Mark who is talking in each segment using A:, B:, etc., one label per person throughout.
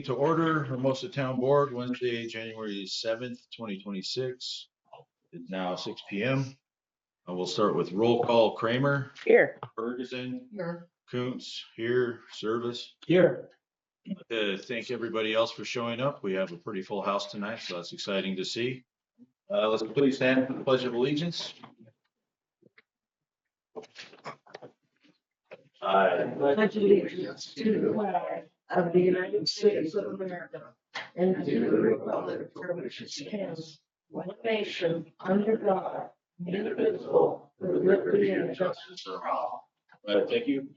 A: To order, Hermosa Town Board, Wednesday, January 7th, 2026. It's now 6 p.m. We'll start with roll call. Kramer,
B: Here.
A: Ferguson, here. Kuntz, here. Service.
B: Here.
A: I'd like to thank everybody else for showing up. We have a pretty full house tonight, so that's exciting to see. Let's please stand for the Pledge of Allegiance. I
B: Pledge allegiance to the flag of the United States of America and to the republic for which it stands, one nation, under God, indivisible, with liberty and justice for all.
A: Thank you.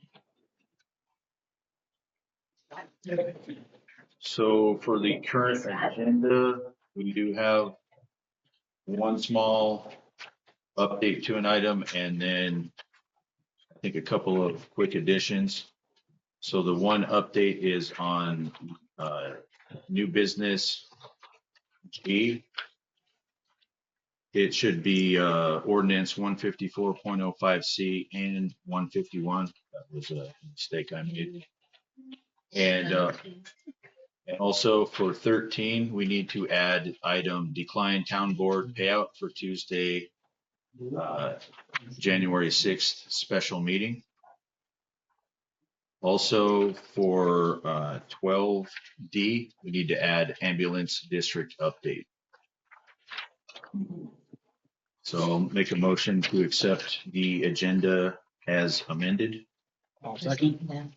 A: So for the current agenda, we do have one small update to an item and then I think a couple of quick additions. So the one update is on new business G. It should be ordinance 154.05C and 151. That was a mistake I made. And also for 13, we need to add item decline town board payout for Tuesday, January 6th special meeting. Also for 12D, we need to add ambulance district update. So I'll make a motion to accept the agenda as amended.
C: I'll second.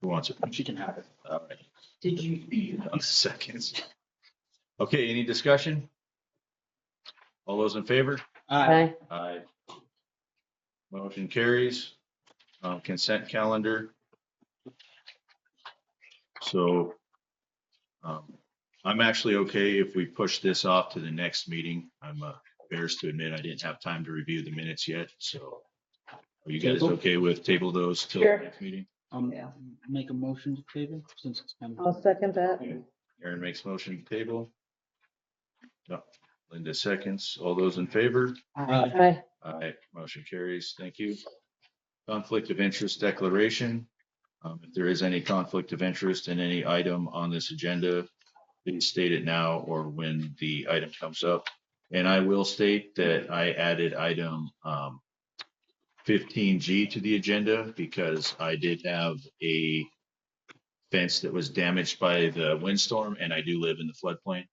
A: Who wants it?
C: She can have it.
A: All right.
B: Did you?
A: Seconds. Okay, any discussion? All those in favor?
B: Aye.
A: Aye. Motion carries. Consent calendar. So I'm actually okay if we push this off to the next meeting. I'm embarrassed to admit I didn't have time to review the minutes yet. So are you guys okay with table those till the next meeting?
C: Make a motion to table since it's kind of.
B: I'll second that.
A: Aaron makes motion to table. No. Linda seconds. All those in favor?
B: Aye.
A: Aye. Motion carries. Thank you. Conflict of interest declaration. If there is any conflict of interest in any item on this agenda, please state it now or when the item comes up. And I will state that I added item 15G to the agenda because I did have a fence that was damaged by the windstorm and I do live in the floodplain.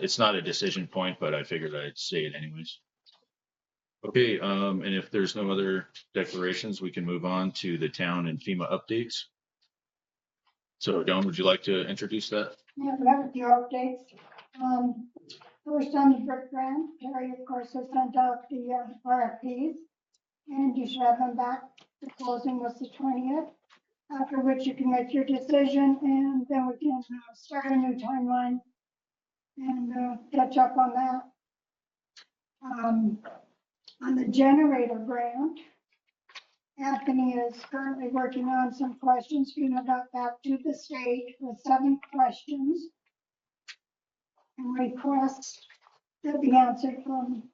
A: It's not a decision point, but I figured I'd say it anyways. Okay, and if there's no other declarations, we can move on to the town and FEMA updates. So Dawn, would you like to introduce that?
D: Yeah, we have a few updates. First on the brick grant, Terry, of course, has sent out the RFPs, and you should have them back. The closing was the 20th, after which you can make your decision, and then we can start a new timeline and catch up on that. On the generator grant, Anthony is currently working on some questions. FEMA got back to the state with 7 questions and requests that be answered from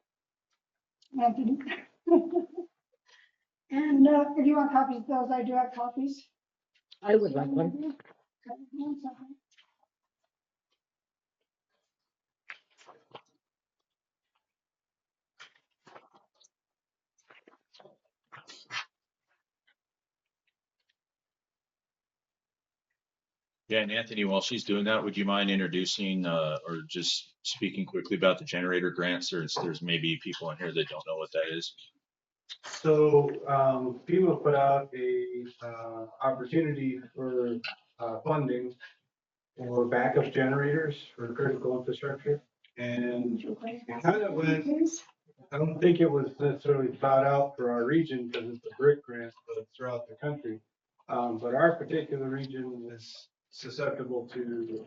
D: Anthony. And if you want copies of those, I do have copies.
B: I would like one.
D: Okay, 1 second.
A: Yeah, and Anthony, while she's doing that, would you mind introducing or just speaking quickly about the generator grants? There's maybe people in here that don't know what that is.
E: So FEMA put out a opportunity for funding for backup generators for critical infrastructure. And it kind of went, I don't think it was necessarily thought out for our region because it's a brick grant, but throughout the country. But our particular region is susceptible to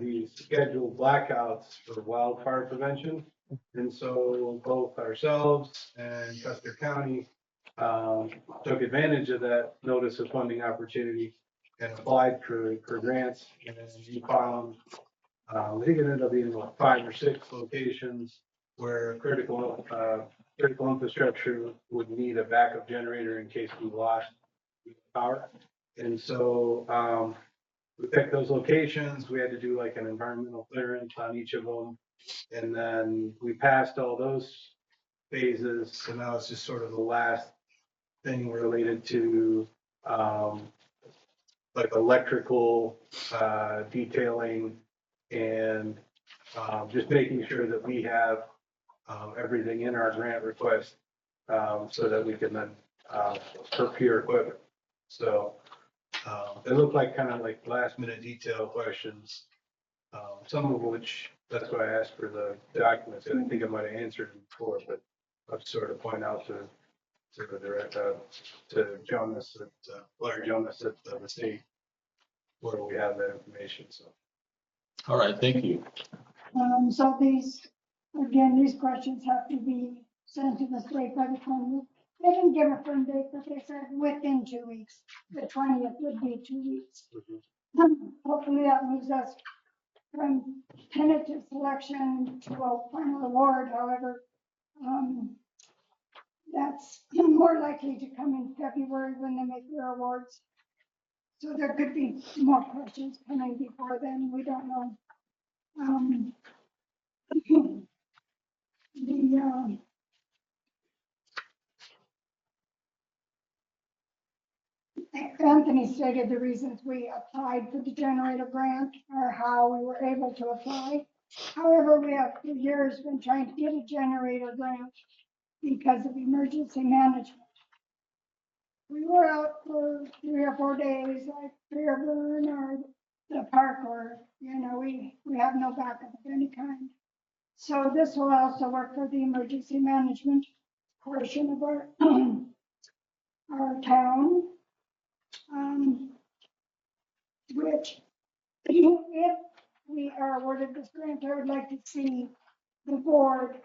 E: these scheduled blackouts for wildfire prevention. And so both ourselves and Custer County took advantage of that notice of funding opportunity and applied for grants. And we found, I think it ended up being like 5 or 6 locations where critical infrastructure would need a backup generator in case we lost power. And so, we picked those locations. We had to do like an environmental clearance on each of them. And then we passed all those phases. So now it's just sort of the last thing related to, like electrical, detailing and, just making sure that we have, everything in our grant request, so that we can then, procure equipment. So, they look like kind of like last minute detail questions, some of which, that's why I asked for the documents. And I think I might have answered them before, but I'll sort of point out to the direct, to Jonas, Larry Jonas at the state, where we have that information, so.
A: All right, thank you.
D: So these, again, these questions have to be sent to the state by the 20th. They didn't give a firm date, but they said within 2 weeks. The 20th would be 2 weeks. Hopefully that moves us from tentative selection to a final award. However, that's more likely to come in February when they make their awards. So there could be more questions coming before then. We don't know. The, Anthony stated the reasons we applied for the generator grant or how we were able to apply. However, we have for years been trying to get a generator grant because of emergency management. We were out for 3 or 4 days, like Fairburn or the park, or, we have no backup of any kind. So this will also work for the emergency management portion of our, our town. Which, if we are awarded this grant, I would like to see the board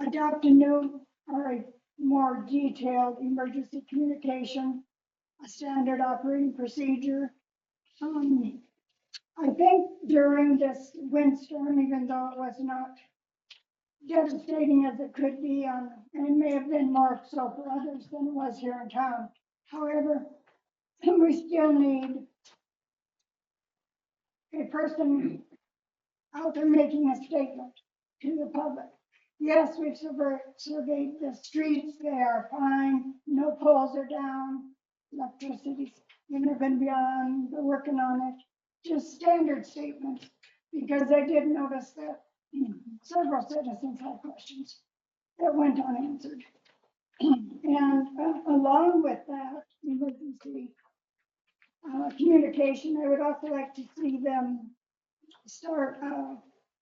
D: adopt a new or a more detailed emergency communication, a standard operating procedure. I think during this windstorm, even though it was not devastating as it could be and it may have been more so for others than it was here in town. However, we still need a person out there making a statement to the public. Yes, we've surveyed the streets, they are fine, no poles are down, electricity's, going to be on, they're working on it. Just standard statements, because I did notice that several citizens had questions that went unanswered. And along with that emergency communication, I would also like to see them start a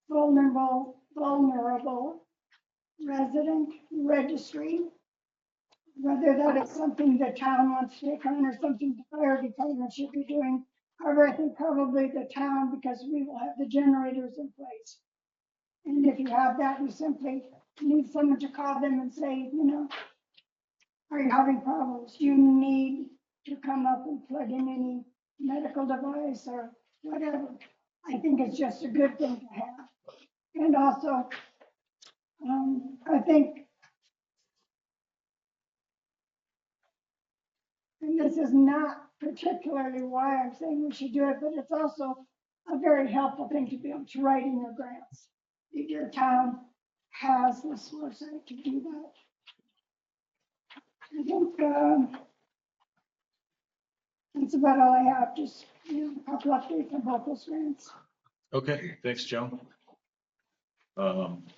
D: vulnerable resident registry, whether that is something the town wants to take on or something the fire department should be doing. However, I think probably the town, because we will have the generators in place. And if you have that, you simply need someone to call them and say, are you having problems? You need to come up and plug in any medical device or whatever. I think it's just a good thing to have. And also, I think, and this is not particularly why I'm saying we should do it, but it's also a very helpful thing to be able to write in your grants. If your town has the foresight to do that. I think that's about all I have, just a couple updates on both those grants.
A: Okay, thanks, Joan.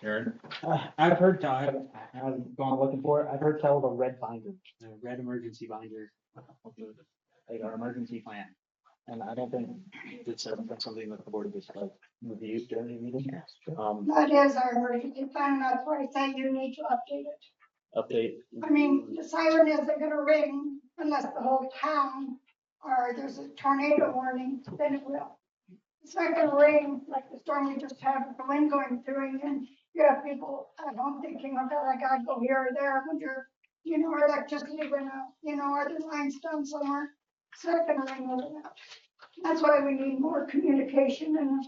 A: Aaron?
C: I've heard, I haven't gone looking for it. I've heard tell of a red binder, a red emergency binder, like our emergency plan. And I don't think it's something that the board just like reviewed during the meeting.
D: That is our emergency plan, and that's why I say you need to update it.
C: Update.
D: I mean, the siren isn't gonna ring unless the whole town, or there's a tornado warning, then it will. It's not gonna ring like the storm we just had with the wind going through, and you have people at home thinking, oh God, I gotta go here or there, when you're, our electricity went out, are the lines down somewhere? It's not gonna ring over that. That's why we need more communication and,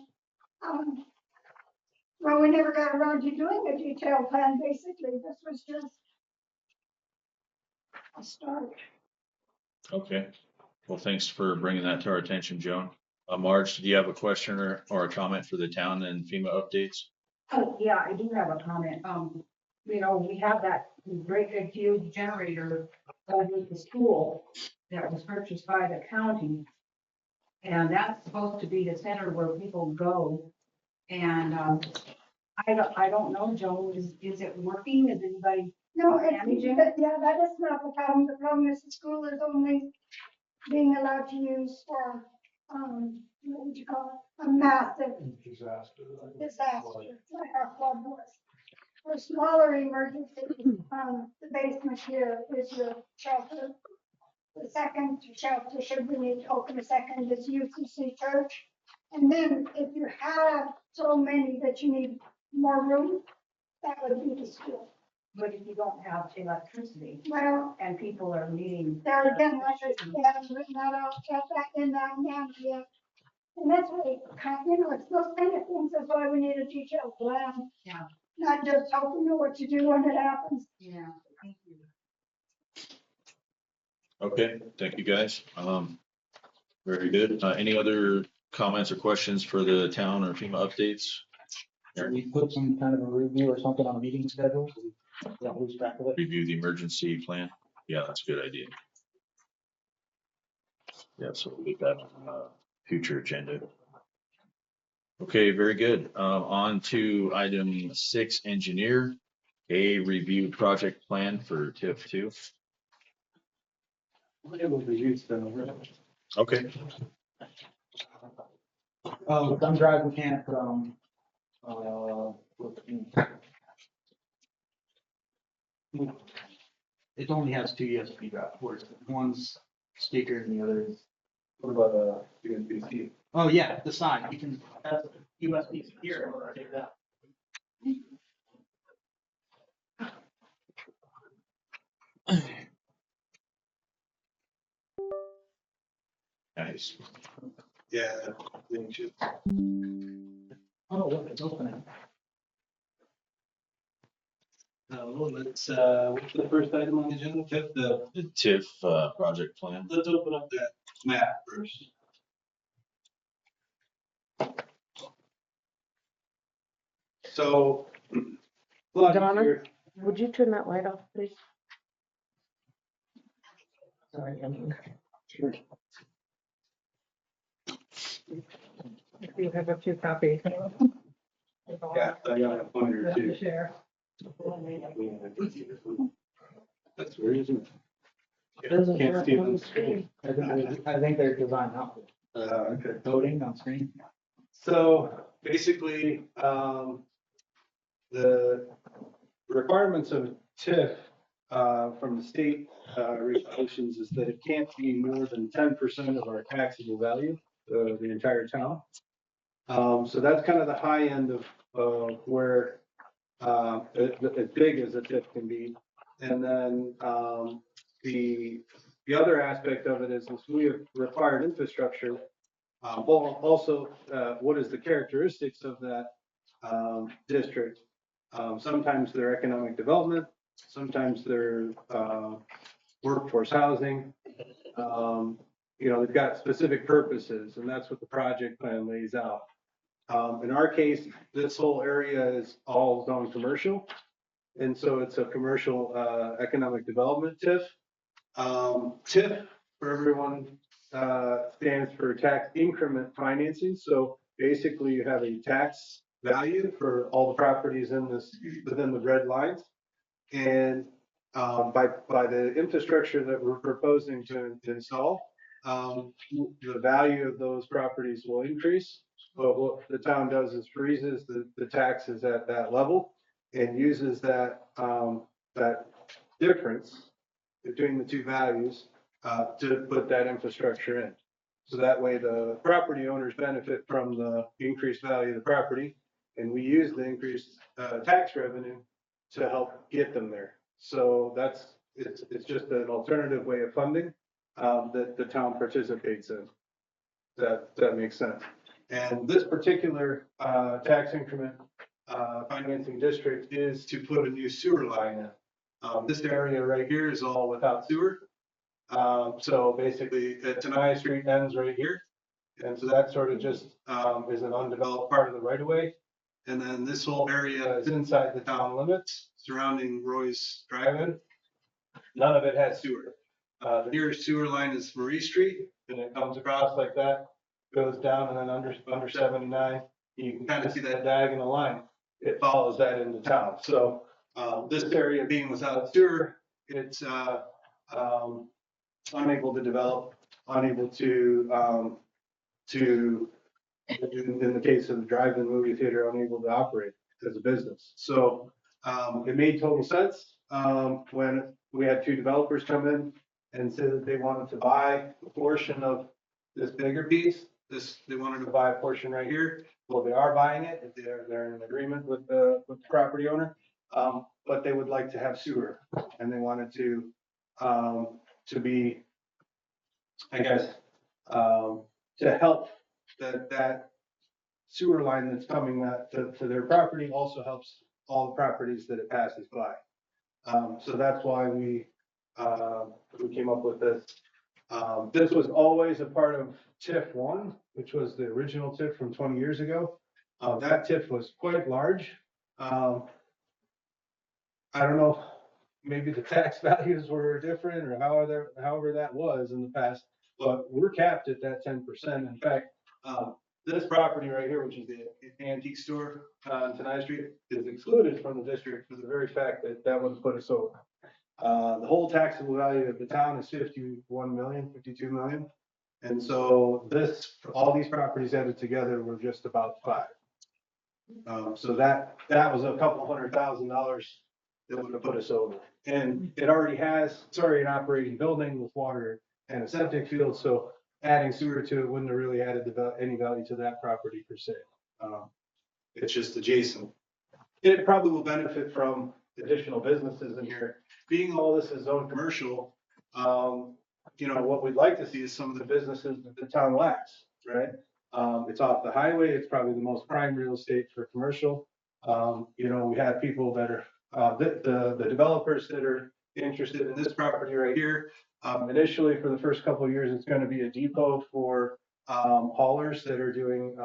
D: well, we never got around to doing a detailed plan, basically. This was just a start.
A: Okay. Well, thanks for bringing that to our attention, Joan. Marge, do you have a question or a comment for the town and FEMA updates?
F: Oh, yeah, I do have a comment. We have that great big huge generator over at the school that was purchased by the county. And that's supposed to be the center where people go. And, I don't know, Joan, is it working? Is anybody?
D: No,
F: Managing?
D: yeah, that is not the problem. The problem is the school is only being allowed to use for, what would you call it? A massive
E: Disaster.
D: disaster, like our flood was. For smaller emergencies, the basement here is your shelter. The second shelter, should we need to open a second, is UCC Church. And then if you have so many that you need more room, that would be the school.
F: But if you don't have electricity
D: Well,
F: and people are needing.
D: there again, like I said, they haven't written that out, check that in that now yet. And that's why, it's those kind of things, that's why we need a detailed plan.
F: Yeah.
D: Not just helping you what to do when it happens.
F: Yeah, thank you.
A: Okay, thank you, guys. Very good. Any other comments or questions for the town or FEMA updates?
C: Should we put some kind of a review or something on a meeting schedule? So we don't lose track of it.
A: Review the emergency plan? Yeah, that's a good idea. Yeah, so we'll get that on future agenda. Okay, very good. On to item 6, engineer. A review project plan for TIF 2.
E: It will be used then.
A: Okay.
C: Dumb drive mechanic, it only has 2 USB drive ports. One's speaker and the other is.
E: What about USB-C?
C: Oh, yeah, the side, you can, that's USB here, take that.
A: Nice.
E: Yeah. Then you should.
C: Oh, look, it's opening.
E: What's the first item on the agenda?
A: The TIF project plan.
E: Let's open up that map first. So.
B: Donna? Would you turn that light off, please? Sorry,
C: Sure.
B: if you have a few copies.
E: Yeah, I got a pointer too.
B: Share.
E: That's where isn't it?
B: Doesn't
E: Can't
B: show
E: see it
B: up
E: on the screen.
C: I think they're designed out for
E: Okay.
C: coding on screen.
E: So basically, the requirements of TIF from the state regulations is that it can't be more than 10% of our taxable value, the entire town. So that's kind of the high end of where as big as a TIF can be. And then the other aspect of it is we have required infrastructure. Well, also, what is the characteristics of that district? Sometimes they're economic development, sometimes they're workforce housing. They've got specific purposes, and that's what the project plan lays out. In our case, this whole area is all zone commercial, and so it's a commercial economic development TIF. TIF, for everyone, stands for tax increment financing. So basically, you have a tax value for all the properties within the red lines, and by the infrastructure that we're proposing to install, the value of those properties will increase. But what the town does is freezes the taxes at that level and uses that difference between the two values to put that infrastructure in. So that way the property owners benefit from the increased value of the property, and we use the increased tax revenue to help get them there. So it's just an alternative way of funding that the town participates in. That makes sense. And this particular tax increment financing district is to put a new sewer line in. This area right here is all without sewer. So basically, Tenaya Street ends right here. And so that sort of just is an undeveloped part of the right of way. And then this whole area is inside the town limits surrounding Roy's Drive-In. None of it has sewer. The nearest sewer line is Marie Street, and it comes across like that, goes down, and then under 79, you can kind of see that diagonal line. It follows that into town. So this area being without sewer, it's unable to develop, unable to in the case of the drive-in movie theater, unable to operate as a business. So it made total sense when we had two developers come in and say that they wanted to buy a portion of this bigger piece. They wanted to buy a portion right here. Well, they are buying it. They're in agreement with the property owner, but they would like to have sewer, and they wanted to be, I guess, to help that sewer line that's coming to their property also helps all the properties that it passes by. So that's why we came up with this. This was always a part of TIF 1, which was the original TIF from 20 years ago. That TIF was quite large. I don't know, maybe the tax values were different or however that was in the past, but we're capped at that 10%. In fact, this property right here, which is the antique store on Tenaya Street, is excluded from the district for the very fact that that would put us over. The whole taxable value of the town is 51 million, 52 million. And so all these properties added together were just about 5. So that was a couple $100,000 that would have put us over. And it already has, it's already an operating building with water and a septic field, so adding sewer to it wouldn't have really added any value to that property per se. It's just adjacent. It probably will benefit from additional businesses in here. Being all this is zone commercial, what we'd like to see is some of the businesses that the town lacks, right? It's off the highway. It's probably the most prime real estate for commercial. We have people that are, the developers that are interested in this property right here. Initially, for the first couple of years, it's going to be a depot for haulers that are doing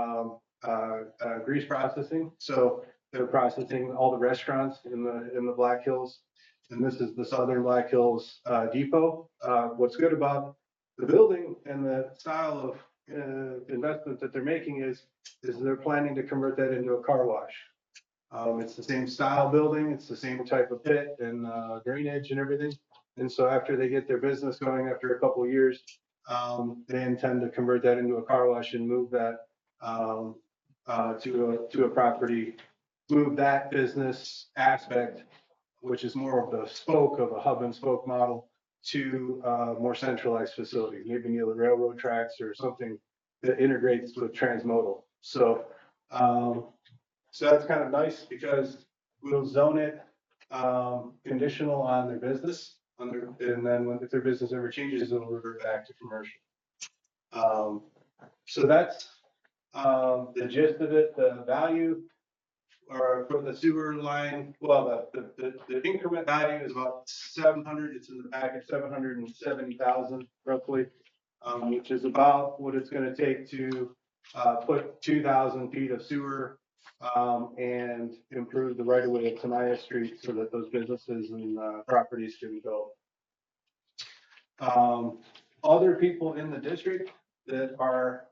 E: grease processing. So they're processing all the restaurants in the Black Hills. And this is the Southern Black Hills depot. What's good about the building and the style of investment that they're making is they're planning to convert that into a car wash. It's the same style building, it's the same type of pit and drainage and everything. And so after they get their business going after a couple of years, they intend to convert that into a car wash and move that to a property, move that business aspect, which is more of the spoke of a hub and spoke model, to a more centralized facility, maybe near the railroad tracks or something that integrates with transmodal. So that's kind of nice because we'll zone it conditional on their business, and then if their business ever changes, it'll revert back to commercial. So that's the gist of it. The value or for the sewer line, well, the increment value is about 700. It's in the package, 770,000 roughly, which is about what it's going to take to put 2,000 feet of sewer and improve the right of way of Tenaya Street so that those businesses and properties can go. Other people in the district that are,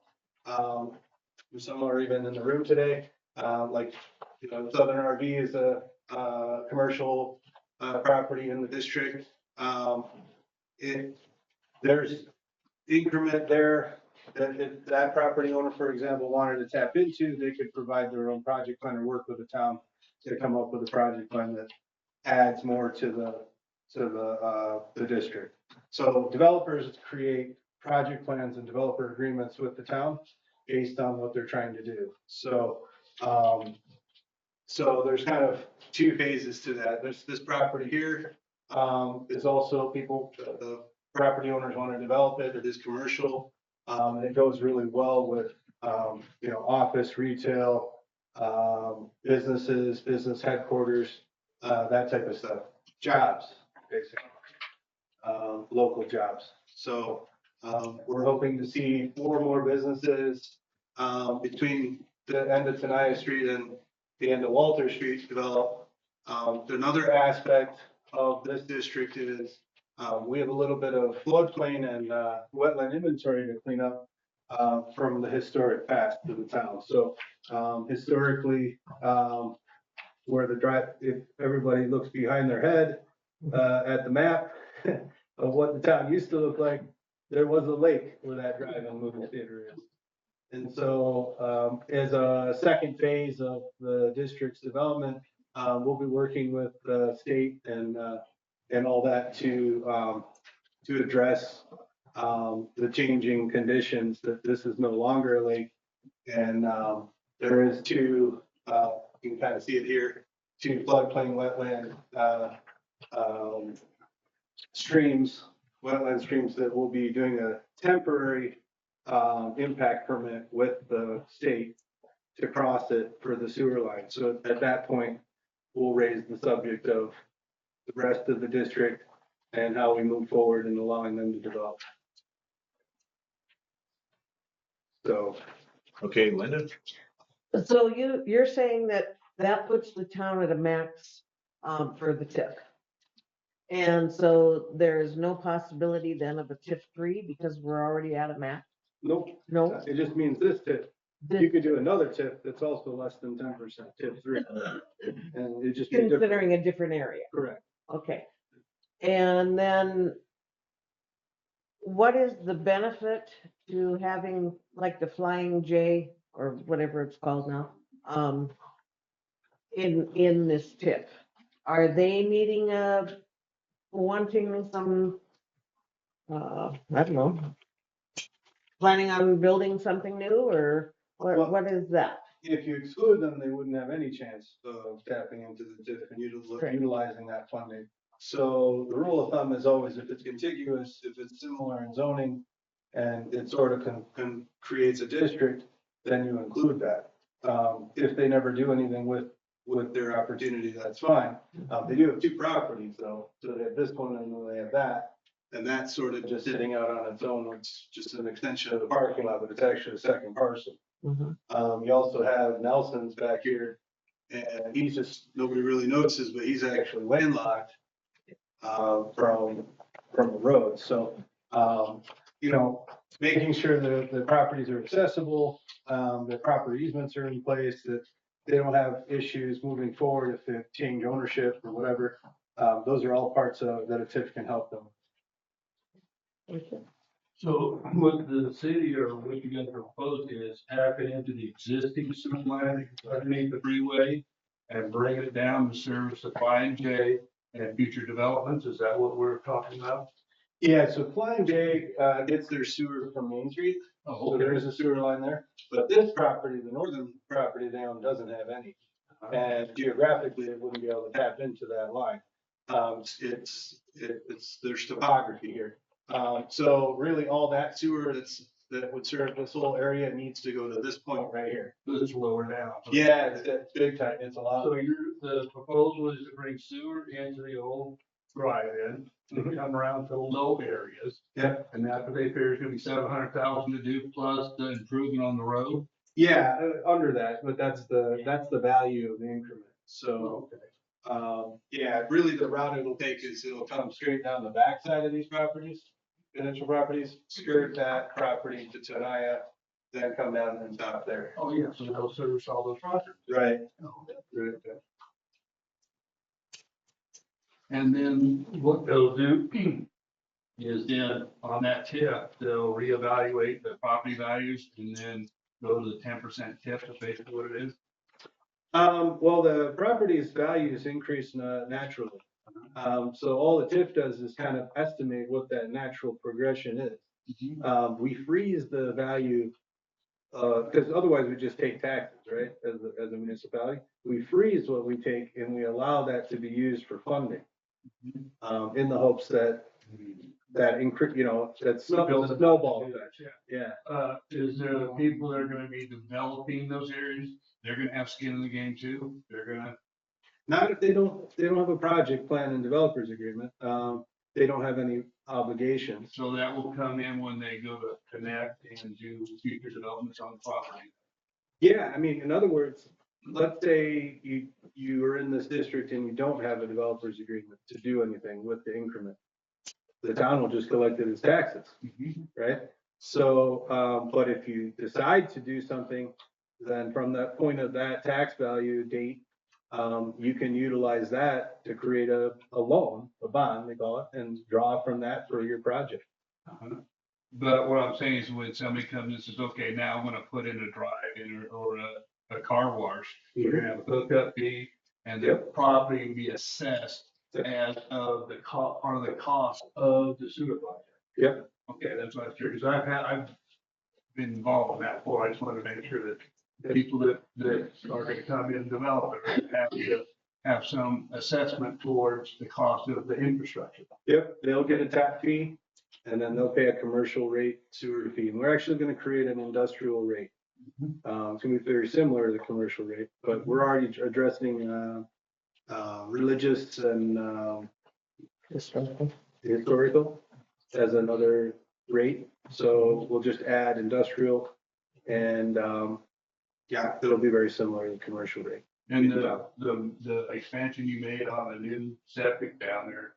E: some are even in the room today, like Southern RV is a commercial property in the district. There's increment there that if that property owner, for example, wanted to tap into, they could provide their own project plan or work with the town to come up with a project plan that adds more to the district. So developers create project plans and developer agreements with the town based on what they're trying to do. So there's kind of 2 phases to that. There's this property here. Is also the property owners want to develop it. It is commercial. And it goes really well with, office, retail, businesses, business headquarters, that type of stuff. Jobs, basically, local jobs. So, we're hoping to see 4 more businesses, between the end of Tenaya Street and the end of Walter Street develop. Another aspect of this district is, we have a little bit of floodplain and, wetland inventory to clean up, from the historic past of the town. So, historically, where the drive, if everybody looks behind their head, at the map of what the town used to look like, there was a lake where that drive-in movie theater is. And so, as a second phase of the district's development, we'll be working with the state and all that to address, the changing conditions that this is no longer a lake. And, there is 2, you can kind of see it here, 2 floodplain wetland, streams, wetland streams that will be doing a temporary impact permit with the state to cross it for the sewer line. So at that point, we'll raise the subject of the rest of the district and how we move forward in allowing them to develop. So,
A: Okay, Linda?
B: So you're saying that puts the town at a max, for the TIF. And so there's no possibility then of a TIF 3 because we're already at a max?
E: nope,
B: No?
E: it just means this tip. You could do another tip that's also less than 10% tip 3. And it just be different.
B: Considering a different area,
E: Correct.
B: okay. And then what is the benefit to having like the Flying J or whatever it's called now, in this TIF? Are they needing wanting some, I don't know, planning on building something new or
E: Well-
B: what is that?
E: If you exclude them, they wouldn't have any chance of tapping into the TIF and
B: Right.
E: utilizing that funding. So the rule of thumb is always if it's contiguous, if it's similar in zoning, and it sort of creates a district, then you include that. If they never do anything with their opportunity, that's fine. They do have 2 properties though, so they have this one and then they have that. And that's sort of just sitting out on its own. It's just an extension of the parking lot, but it's actually a second parcel.
B: Mhm.
E: You also have Nelson's back here, and he's just, nobody really notices, but he's actually landlocked, from the road. So, you know, making sure the properties are accessible, the proper easements are in place, that they don't have issues moving forward if they change ownership or whatever. Those are all parts of that a TIF can help them.
B: Okay.
G: So what the city or what you guys are proposing is tap into the existing sewer line underneath the freeway and bring it down to service the Flying J and future developments. Is that what we're talking about?
E: Yeah, so Flying J gets their sewer from Main Street,
G: Oh,
E: so there is a sewer line there. But this property, the northern property down, doesn't have any. And geographically, it wouldn't be able to tap into that line. There's topography here. So really all that sewer that would serve this whole area needs to go to this point right here.
G: This is lower down.
E: Yeah, it's big time, it's a lot.
G: So the proposal is to bring sewer into the old drive-in, to come around to the low areas.
E: Yep.
G: And that's what they figure is gonna be 700,000 to do, plus the improvement on the road.
E: Yeah, under that, but that's the value of the increment. So, yeah, really the route it'll take is it'll come straight down the backside of these properties, residential properties, skirt that property to Tenaya, then come down and stop there.
G: Oh, yeah, so they'll service all those properties.
E: Right. Right.
G: And then what they'll do is then on that tip, they'll reevaluate the property values and then go to the 10% tip, is basically what it is.
E: Well, the property's values increase naturally. So all the TIF does is kind of estimate what that natural progression is. We freeze the value, because otherwise we just take taxes, right? As a municipality, we freeze what we take and we allow that to be used for funding. In the hopes that increase, that's the snowball effect. Yeah.
G: Is there people that are gonna be developing those areas? They're gonna have skin in the game too? They're gonna.
E: Not if they don't have a project plan and developers agreement. they don't have any obligations.
G: So that will come in when they go to connect and do future developments on the property.
E: Yeah, I mean, in other words, let's say you are in this district and you don't have a developer's agreement to do anything with the increment. The town will just collect it as taxes, right? So, but if you decide to do something, then from that point of that tax value date, you can utilize that to create a loan, a bond, they call it, and draw from that for your project.
G: But what I'm saying is when somebody comes and says, okay, now I'm gonna put in a drive-in or a car wash, we're gonna have a hookup fee and the property will be assessed as of the cost of the sewer project.
E: Yep.
G: Okay, that's what I was curious. I've been involved in that before. I just wanted to make sure that the people that are gonna come in and develop it have to have some assessment towards the cost of the infrastructure.
E: Yep, they'll get a tap fee and then they'll pay a commercial rate sewer fee. And we're actually gonna create an industrial rate. It's gonna be very similar to the commercial rate, but we're already addressing, religious and, historical as another rate. So we'll just add industrial and, yeah, it'll be very similar to the commercial rate.
G: And the expansion you made on the new septic down there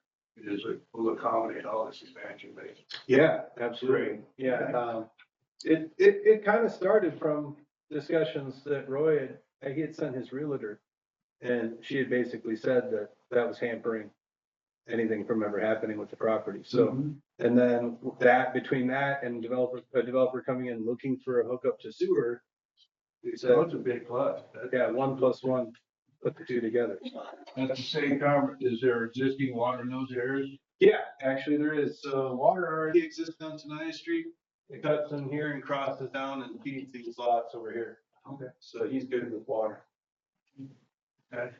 G: will accommodate all this expansion base.
E: Yeah, absolutely. Yeah, it kind of started from discussions that Roy he had sent his realtor. And she had basically said that that was hampering anything from ever happening with the property. So, and then that, between that and a developer coming in looking for a hookup to sewer, we said,
G: So it's a big plus.
E: yeah, 1 + 1, put the two together.
G: At the same time, is there existing water in those areas?
E: Yeah, actually there is. So water already exists down Tenaya Street. It cuts in here and crosses down and feeds these lots over here.
G: Okay.
E: So he's good with water.
G: Okay.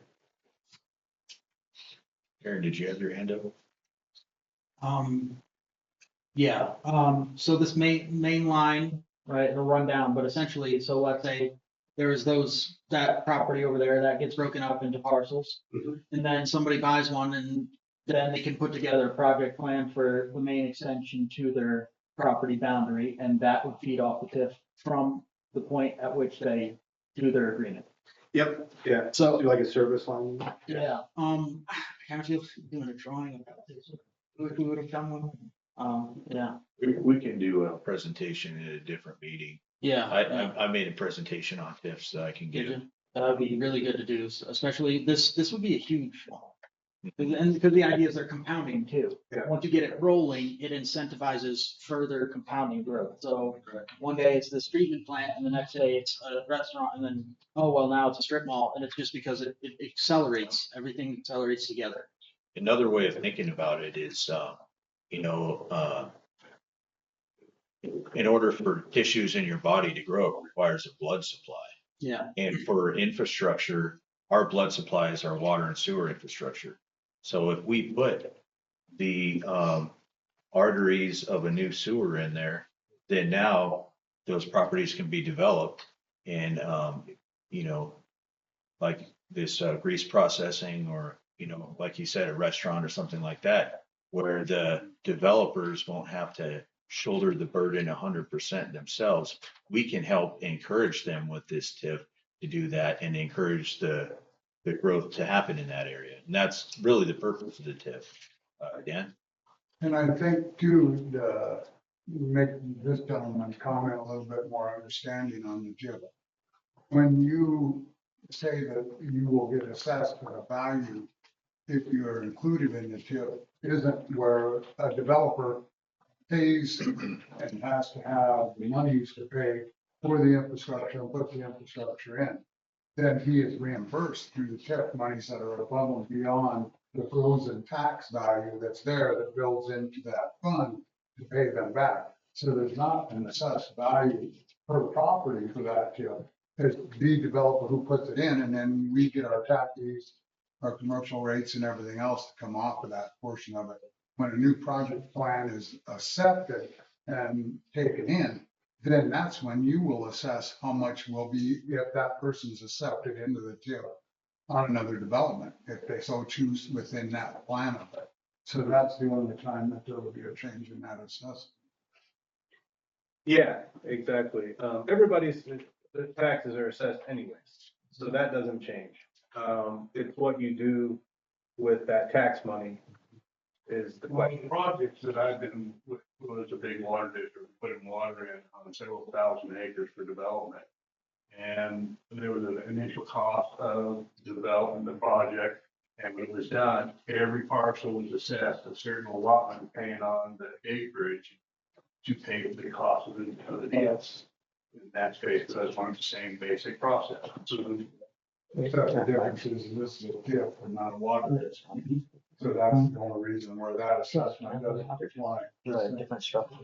A: Aaron, did you have your hand up?
C: Yeah, so this main line, right, the rundown, but essentially, so let's say there's that property over there that gets broken up into parcels. And then somebody buys one and then they can put together a project plan for the main extension to their property boundary, and that would feed off the TIF from the point at which they do their agreement.
E: Yep, yeah.
C: So,
E: Do like a service line.
C: yeah, I kind of feel doing a drawing about this. If we would have done one, yeah.
A: We can do a presentation at a different meeting.
C: Yeah.
A: I made a presentation on TIFs that I can
C: Did
A: give.
C: you? That'd be really good to do, especially this would be a huge one. And because the idea is they're compounding too.
E: Yeah.
C: Once you get it rolling, it incentivizes further compounding growth. So one day it's this treatment plant and the next day it's a restaurant and then, oh, well, now it's a strip mall. And it's just because it accelerates, everything accelerates together.
A: Another way of thinking about it is, in order for tissues in your body to grow, it requires a blood supply.
C: Yeah.
A: And for infrastructure, our blood supply is our water and sewer infrastructure. So if we put the arteries of a new sewer in there, then now those properties can be developed and, like this grease processing or, like you said, a restaurant or something like that, where the developers won't have to shoulder the burden 100% themselves. We can help encourage them with this TIF to do that and encourage the growth to happen in that area. And that's really the purpose of the TIF. Dan?
H: And I think too, make this gentleman comment a little bit more understanding on the TIF. When you say that you will get assessed for a value if you are included in the TIF, isn't where a developer pays and has to have the monies to pay for the infrastructure and put the infrastructure in. Then he is reimbursed through the TIF monies that are above and beyond the frozen tax value that's there that builds into that fund to pay them back. So there's not an assessed value per property for that TIF. It's the developer who puts it in, and then we get our tax fees, our commercial rates and everything else to come off of that portion of it. When a new project plan is accepted and taken in, then that's when you will assess how much will be, if that person's accepted into the TIF on another development, if they so choose within that plan of it. So that's the only time that there will be a change in that assessment.
E: Yeah, exactly. Everybody's, the taxes are assessed anyways, so that doesn't change. It's what you do with that tax money is the
G: Well, the
E: question.
G: projects that I've been with, was a big water district, putting water in on several thousand acres for development. And there was an initial cost of developing the project, and when it was done, every parcel was assessed a certain allotment paying on the acreage to pay for the cost of the deals. And that's basically, that's one of the same basic process. So
H: Except the difference is this is a TIF and not a water district. So that's the only reason where that assessment doesn't apply.
C: Right, different structure.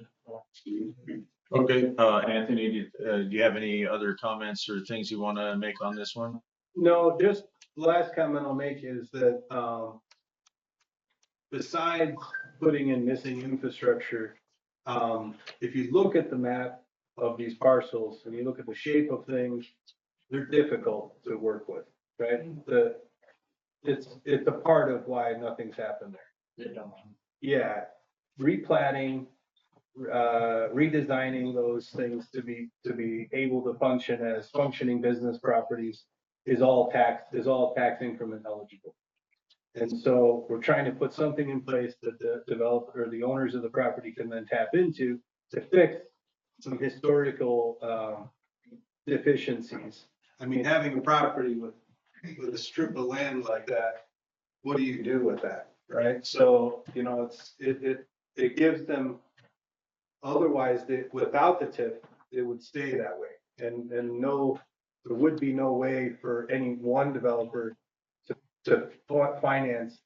A: Okay, Anthony, do you have any other comments or things you want to make on this one?
E: No, just the last comment I'll make is that, besides putting in missing infrastructure, if you look at the map of these parcels and you look at the shape of things, they're difficult to work with, right? It's a part of why nothing's happened there. Yeah, replatting, redesigning those things to be able to function as functioning business properties is all tax increment eligible. And so we're trying to put something in place that the developer or the owners of the property can then tap into to fix some historical, deficiencies. I mean, having a property with a strip of land like that, what do you do with that, right? So, you know, it gives them, otherwise, without the TIF, it would stay that way. And no, there would be no way for any one developer to finance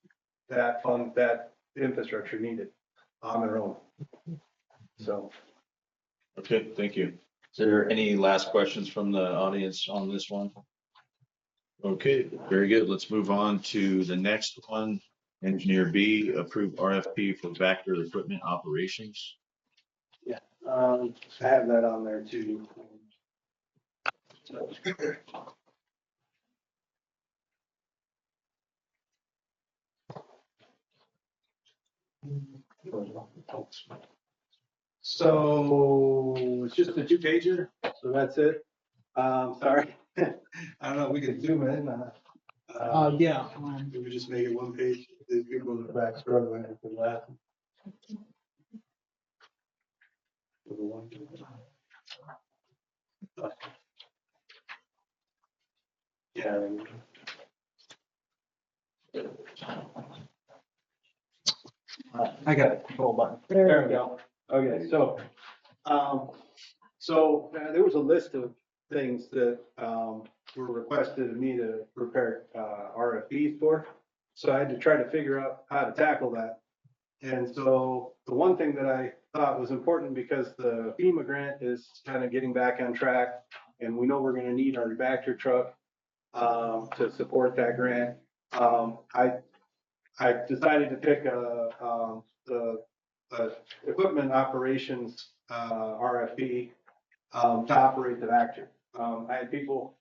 E: that fund, that infrastructure needed on their own. So.
A: Okay, thank you. Is there any last questions from the audience on this one? Okay, very good. Let's move on to the next one. Engineer B, approve RFP for Vector equipment operations.
E: I have that on there too. So it's just a 2-pager, so that's it. Sorry. I don't know, we can zoom in.
C: Yeah.
E: We just make it 1 page. The people in the back struggling with the last. Yeah.
C: I got a control button.
E: There we go. Okay, so there was a list of things that, were requested of me to prepare, RFPs for. So I had to try to figure out how to tackle that. And so the one thing that I thought was important, because the FEMA grant is kind of getting back on track, and we know we're gonna need our Vector truck, to support that grant. I decided to pick the equipment operations, RFP, to operate the Vector. I had people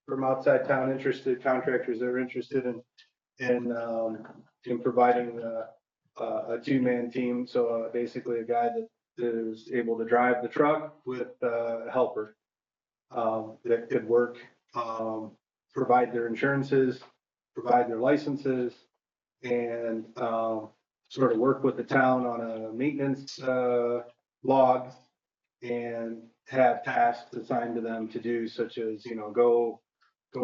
E: from outside town interested, contractors that are interested in providing a 2-man team. So basically a guy that is able to drive the truck with a helper that could work, provide their insurances, provide their licenses, and sort of work with the town on a maintenance log, and have tasks assigned to them to do, such as, you know, go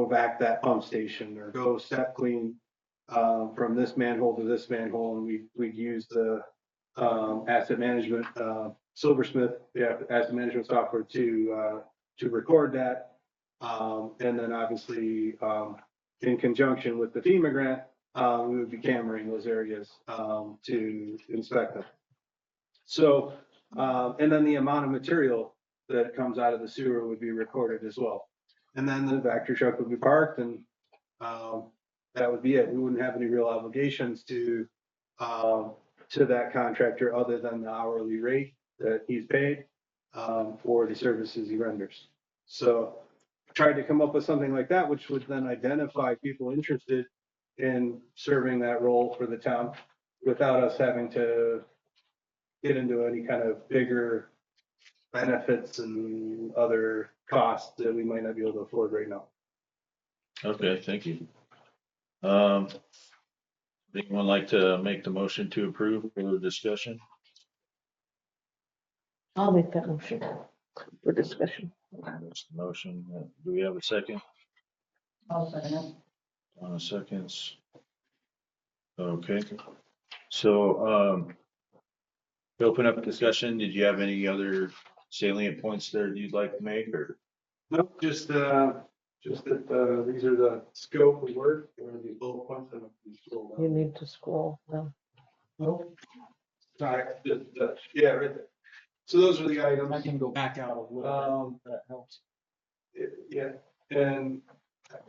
E: vac that pump station, or go step clean from this manhole to this manhole. And we'd use the asset management, Silversmith, asset management software to record that. And then obviously, in conjunction with the FEMA grant, we would be cameraing those areas to inspect them. So, and then the amount of material that comes out of the sewer would be recorded as well. And then the Vector truck would be parked, and that would be it. We wouldn't have any real obligations to that contractor, other than the hourly rate that he's paid for the services he renders. So I tried to come up with something like that, which would then identify people interested in serving that role for the town, without us having to get into any kind of bigger benefits and other costs that we might not be able to afford right now.
A: Okay, thank you. Anyone like to make the motion to approve for the discussion?
B: I'll make that motion for discussion.
A: There's the motion. Do we have a second?
F: I'll second it.
A: Seconds. Okay. So, to open up discussion, did you have any other salient points there you'd like to make or?
E: Nope, just that, these are the scope of work or the bullet points that we scroll
B: You
E: down.
B: need to scroll down.
E: Nope. Sorry, yeah, right there. So those are the
C: I
E: items.
C: can go back out a little bit, that helps.
E: Yeah, and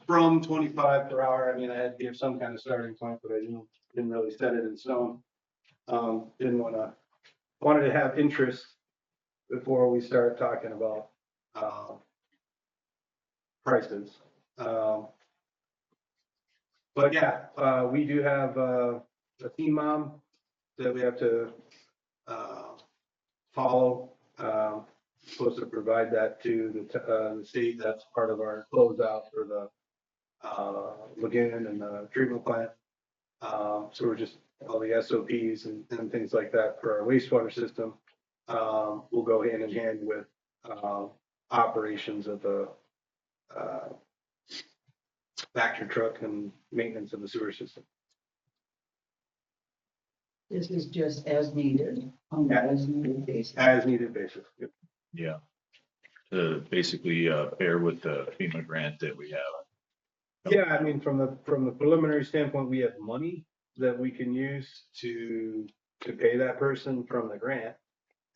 E: from 25 per hour, I mean, I had to give some kind of starting point, but I didn't really set it in stone. Wanted to have interest before we start talking about, prices. But yeah, we do have, a team mom that we have to, follow. Supposed to provide that to the state. That's part of our closeout for the, lagoon and the treatment plant. So we're just, all the SOPs and things like that for our wastewater system, will go hand in hand with, operations of the, factory truck and maintenance of the sewer system.
F: This is just as needed, on
E: Yeah.
F: an as needed basis.
E: As needed basis. Yep.
A: Yeah. To basically, pair with the FEMA grant that we have.
E: Yeah, I mean, from the preliminary standpoint, we have money that we can use to pay that person from the grant.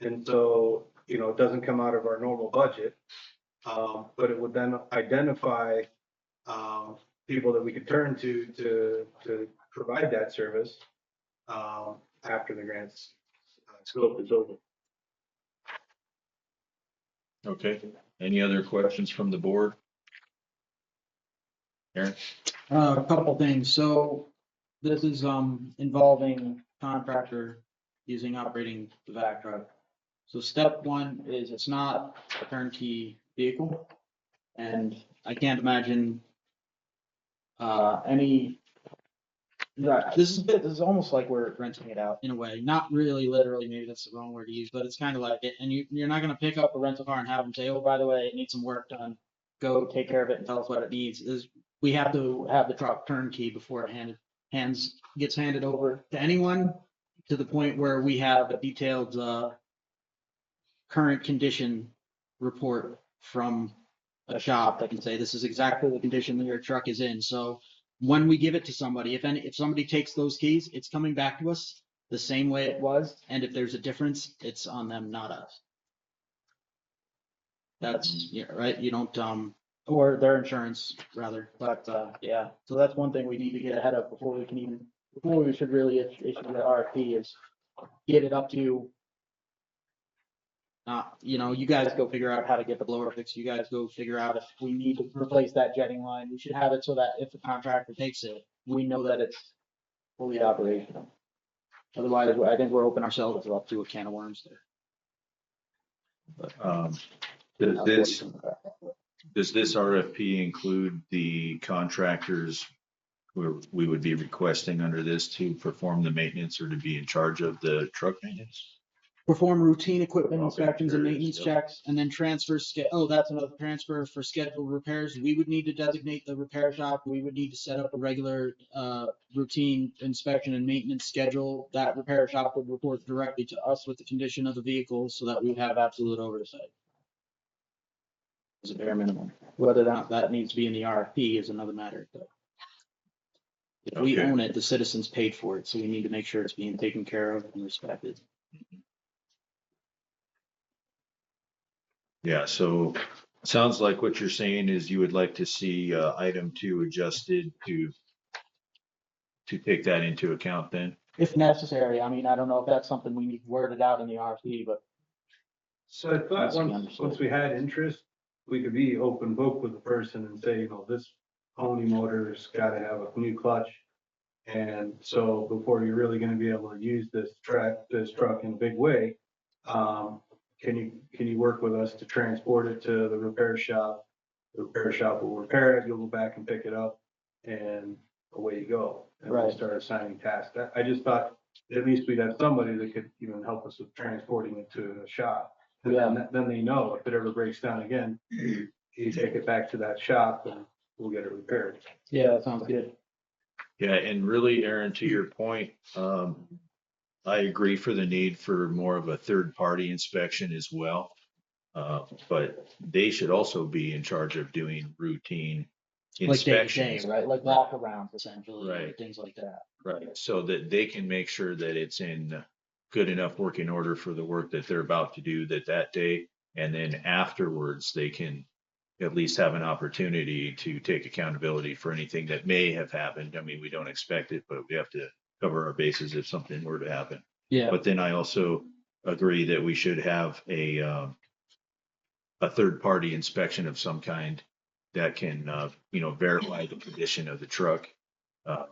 E: And so, it doesn't come out of our normal budget. But it would then identify, people that we could turn to provide that service, after the grant's scope is over.
A: Okay. Any other questions from the board? Aaron?
C: A couple things. So this is involving contractor operating the vac truck. So step one is it's not a turnkey vehicle. And I can't imagine this is almost like we're renting it out in a way. Not really literally, maybe that's the wrong word to use, but it's kind of like it. And you're not gonna pick up a rental car and have them say, oh, by the way, it needs some work done. Go take care of it and tell us what it needs. We have to have the truck turnkey before it gets handed over to anyone, to the point where we have a detailed current condition report from a shop that can say this is exactly the condition that your truck is in. So when we give it to somebody, if somebody takes those keys, it's coming back to us the same way it was. And if there's a difference, it's on them, not us. That's, yeah, right. You don't, or their insurance rather, but, yeah. So that's one thing we need to get ahead of before we should really issue the RFP, is get it up to, you guys go figure out how to get the blower fixed. You guys go figure out if we need to replace that jetting line. We should have it so that if the contractor takes it, we know that it's fully operational. Otherwise, I think we're opening ourselves up to a can of worms there.
A: Does this RFP include the contractors where we would be requesting under this to perform the maintenance or to be in charge of the truck maintenance?
C: Perform routine equipment
A: Okay,
C: inspections and
A: there it is,
C: maintenance
A: yep.
C: checks, and then that's another transfer for scheduled repairs. We would need to designate the repair shop. We would need to set up a regular, routine inspection and maintenance schedule. That repair shop would report directly to us with the condition of the vehicle so that we have absolute oversight. As a bare minimum. Whether or not that needs to be in the RFP is another matter, but if we
A: Okay.
C: own it, the citizens paid for it, so we need to make sure it's being taken care of and respected.
A: Yeah, so sounds like what you're saying is you would like to see item 2 adjusted to take that into account then?
C: If necessary. I mean, I don't know if that's something we need worded out in the RFP, but
E: So I thought
C: Must be
E: once
C: understood.
E: we had interest, we could be open book with the person and say, this pony motor's gotta have a new clutch. And so before you're really gonna be able to use this truck in a big way, can you work with us to transport it to the repair shop? The repair shop will repair it, you'll go back and pick it up, and away you go. And we'll
C: Right.
E: start assigning tasks. I just thought at least we'd have somebody that could even help us with transporting it to the shop. And then they know if it ever breaks down again, you take it back to that shop and we'll get it repaired.
C: Yeah, that sounds good.
A: Yeah, and really, Aaron, to your point, I agree for the need for more of a third-party inspection as well. But they should also be in charge of doing routine
C: Like day to day,
A: inspections.
C: right? Like walkarounds essentially,
A: Right.
C: things like that.
A: Right, so that they can make sure that it's in good enough working order for the work that they're about to do that day. And then afterwards, they can at least have an opportunity to take accountability for anything that may have happened. I mean, we don't expect it, but we have to cover our bases if something were to happen.
C: Yeah.
A: But then I also agree that we should have a third-party inspection of some kind that can, verify the condition of the truck, uh,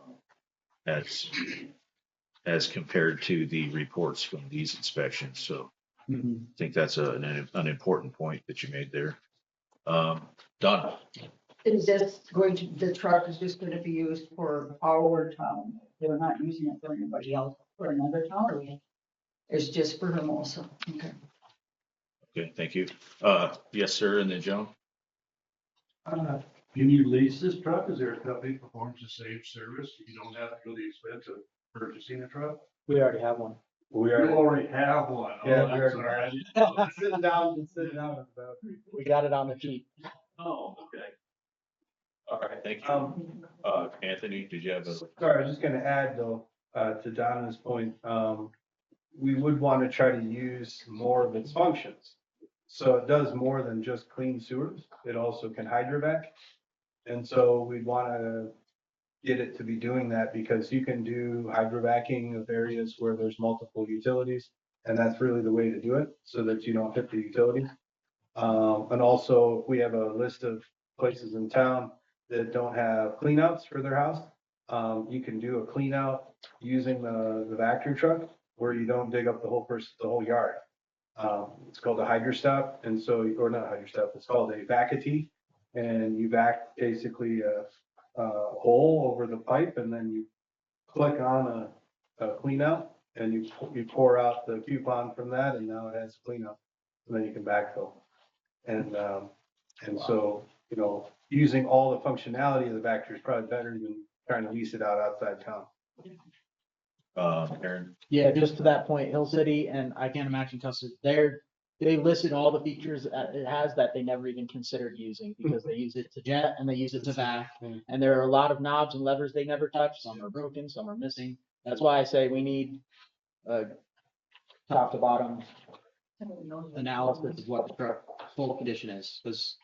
A: as compared to the reports from these inspections. So
C: Mhm.
A: I think that's an important point that you made there. Donna,
F: Is this going to, the truck is just gonna be used for our town? They're not using it for anybody else, for another town, or it's just for Hermosa? Okay.
A: okay, thank you. Yes, sir, and then Joan?
G: Can you lease this truck? Is there a company that performs the same service? You don't have to go the expense of purchasing a truck?
C: We already have one.
E: We
G: You
E: are,
G: already have one. Oh,
E: Yeah, we
G: I'm
E: already
G: sorry.
E: have.
G: I didn't know.
E: sitting down about.
C: We got it on the cheap.
A: Oh, okay. All right, thank you. Anthony, did you have a?
E: Sorry, I was just gonna add though, to Donna's point, we would want to try to use more of its functions. So it does more than just clean sewers. It also can hydrovac. And so we'd want to get it to be doing that because you can do hydrovacing of areas where there's multiple utilities. And that's really the way to do it so that you don't hit the utilities. And also we have a list of places in town that don't have cleanouts for their house. You can do a clean out using the vacuum truck where you don't dig up the whole yard. It's called a hydrostop. And so, or not hydrostop, it's called a vacatee. And you vac basically a hole over the pipe and then you click on a clean out and you pour out the coupon from that and now it has clean out. And then you can backfill. And so, using all the functionality of the Vector is probably better than trying to lease it out outside town.
A: Aaron?
C: Yeah, just to that point, Hill City and I can't imagine customers, they listed all the features that it has that they never even considered using because they use it to jet and they use it to vac. And there are a lot of knobs and levers they never touch. Some are broken, some are missing. That's why I say we need a top to bottom analysis of what the truck full condition is. Because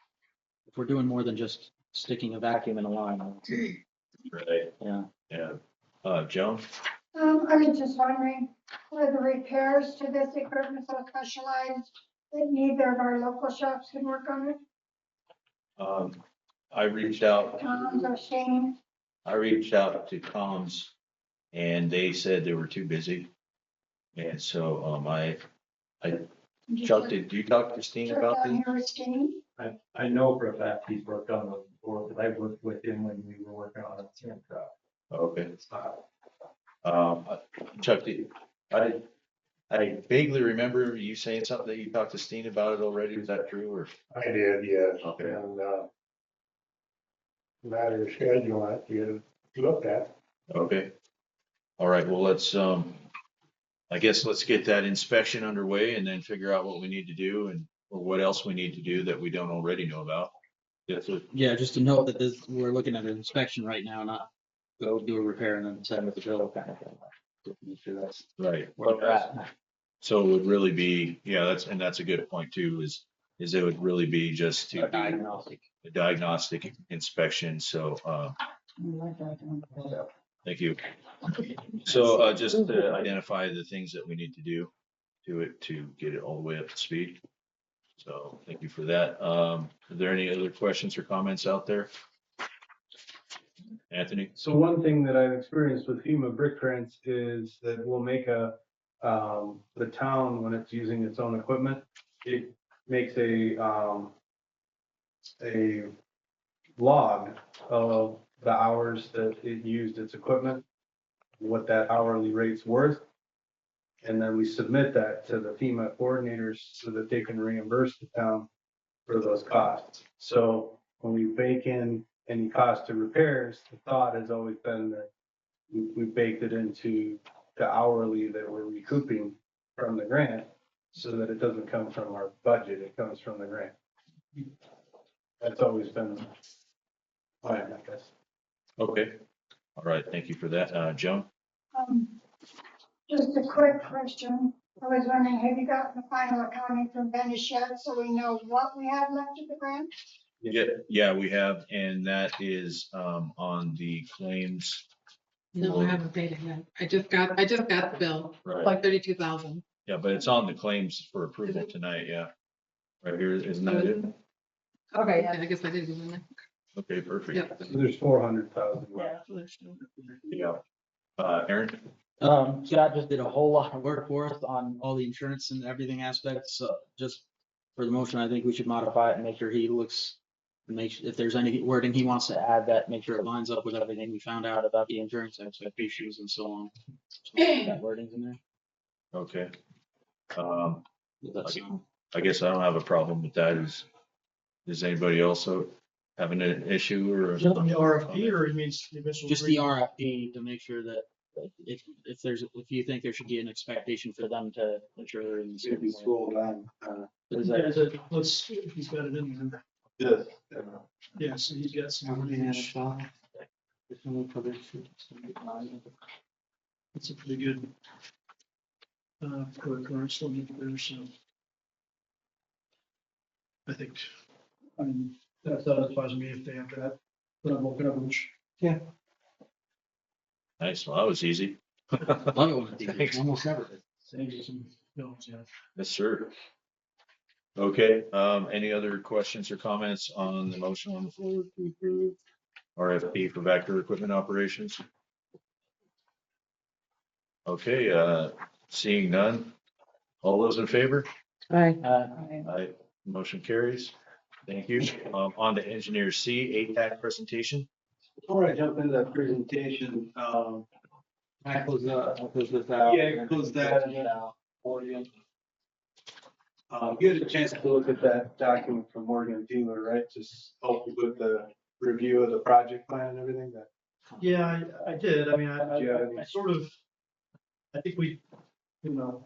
C: if we're doing more than just sticking a vacuum in a line,
A: Right.
C: yeah.
A: Yeah. Joan?
D: I was just wondering, were the repairs to this equipment so specialized that neither of our local shops can work on it?
A: I reached out.
D: Tom's or Shane's?
A: I reached out to Tom's and they said they were too busy. And so, Chuck, did you talk to Christine about
D: Check on
A: this?
D: here with Shane?
E: I know for a fact he's worked on those before, because I worked with him when we were working on a sand truck.
A: Okay. Chuck, I vaguely remember you saying something that you talked to Steen about it already. Is that true or?
I: I did, yes.
A: Okay.
I: And, matter of schedule, that you looked at.
A: Okay. All right. Well, I guess let's get that inspection underway and then figure out what we need to do or what else we need to do that we don't already know about. Yes, sir.
C: Yeah, just to note that we're looking at an inspection right now, not go do a repair and then send it to bill kind of thing. Make sure that's
A: Right.
C: where we're at.
A: So it would really be, yeah, that's a good point too, is it would really be just to
C: A diagnostic.
A: a diagnostic inspection. So, thank you. So, just to identify the things that we need to do to get it all the way up to speed. So thank you for that. Are there any other questions or comments out there? Anthony?
E: So one thing that I've experienced with FEMA brick grants is that we'll make the town, when it's using its own equipment, it makes a log of the hours that it used its equipment, what that hourly rate's worth. And then we submit that to the FEMA coordinators so that they can reimburse the town for those costs. So when we bake in any cost to repairs, the thought has always been that we baked it into the hourly that we're recouping from the grant so that it doesn't come from our budget, it comes from the grant. That's always been the plan, I guess.
A: Okay. All right. Thank you for that. Joan?
D: Um, Just a quick question. I was wondering, have you gotten the final accounting from Benish yet, so we know what we have left of the grant?
A: Yeah, we have, and that is on the claims.
J: No, I haven't paid it yet. I just got the bill,
A: Right.
J: like 32,000.
A: Yeah, but it's on the claims for approval tonight, yeah. Right here, isn't that it?
J: Okay, yeah, I guess I did. Didn't I?
A: Okay, perfect.
J: Yep.
E: So there's 400,000 left.
A: Yeah. Aaron?
C: Scott just did a whole lot of work for us on all the insurance and everything aspects. So just for the motion, I think we should modify it and make sure he looks, if there's any wording he wants to add, that make sure it lines up with everything we found out about the insurance aspect issues and so on. So that wording's in there.
A: Okay.
C: That's
A: I guess I don't have a problem with that. Does anybody else having an issue or?
K: On the RFP, or it means the initial?
C: just the RFP to make sure that if you think there should be an expectation for them to ensure they're in the
E: Should be
C: school.
E: scrolled on.
C: Is
K: Yeah,
C: that?
K: let's see if he's got it in there.
E: Yes.
K: Yeah, so he's got some. It's a pretty good concurrence limit there, so. I think, I mean, that satisfies me if they have that level of coverage.
A: Nice. Well, that was easy.
C: Love it when it's easy.
A: Thanks.
C: Almost never.
K: Saves you some bills, yeah.
A: Yes, sir. Okay, any other questions or comments on the motion on the floor to approve RFP for Vector Equipment Operations? Okay, seeing none. All those in favor?
J: Right.
A: Aye. Motion carries. Thank you. On to Engineer C, ATAC presentation.
E: Before I jump into that presentation,
C: I close this out.
E: Yeah, close that.
C: For you.
E: You had a chance to look at that document from Morgan Dealer, right? Just help you with the review of the project plan and everything that.
K: Yeah, I did. I mean,
E: Do you have any-
K: I sort of, I think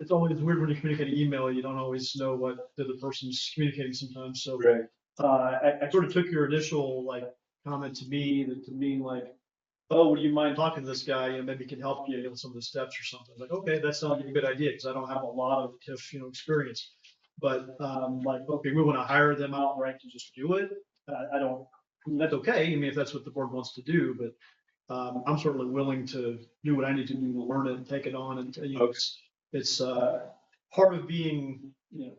K: it's always weird when you communicate an email, you don't always know what the other person's communicating sometimes, so.
E: Right.
K: I sort of took your initial comment to me to mean oh, would you mind talking to this guy? Maybe he can help you with some of the steps or something. Like, okay, that sounds like a good idea because I don't have a lot of TIF, experience. But okay, we want to hire them outright to just do it. That's okay. I mean, if that's what the board wants to do, but I'm certainly willing to do what I need to do to learn it and take it on. And it's part of being a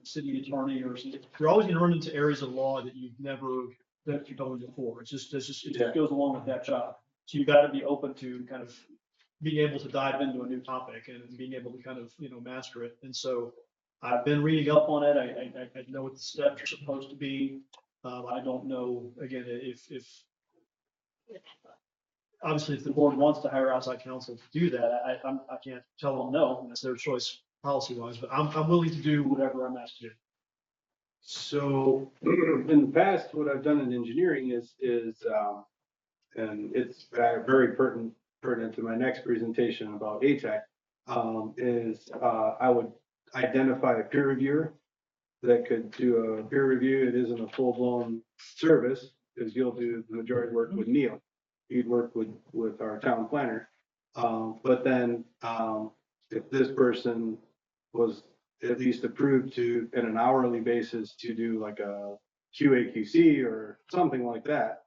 K: city attorney or something. You're always going to run into areas of law that you've done before. It just goes along with that job. So you got to be open to kind of being able to dive into a new topic and being able to kind of, master it. And so I've been reading up on it. I know what the steps are supposed to be. I don't know, again, if obviously if the board wants to hire outside counsel to do that, I can't tell them no. That's their choice policy wise, but I'm willing to do whatever I'm asked to do.
E: So in the past, what I've done in engineering is and it's very pertinent to my next presentation about ATAC, I would identify a peer reviewer that could do a peer review. It isn't a full-blown service because you'll do the majority work with Neil. You'd work with our town planner. But then if this person was at least approved to, in an hourly basis, to do like a QA/QC or something like that.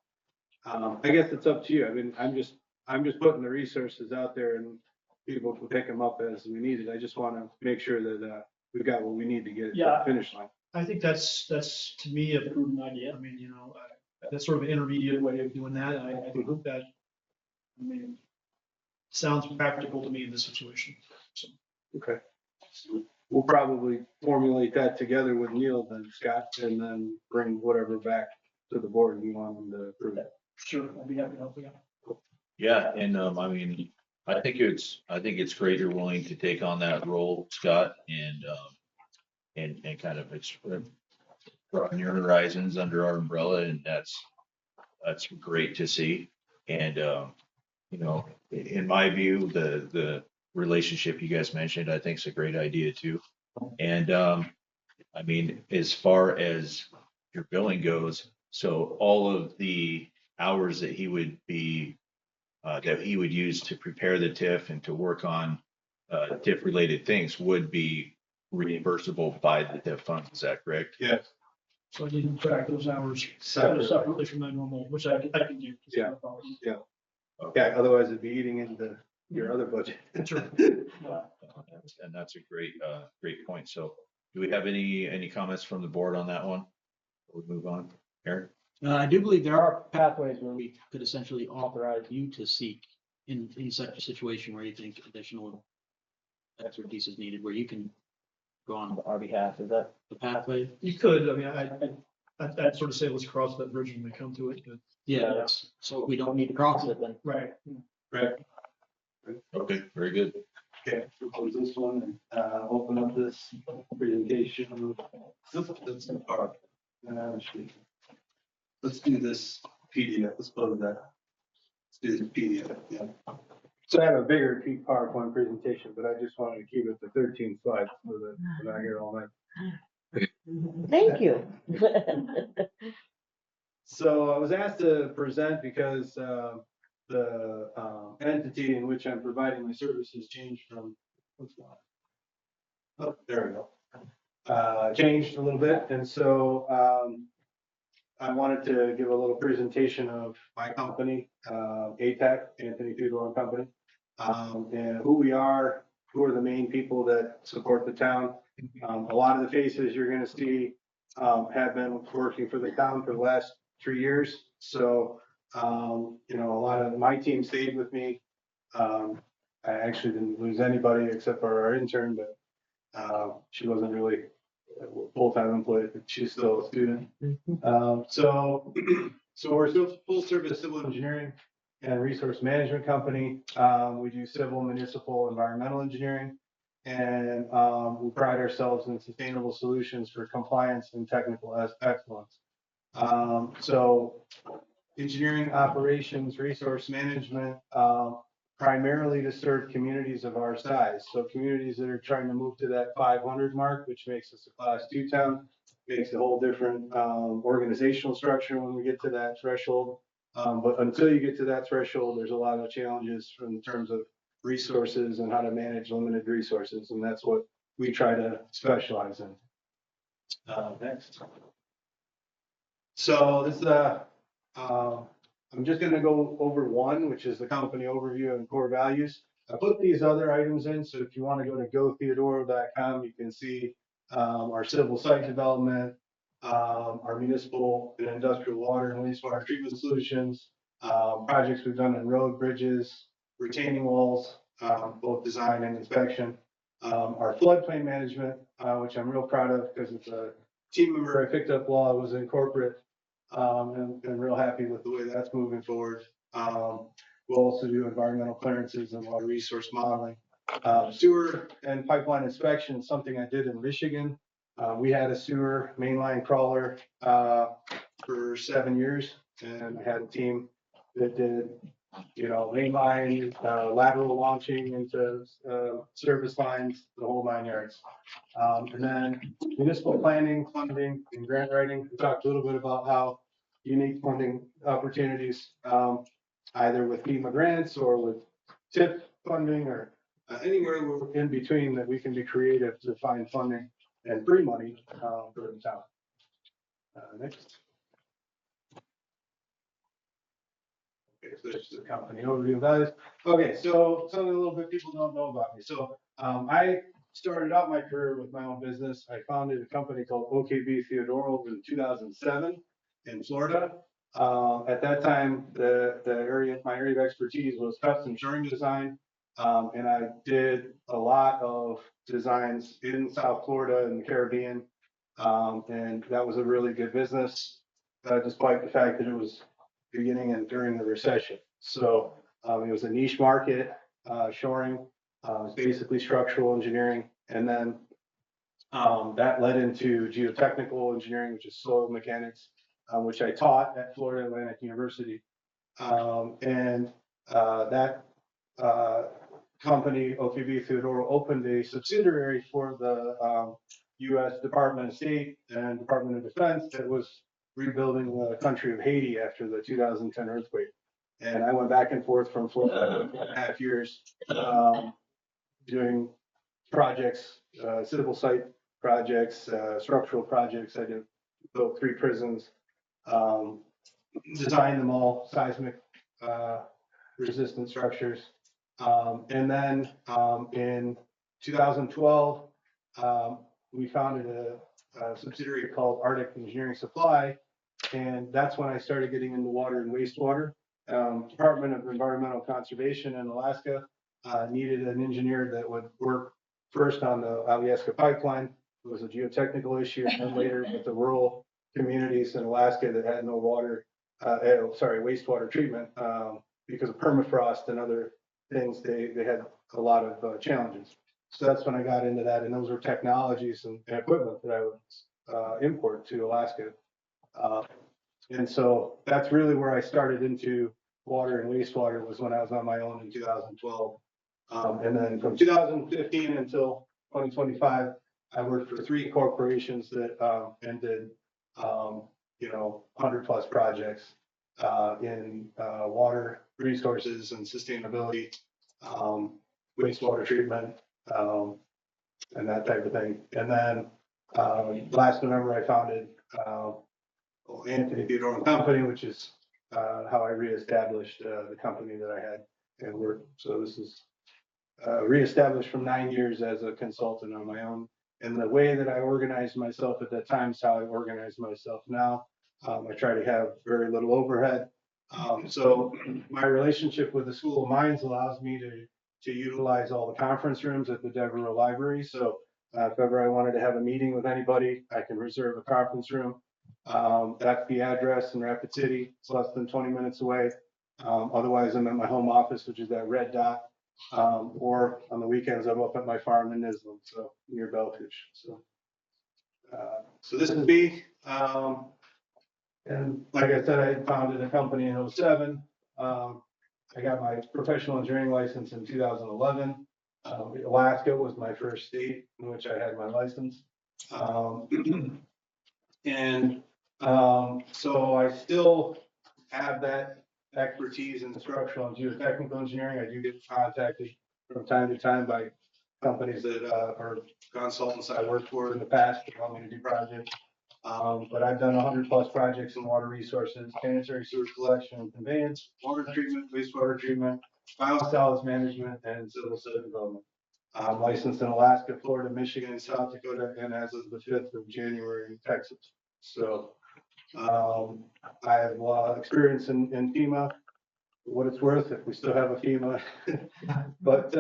E: I guess it's up to you. I mean, I'm just putting the resources out there and people can pick them up as we need it. I just want to make sure that we've got what we need to get it to the finish line.
K: I think that's to me a prudent idea. I mean, that's sort of an intermediate way of doing that. And I think that, I mean, sounds practical to me in this situation. So,
E: Okay. We'll probably formulate that together with Neil then, Scott, and then bring whatever back to the board we want them to approve.
K: sure, I'd be happy to help you out.
A: Yeah, and I mean, I think it's great you're willing to take on that role, Scott, and kind of broaden your horizons under our umbrella, and that's great to see. And you know, in my view, the relationship you guys mentioned, I think is a great idea too. And I mean, as far as your billing goes, so all of the hours that he would use to prepare the TIF and to work on TIF related things would be reimbursable by the TIF funds. Is that correct?
E: Yes.
K: So I need to track those hours
E: Separate.
K: separately from my normal, which I can do. It's not a problem.
E: Yeah, otherwise it'd be eating into your other budget.
K: Sure.
A: And that's a great point. So do we have any comments from the board on that one? We'll move on. Aaron?
C: I do believe there are pathways where we could essentially authorize you to seek in such a situation where you think additional expertise is needed, where you can go on our behalf. Is that the pathway?
K: You could, I mean, I'd sort of say let's cross that bridge when we come to it, but.
C: Yeah, that's, so if we don't need to cross it, then.
K: Right.
E: Right.
A: Okay, very good.
E: Okay, we'll close this one and open up this presentation. Let's do this PDF. Let's close that. Let's do this PDF. Yeah. So I have a bigger PowerPoint presentation, but I just wanted to keep it to 13 slides so that we're not here all night.
B: Thank you.
E: So I was asked to present because the entity in which I'm providing my services changed from, what's going on? Oh, there we go. Changed a little bit. And so I wanted to give a little presentation of my company, ATAC, Anthony Theodore and Company, and who we are, who are the main people that support the town. A lot of the faces you're going to see have been working for the town for the last 3 years. So, you know, a lot of my team stayed with me. I actually didn't lose anybody except for our intern, but she wasn't really a full-time employee, but she's still a student. So we're still full service civil engineering and resource management company. We do civil, municipal, environmental engineering. And we pride ourselves in sustainable solutions for compliance and technical excellence. So engineering operations, resource management, primarily to serve communities of our size. So communities that are trying to move to that 500 mark, which makes us a class 2 town, makes a whole different organizational structure when we get to that threshold. But until you get to that threshold, there's a lot of challenges in terms of resources and how to manage limited resources. And that's what we try to specialize in. Next. So this I'm just going to go over one, which is the company overview and core values. I put these other items in, so if you want to go to gotheodoro.com, you can see our civil site development, our municipal and industrial water and wastewater treatment solutions, projects we've done in road, bridges, retaining walls, both design and inspection, our floodplain management, which I'm real proud of because it's a team member I picked up while I was in corporate. And real happy with the way that's moving forward. We'll also do environmental clearances and water resource modeling. Sewer and pipeline inspection, something I did in Michigan. We had a sewer mainline crawler for 7 years, and I had a team that did, you know, mainline, lateral launching into service lines, the whole 9 yards. And then municipal planning, funding, and grant writing. We talked a little bit about how unique funding opportunities, either with FEMA grants or with TIP funding or anywhere we're in between that we can be creative to find funding and free money for the town. Next. Okay, so this is a company overview, guys. Okay, so something a little bit people don't know about me. So I started out my career with my own business. I founded a company called OKB Theodoro in 2007 in Florida. At that time, my area of expertise was custom shoring design. And I did a lot of designs in South Florida and the Caribbean. And that was a really good business, despite the fact that it was beginning and during the recession. So, it was a niche market, shoring, it was basically structural engineering. And then, that led into geotechnical engineering, which is soil mechanics, which I taught at Florida Atlantic University. And that company, OPB Theodora, opened a subsidiary for the U.S. Department of State and Department of Defense that was rebuilding the country of Haiti after the 2010 earthquake. And I went back and forth from Florida for 4.5 years, doing projects, civil site projects, structural projects. I did built 3 prisons, um, designed them all, seismic resistant structures. And then in 2012, we founded a subsidiary called Arctic Engineering Supply. And that's when I started getting into water and wastewater. Department of Environmental Conservation in Alaska needed an engineer that would work first on the Alyeska pipeline. It was a geotechnical issue, and then later with the rural communities in Alaska that had no water, wastewater treatment, because of permafrost and other things, they had a lot of challenges. So that's when I got into that, and those were technologies and equipment that I would import to Alaska. And so that's really where I started into water and wastewater, was when I was on my own in 2012. And then from 2015 until 2025, I worked for 3 corporations that did 100+ projects in water resources and sustainability, wastewater treatment, and that type of thing. And then last November, I founded Anthony Theodore and Company, which is how I reestablished the company that I had and worked. So this is reestablished from 9 years as a consultant on my own. And the way that I organized myself at that time is how I organize myself now. I try to have very little overhead. So my relationship with the School of Mines allows me to utilize all the conference rooms at the Devereux Library. So if ever I wanted to have a meeting with anybody, I can reserve a conference room. That's the address in Rapid City. It's less than 20 minutes away. Otherwise, I'm at my home office, which is that red dot. Or on the weekends, I'm up at my farm in Island, so near Belfish. So this is me. And like I said, I founded a company in 2007. I got my professional engineering license in 2011. Alaska was my first state in which I had my license. So I still have that expertise in structural and geotechnical engineering. I do get contacted from time to time by companies that are consultants I worked for in the past that want me to do projects. But I've done 100+ projects in water resources, sanitary sewer collection and conveyance, water treatment, wastewater treatment, biosolids management, and civil site development. I'm licensed in Alaska, Florida, Michigan, and South Dakota, and as of the 5th of January in Texas. So I have a lot of experience in FEMA, for what it's worth, if we still have a FEMA. But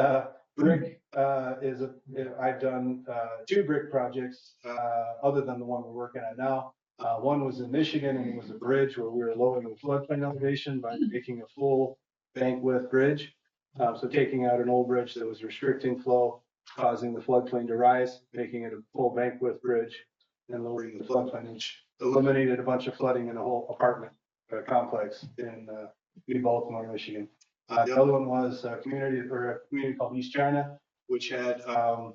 E: brick I've done 2 brick projects other than the one we're working on now. One was in Michigan, and it was a bridge where we were lowering the floodplain elevation by making a full bank width bridge. So taking out an old bridge that was restricting flow, causing the floodplain to rise, making it a full bank width bridge, and lowering the floodplain, which eliminated a bunch of flooding in a whole apartment complex in New Baltimore, Michigan. The other one was a community called East China, which had a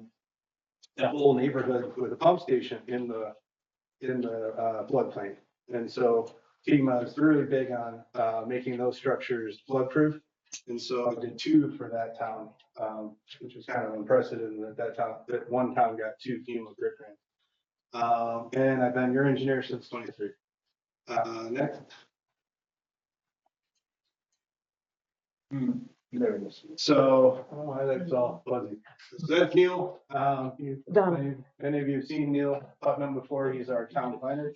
E: whole neighborhood with a pump station in the floodplain. And so FEMA is really big on making those structures flood-proof. And so I did 2 for that town, which was kind of unprecedented that one town got 2 FEMA brick grants. And I've been your engineer since 23. Next. There it is. So, that's all fuzzy. So that's Neil.
B: Done.
E: Many of you have seen Neil Putnam before. He's our town planner.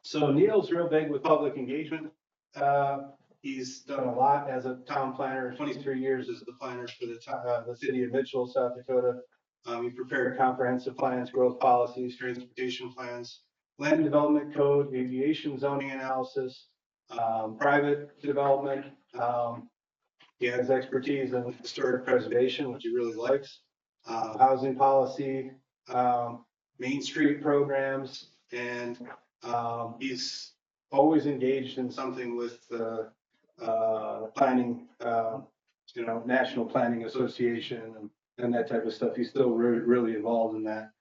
E: So Neil's real big with public engagement. He's done a lot as a town planner, 23 years as the planner for the city of Mitchell, South Dakota. He prepared comprehensive plans, growth policies, transportation plans, land development code, aviation zoning analysis, private development. He has expertise in historic preservation, which he really likes, housing policy, Main Street programs, and he's always engaged in something with planning, National Planning Association and that type of stuff. He's still really involved in that.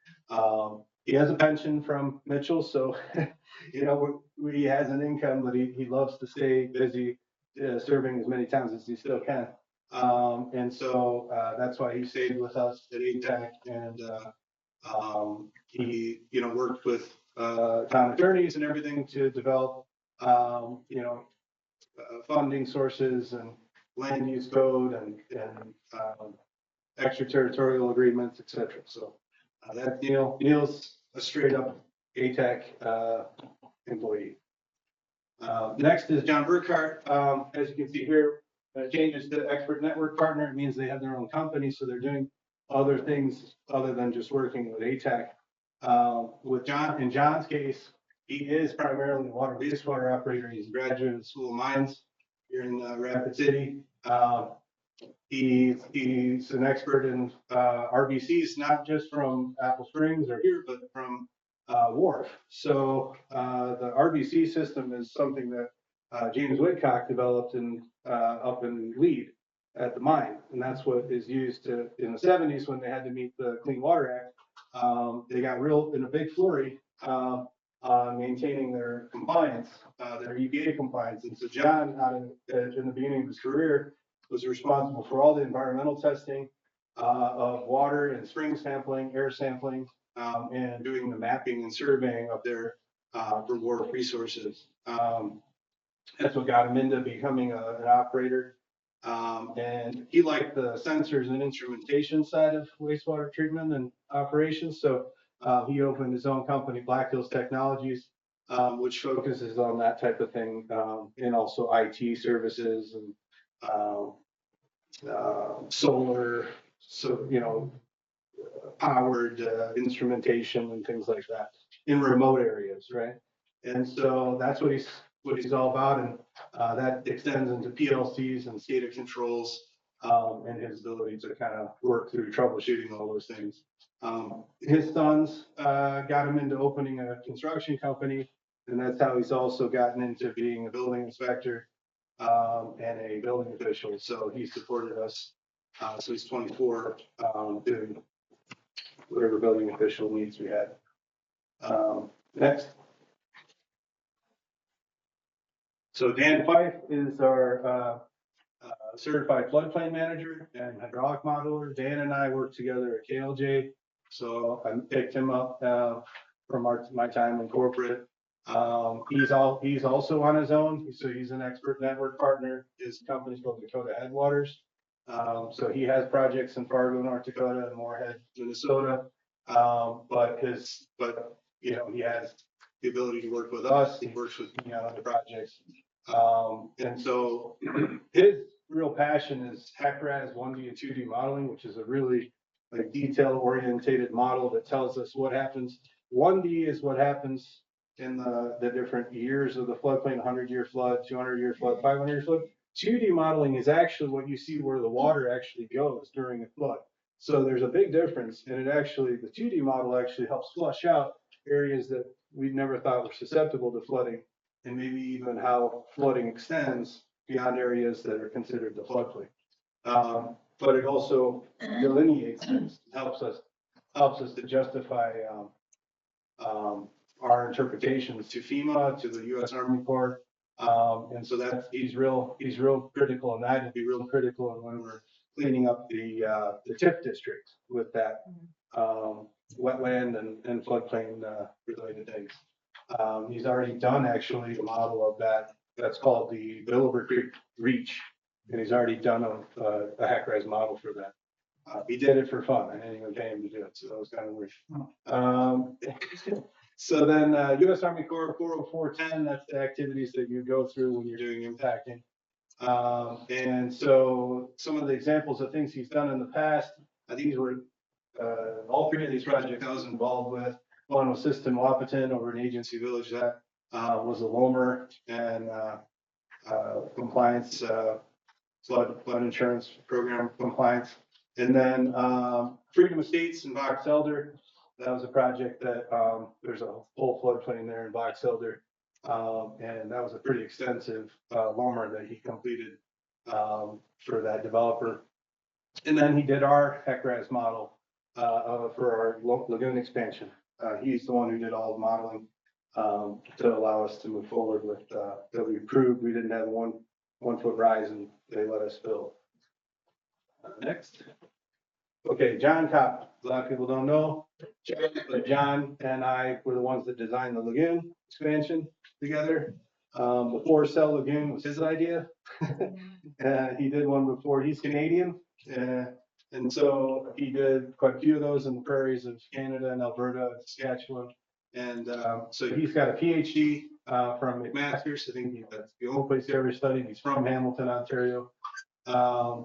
E: He has a pension from Mitchell, so, he has an income, but he loves to stay busy, serving as many towns as he still can. And so that's why he stayed with us at ATAC, and he, worked with town attorneys and everything to develop, funding sources and land use code and extraterritorial agreements, et cetera. So that's Neil. Neil's a straight up ATAC employee. Next is John Burkhart. As you can see here, changes to expert network partner. It means they have their own company, so they're doing other things other than just working with ATAC. With John, in John's case, he is primarily a water wastewater operator. He's a graduate of the School of Mines here in Rapid City. He's an expert in RBCs, not just from Apple Springs or here, but from Wharf. So the RBC system is something that James Whitcock developed up in Lead at the mine, and that's what is used in the 70s when they had to meet the Clean Water Act. They got real in a big flurry on maintaining their compliance, their EPA compliance. And so John, in the beginning of his career, was responsible for all the environmental testing of water and spring sampling, air sampling, and doing the mapping and surveying of their reward resources. That's what got him into becoming an operator. And he liked the sensors and instrumentation side of wastewater treatment and operations. So he opened his own company, Black Hills Technologies, which focuses on that type of thing, and also IT services and solar, powered instrumentation and things like that in remote areas, right? And so that's what he's all about, and that extends into PLCs and SCADA controls, and his ability to kind of work through troubleshooting all those things. His sons got him into opening a construction company, and that's how he's also gotten into being a building inspector and a building official. So he supported us. So he's 24, doing whatever building official needs we had. Next. So Dan Fife is our certified floodplain manager and hydraulic modeler. Dan and I worked together at KLJ. So I picked him up from my time in corporate. He's also on his own. So he's an expert network partner. His company's called Dakota Headwaters. So he has projects in Fargo, North Dakota, and Moorhead, Minnesota. But he has the ability to work with us. He works with me on other projects. And so his real passion is HEC-RAS 1D and 2D modeling, which is a really detail orientated model that tells us what happens. 1D is what happens in the different years of the floodplain, 100-year flood, 200-year flood, 500-year flood. 2D modeling is actually what you see where the water actually goes during a flood. So there's a big difference, and the 2D model actually helps flush out areas that we never thought were susceptible to flooding, and maybe even how flooding extends beyond areas that are considered the floodplain. But it also delineates things, helps us to justify our interpretations to FEMA, to the U.S. Army Corps. And so he's real critical in that, and be real critical in when we're cleaning up the TIF district with that wetland and floodplain related things. He's already done actually a model of that. That's called the Billiver Creek Reach, and he's already done a HEC-RAS model for that. He did it for fun. I didn't even pay him to do it, so that was kind of weird. So then, US Army Corps 40410, that's the activities that you go through when you're doing impacting. And so some of the examples of things he's done in the past, these were, all three of these projects I was involved with. One was System Wapiton over in Agency Village, that was a Lomer and compliance, flood insurance program compliance. And then Freedom Estates in Box Elder, that was a project that there's a whole floodplain there in Box Elder. And that was a pretty extensive Lomer that he completed for that developer. And then he did our HECRAS model for our lagoon expansion. He's the one who did all the modeling to allow us to move forward with that we proved we didn't have a 1 foot rise and they let us build. Next. Okay, John Kopp. A lot of people don't know, but John and I were the ones that designed the lagoon expansion together. The 4-cell lagoon was his idea. He did one before. He's Canadian. And so he did quite a few of those in the prairies of Canada and Alberta and Saskatchewan. And so he's got a PhD from McMaster's. I think that's the only place he ever studied. He's from Hamilton, Ontario.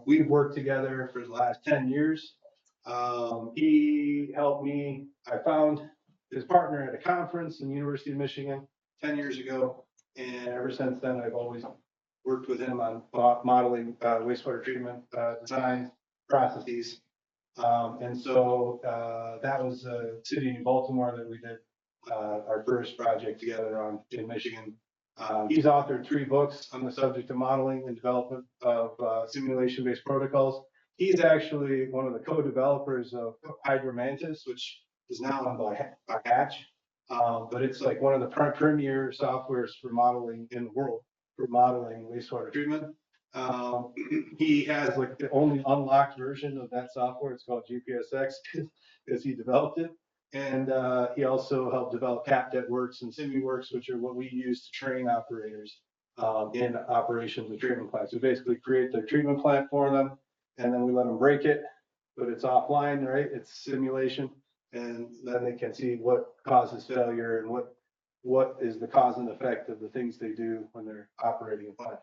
E: We've worked together for the last 10 years. He helped me. I found his partner at a conference in the University of Michigan 10 years ago. And ever since then, I've always worked with him on modeling wastewater treatment design processes. And so that was a city in Baltimore that we did our first project together on in Michigan. He's authored 3 books on the subject of modeling and development of simulation-based protocols. He's actually one of the co-developers of Hydromantis, which is now owned by Hatch. But it's like one of the premier softwares for modeling in the world, for modeling wastewater treatment. He has like the only unlocked version of that software. It's called GPSX because he developed it. And he also helped develop CapDetWorks and SimiWorks, which are what we use to train operators in operations of treatment plants. We basically create the treatment plant for them, and then we let them break it, but it's offline, right? It's simulation, and then they can see what causes failure and what is the cause and effect of the things they do when they're operating a plant.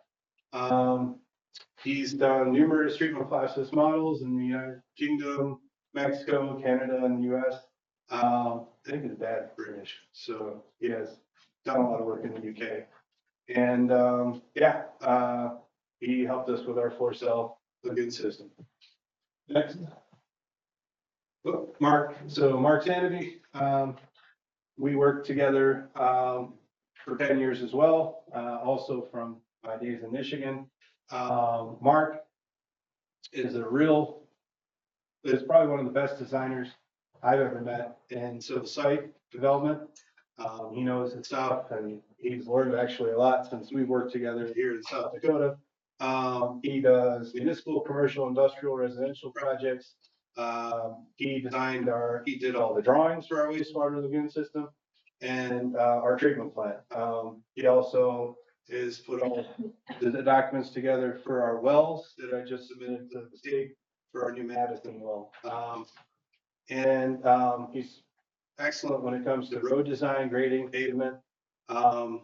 E: He's done numerous treatment process models in the United Kingdom, Mexico, Canada, and the US. I think his dad's British, so he has done a lot of work in the UK. And he helped us with our 4-cell lagoon system. Next. Oh, Mark. So Mark Sanity, we worked together for 10 years as well, also from my days in Michigan. Mark is probably one of the best designers I've ever met in civil site development. He knows his stuff, and he's learned actually a lot since we worked together here in South Dakota. He does municipal, commercial, industrial, residential projects. He did all the drawings for our wastewater lagoon system and our treatment plant. He also has put all the documents together for our wells that I just submitted to the state for our new Madison well. He's excellent when it comes to road design, grading, pavement, and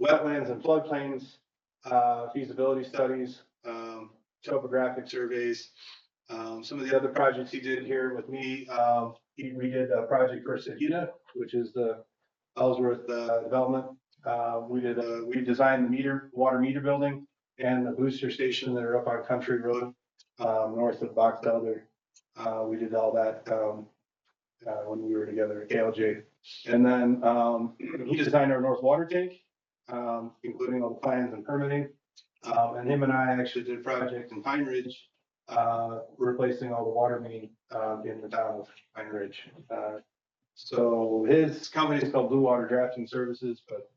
E: wetlands and floodplains, feasibility studies, topographic surveys. Some of the other projects he did here with me, we did a project for Sahita, which is the Ellsworth development. We designed the water meter building and the booster station that are up on Country Road, north of Box Elder. We did all that when we were together at KLJ. And then he designed our north water tank, including all the plans and permitting. And him and I actually did a project in Pine Ridge, replacing all the water main in the town of Pine Ridge. So his company is called Blue Water Drafting Services, but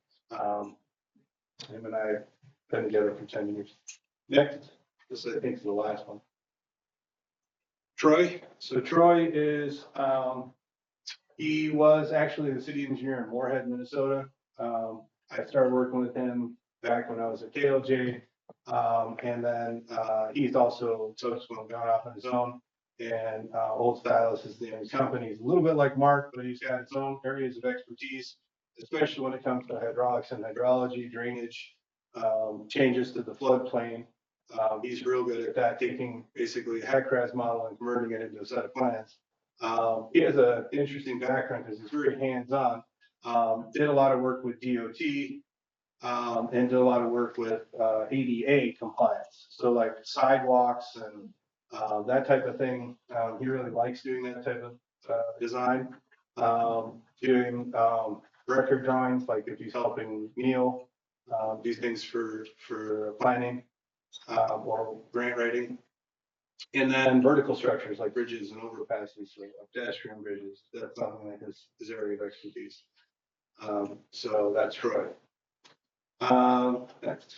E: him and I have been together for 10 years. Next, this I think is the last one. Troy. So Troy is, he was actually the city engineer in Moorhead, Minnesota. I started working with him back when I was at KLJ. And then he's also subsequently gone off on his own And Old Stylus is the name of the company. He's a little bit like Mark, but he's got his own areas of expertise, especially when it comes to hydraulics and hydrology, drainage, changes to the floodplain. He's real good at that, taking basically a HACRAS model and converting it into a set of plans. He has an interesting background because he's very hands-on. Did a lot of work with DOT, and did a lot of work with ADA compliance. So like sidewalks and that type of thing. He really likes doing that type of design. Doing record drawings, like if he's helping Neil do things for planning or grant writing. And then vertical structures like bridges and overpasses, like pedestrian bridges. That's something like his area of expertise. So that's Troy. Next.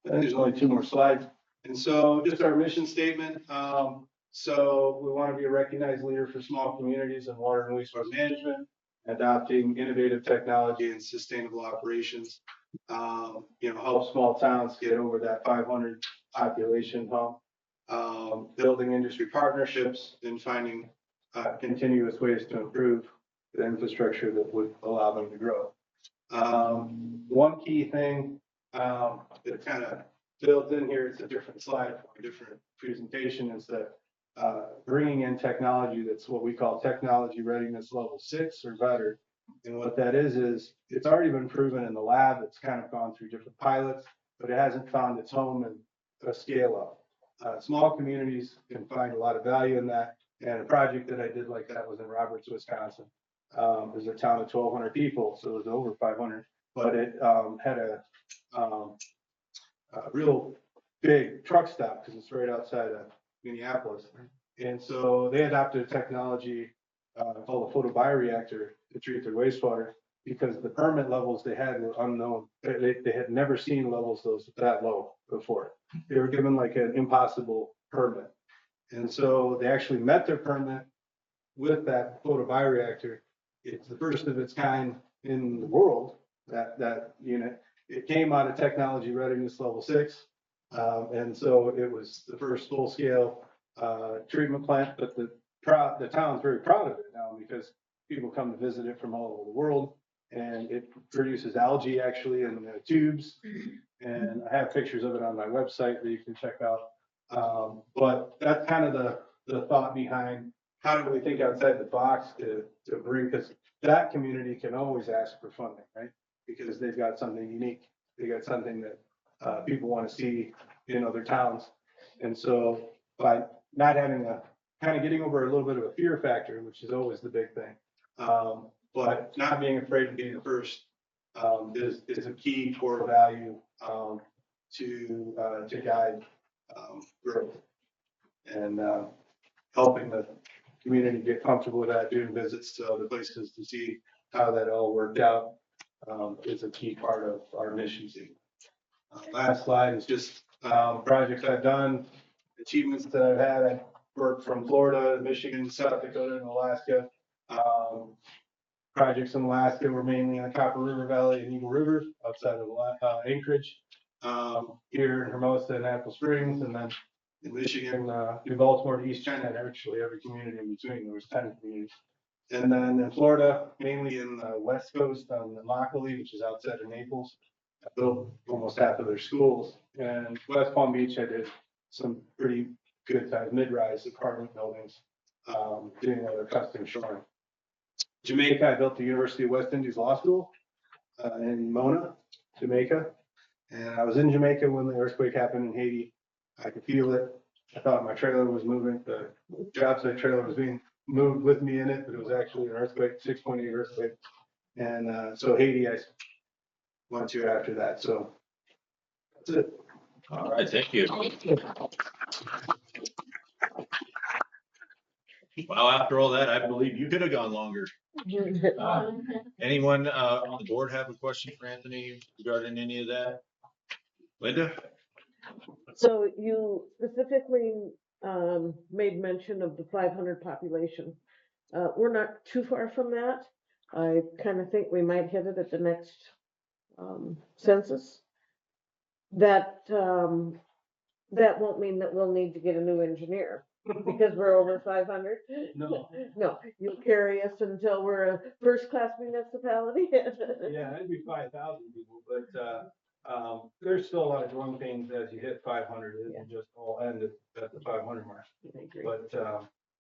E: And there's only 2 more slides. And so just our mission statement. So we want to be a recognized leader for small communities in water and wastewater management, adopting innovative technology and sustainable operations. Help small towns get over that 500 population hump. Building industry partnerships and finding continuous ways to improve the infrastructure that would allow them to grow. One key thing that kind of built in here, it's a different slide for a different presentation, is that bringing in technology that's what we call technology readiness level 6 or better. And what that is it's already been proven in the lab. It's kind of gone through different pilots, but it hasn't found its home in a scale up. Small communities can find a lot of value in that. And a project that I did like that was in Roberts, Wisconsin. There's a town of 1,200 people, so it was over 500, but it had a real big truck stop because it's right outside of Minneapolis. And so they adopted a technology called a photobioreactor to treat their wastewater because the permit levels they had were unknown. They had never seen levels that low before. They were given like an impossible permit. And so they actually met their permit with that photobioreactor. It's the first of its kind in the world, that unit. It came out of technology readiness level 6. And so it was the first full scale treatment plant, but the town's very proud of it now because people come to visit it from all over the world, and it produces algae actually in the tubes. And I have pictures of it on my website that you can check out. But that's kind of the thought behind how do we think outside the box to bring, because that community can always ask for funding, right? Because they've got something unique. They got something that people want to see in other towns. And so by not having kind of getting over a little bit of a fear factor, which is always the big thing, but not being afraid to be the first is a key core value to guide growth and helping the community get comfortable with that, doing visits to other places to see how that all worked out is a key part of our mission statement. Last slide is just projects I've done, achievements that I've had. I worked from Florida, Michigan, South Dakota, and Alaska. Projects in Alaska were mainly in the Copper River Valley and Eagle River outside of Anchorage. Here in Hermosa and Apple Springs, and then in Michigan, New Baltimore to East China, and actually every community in between. There was 10 communities. And then in Florida, mainly in the West Coast on Immokalee, which is outside of Naples. I built almost half of their schools. And West Palm Beach, I did some pretty good size mid-rise apartment buildings, doing other custom shoring. Jamaica, I built the University of West Indies Law School in Mona, Jamaica. And I was in Jamaica when the earthquake happened in Haiti. I could feel it. I thought my trailer was moving. The job site trailer was being moved with me in it, but it was actually an earthquake, 6.8 earthquake. And so Haiti, I went to after that. So that's it.
A: All right, thank you. Well, after all that, I believe you could have gone longer. Anyone on the board have a question for Anthony regarding any of that? Linda?
B: So you specifically made mention of the 500 population. We're not too far from that. I kind of think we might hit it at the next census. That That won't mean that we'll need to get a new engineer because we're over 500.
E: No.
B: No, you'll carry us until we're a first-class municipality.
E: Yeah, it'd be 5,000 people, but, there's still a lot of growing pains as you hit 500. It isn't just all end at the 500 mark.
B: I agree.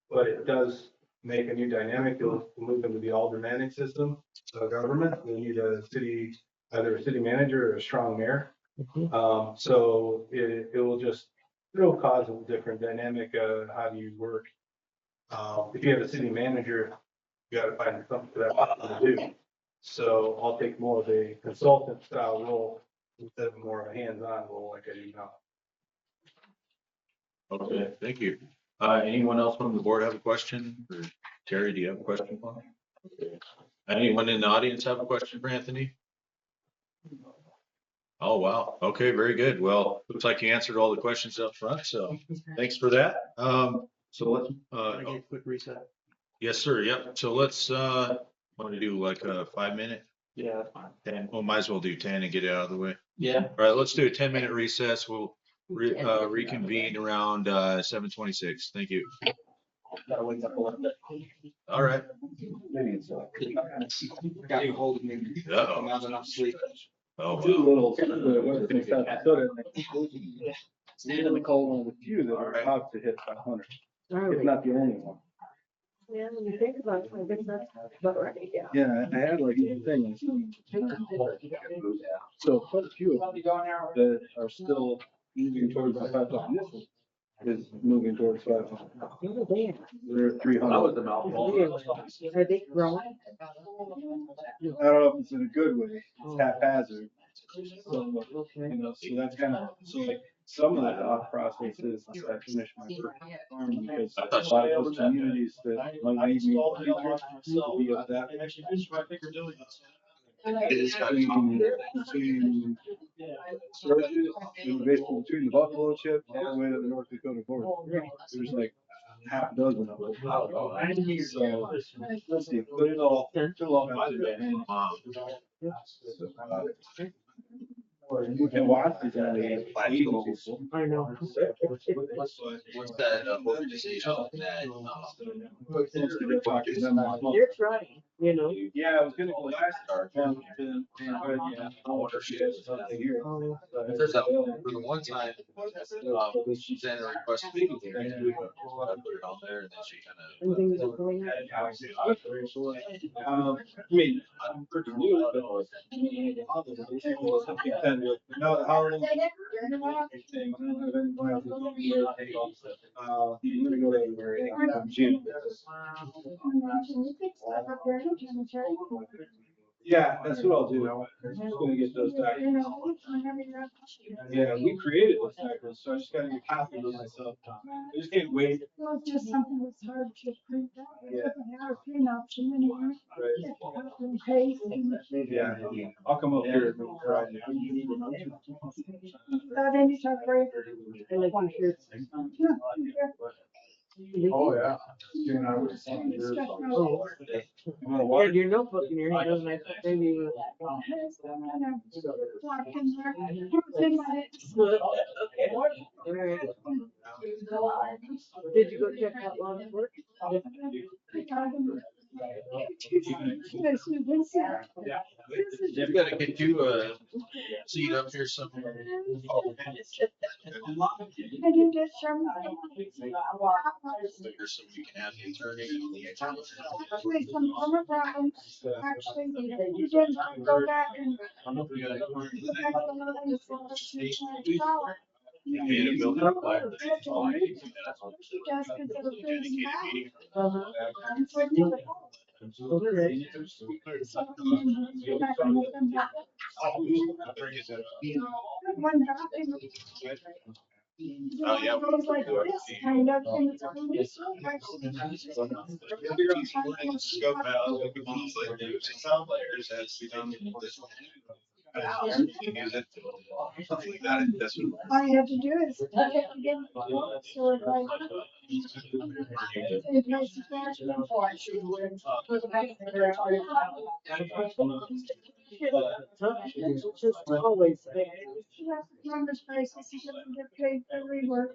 E: But it does make a new dynamic. It'll move into the aldermanic system of government. We need either a city manager or a strong mayor. So it'll cause a different dynamic of how do you work. If you have a city manager, you gotta find something for that person to do. So I'll take more of a consultant style role instead of more of a hands-on role like I do now.
A: Okay, thank you. Anyone else from the board have a question? Or Terry, do you have a question for me? Okay. Anyone in the audience have a question for Anthony? Oh, wow. Okay, very good. Well, looks like you answered all the questions up front, so thanks for that. So let's,
C: a quick reset.
A: yes, sir. Yep. So let's, want to do like a 5 minute?
C: Yeah, that's fine.
A: 10. Well, might as well do 10 and get it out of the way.
C: Yeah.
A: All right, let's do a 10-minute recess. We'll reconvene around 7:26. Thank you.
C: Gotta wake up a little bit.
A: All right.
C: Got a hold of me.
A: Uh-oh.
C: I'm not enough sleep.
A: Oh,
E: Too
A: wow.
E: little, stand in the cold on the few that are about to hit 500, if not the only one.
B: Yeah, when you think about it, I guess that's about right, yeah.
E: Yeah, I had like a thing. So quite a few of them that are still moving towards the 500 is moving towards 500.
B: What are they?
E: They're at 300.
B: Are they growing?
E: I don't know if it's in a good way. It's haphazard. So, so that's kind of, so like some of the thought processes, I finished my first farm because a lot of those communities that might need me to be of that. Between Sturgis and basically between the Buffalo chip all the way to the North Dakota border. There's like half a dozen of them. So let's see, put it all up to that. And Watts is only 80 people.
B: I know.
A: What's that organization that,
B: You're trying, you know.
E: Yeah, I was gonna go last time to, but yeah, I wonder if she has something here.
A: There's that one, for the one time, she sent a request to me. I put it on there and then she kind of.
B: And things are going up.
E: I mean, I'm pretty new, but. No, the holidays. I'm gonna go to June. Yeah, that's what I'll do. I'm just gonna get those documents. Yeah, we created those documents, so I just gotta get copies of myself. I just can't wait.
D: Well, it's just something that's hard to print out. It doesn't have a print option anymore. You have to cut and paste and-
E: Yeah, I'll come up here.
D: Without any separation.
B: I like your shirts.
H: Oh, yeah. You and I were saying yours.
B: Oh. You had your notebook in your hand, and I thought maybe you were. Did you go check out Lon's work?
A: They've got to get you a seat up here somewhere.
D: I didn't get some.
A: So we can have the attorney and the attorney.
D: Actually, some other problems, actually, you didn't go back and.
A: Made a building plan. Oh, yeah.
D: Like this kind of, and it's
A: Scope out. Sound layers has to be done with this one. Use it. Something like that. That's what.
D: all you have to do is plug it again. So it's like. It makes it fast.
B: It's just always there.
D: she has to run this place, so she doesn't get paid for rework.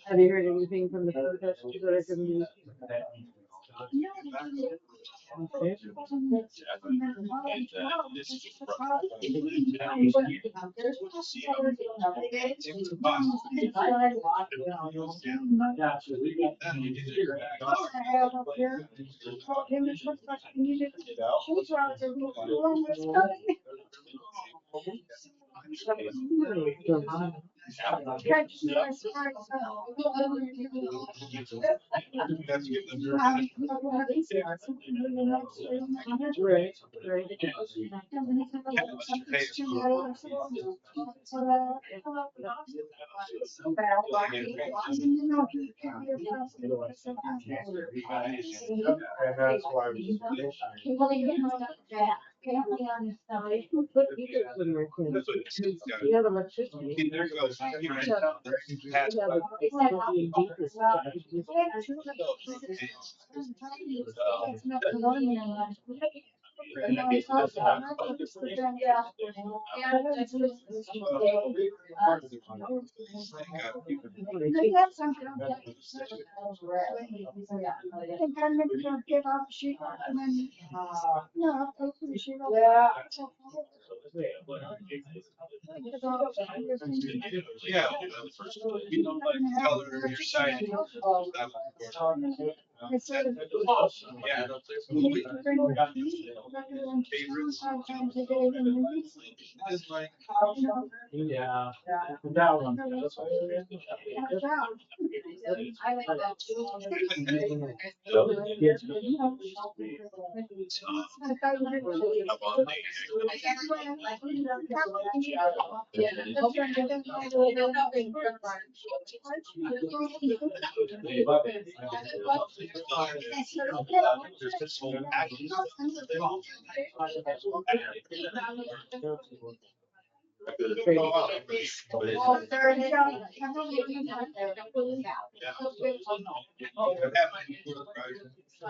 B: Have you heard anything from the protesters that are gonna be?
D: I have up here. Told him it looks like he needed shoes on to go along with something. Catch me, I swear,
B: Right, right.
I: And that's why we.
B: You could put your kids. You have electricity. You have
D: They have something. I think I'm gonna give out sheet rock and then, no, I'll pay for the sheet rock.
A: Yeah. Tell her your side.
D: I said,
A: Yeah.
D: you need to bring the key, rather than just 5 times a day when you leave.
A: It's like,
D: You know,
C: Yeah.
D: have a job. I thought you were-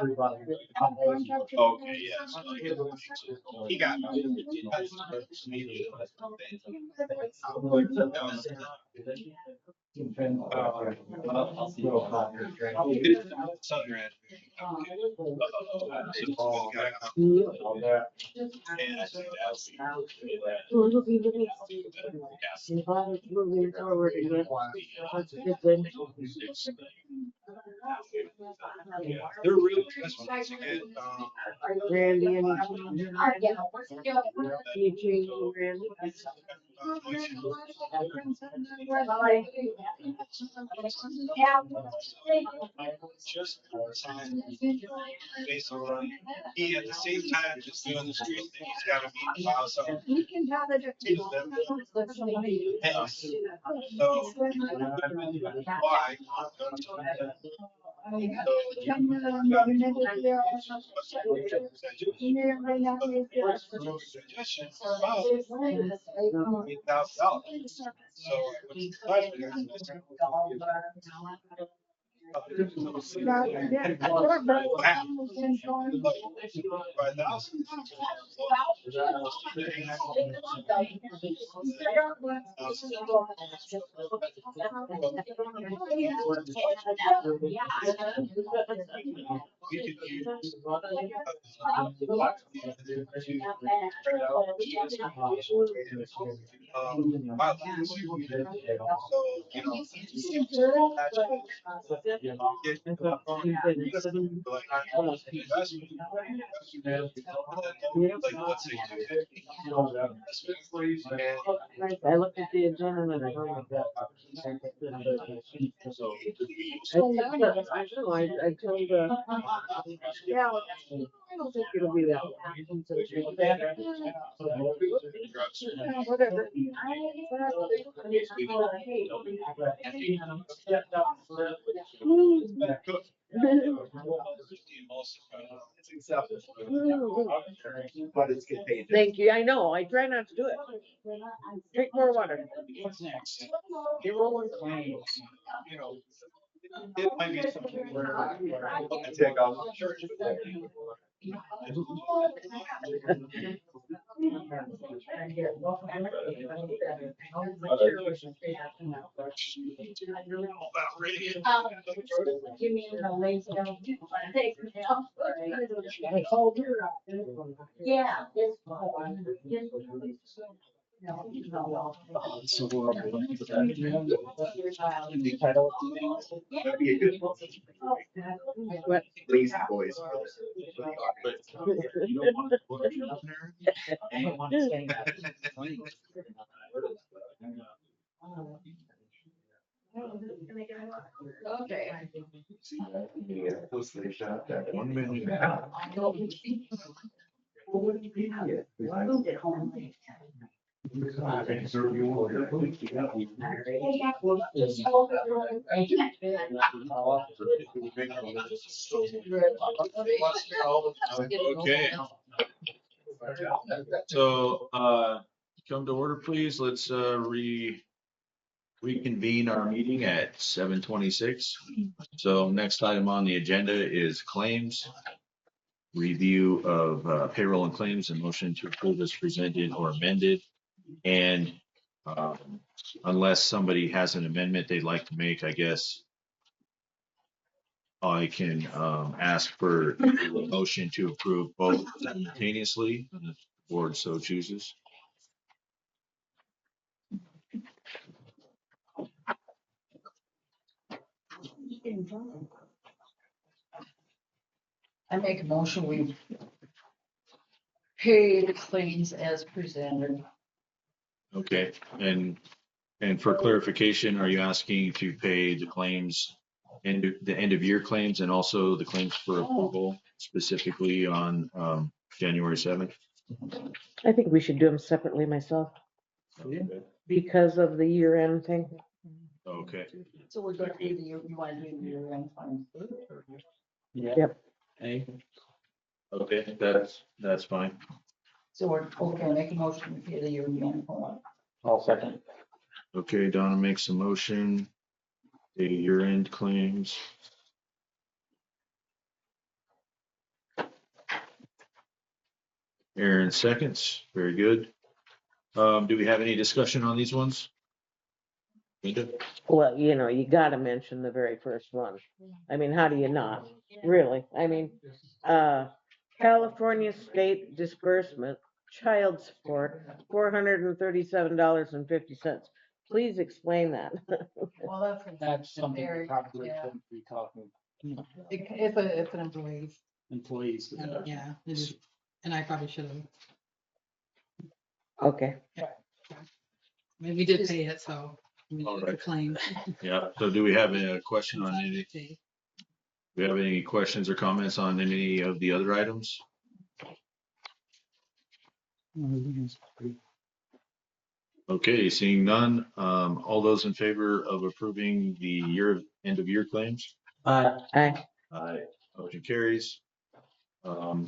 A: about Okay, yes. He got. Southern.
B: Moving forward again. That's a good thing.
A: They're really just again,
B: Randy, any change? Any change, Randy?
A: just basically, he at the same time just doing the street thing, he's got to meet something.
D: We can have it.
A: So why? Suggestion about $8,000. So I went to the library, we could use so, you know, get like investment, like let's say 250 investment,
B: I looked at the agenda and I don't know that.
A: so
B: I know, I told, yeah, I don't think it'll be that long. Whatever. Thank you, I know, I try not to do it. Drink more water.
A: what's next?
B: You're rolling.
E: It might be something where I take off my shirt.
B: You mean the lazy? Yeah.
C: So we're all going to the title of the meeting.
E: That'd be a good one. Lazy boys.
B: Okay.
A: They shot that 1 million.
B: Moved it home.
A: Okay. So, come to order, please. Let's, reconvene our meeting at 7:26. So next item on the agenda is claims. Review of payroll and claims and motion to approve as presented or amended. And unless somebody has an amendment they'd like to make, I guess I can ask for a motion to approve both simultaneously, if the board so chooses.
B: I make a motion, we pay the claims as presented.
A: Okay, and for clarification, are you asking to pay the claims and the end of year claims and also the claims for approval specifically on January 7th?
L: I think we should do them separately myself because of the year end thing.
A: Okay,
B: So we're gonna do the, you want to do the year end fund?
C: Yeah.
L: Yep.
C: Hey.
A: okay, that's fine.
B: So we're, okay, make a motion to pay the year end fund.
C: I'll second.
A: Okay, Donna makes a motion, the year-end claims. Aaron seconds, very good. Do we have any discussion on these ones? Linda?
L: Well, you gotta mention the very first one. I mean, how do you not? Really? I mean, California State Disbursement, Child Support, $437.50. Please explain that.
B: Well,
C: That's something we
B: very-
C: probably
B: yeah.
C: shouldn't be talking
J: It's an employee's,
C: employees.
J: yeah, it is, and I probably should have,
L: Okay.
J: maybe we did pay it, so. I mean,
A: All
J: it's a
A: right.
J: claim.
A: Yeah, so do we have a question on any, do we have any questions or comments on any of the other items? Okay, seeing none, all those in favor of approving the end of year claims?
L: Aye.
A: Aye. Motion carries. I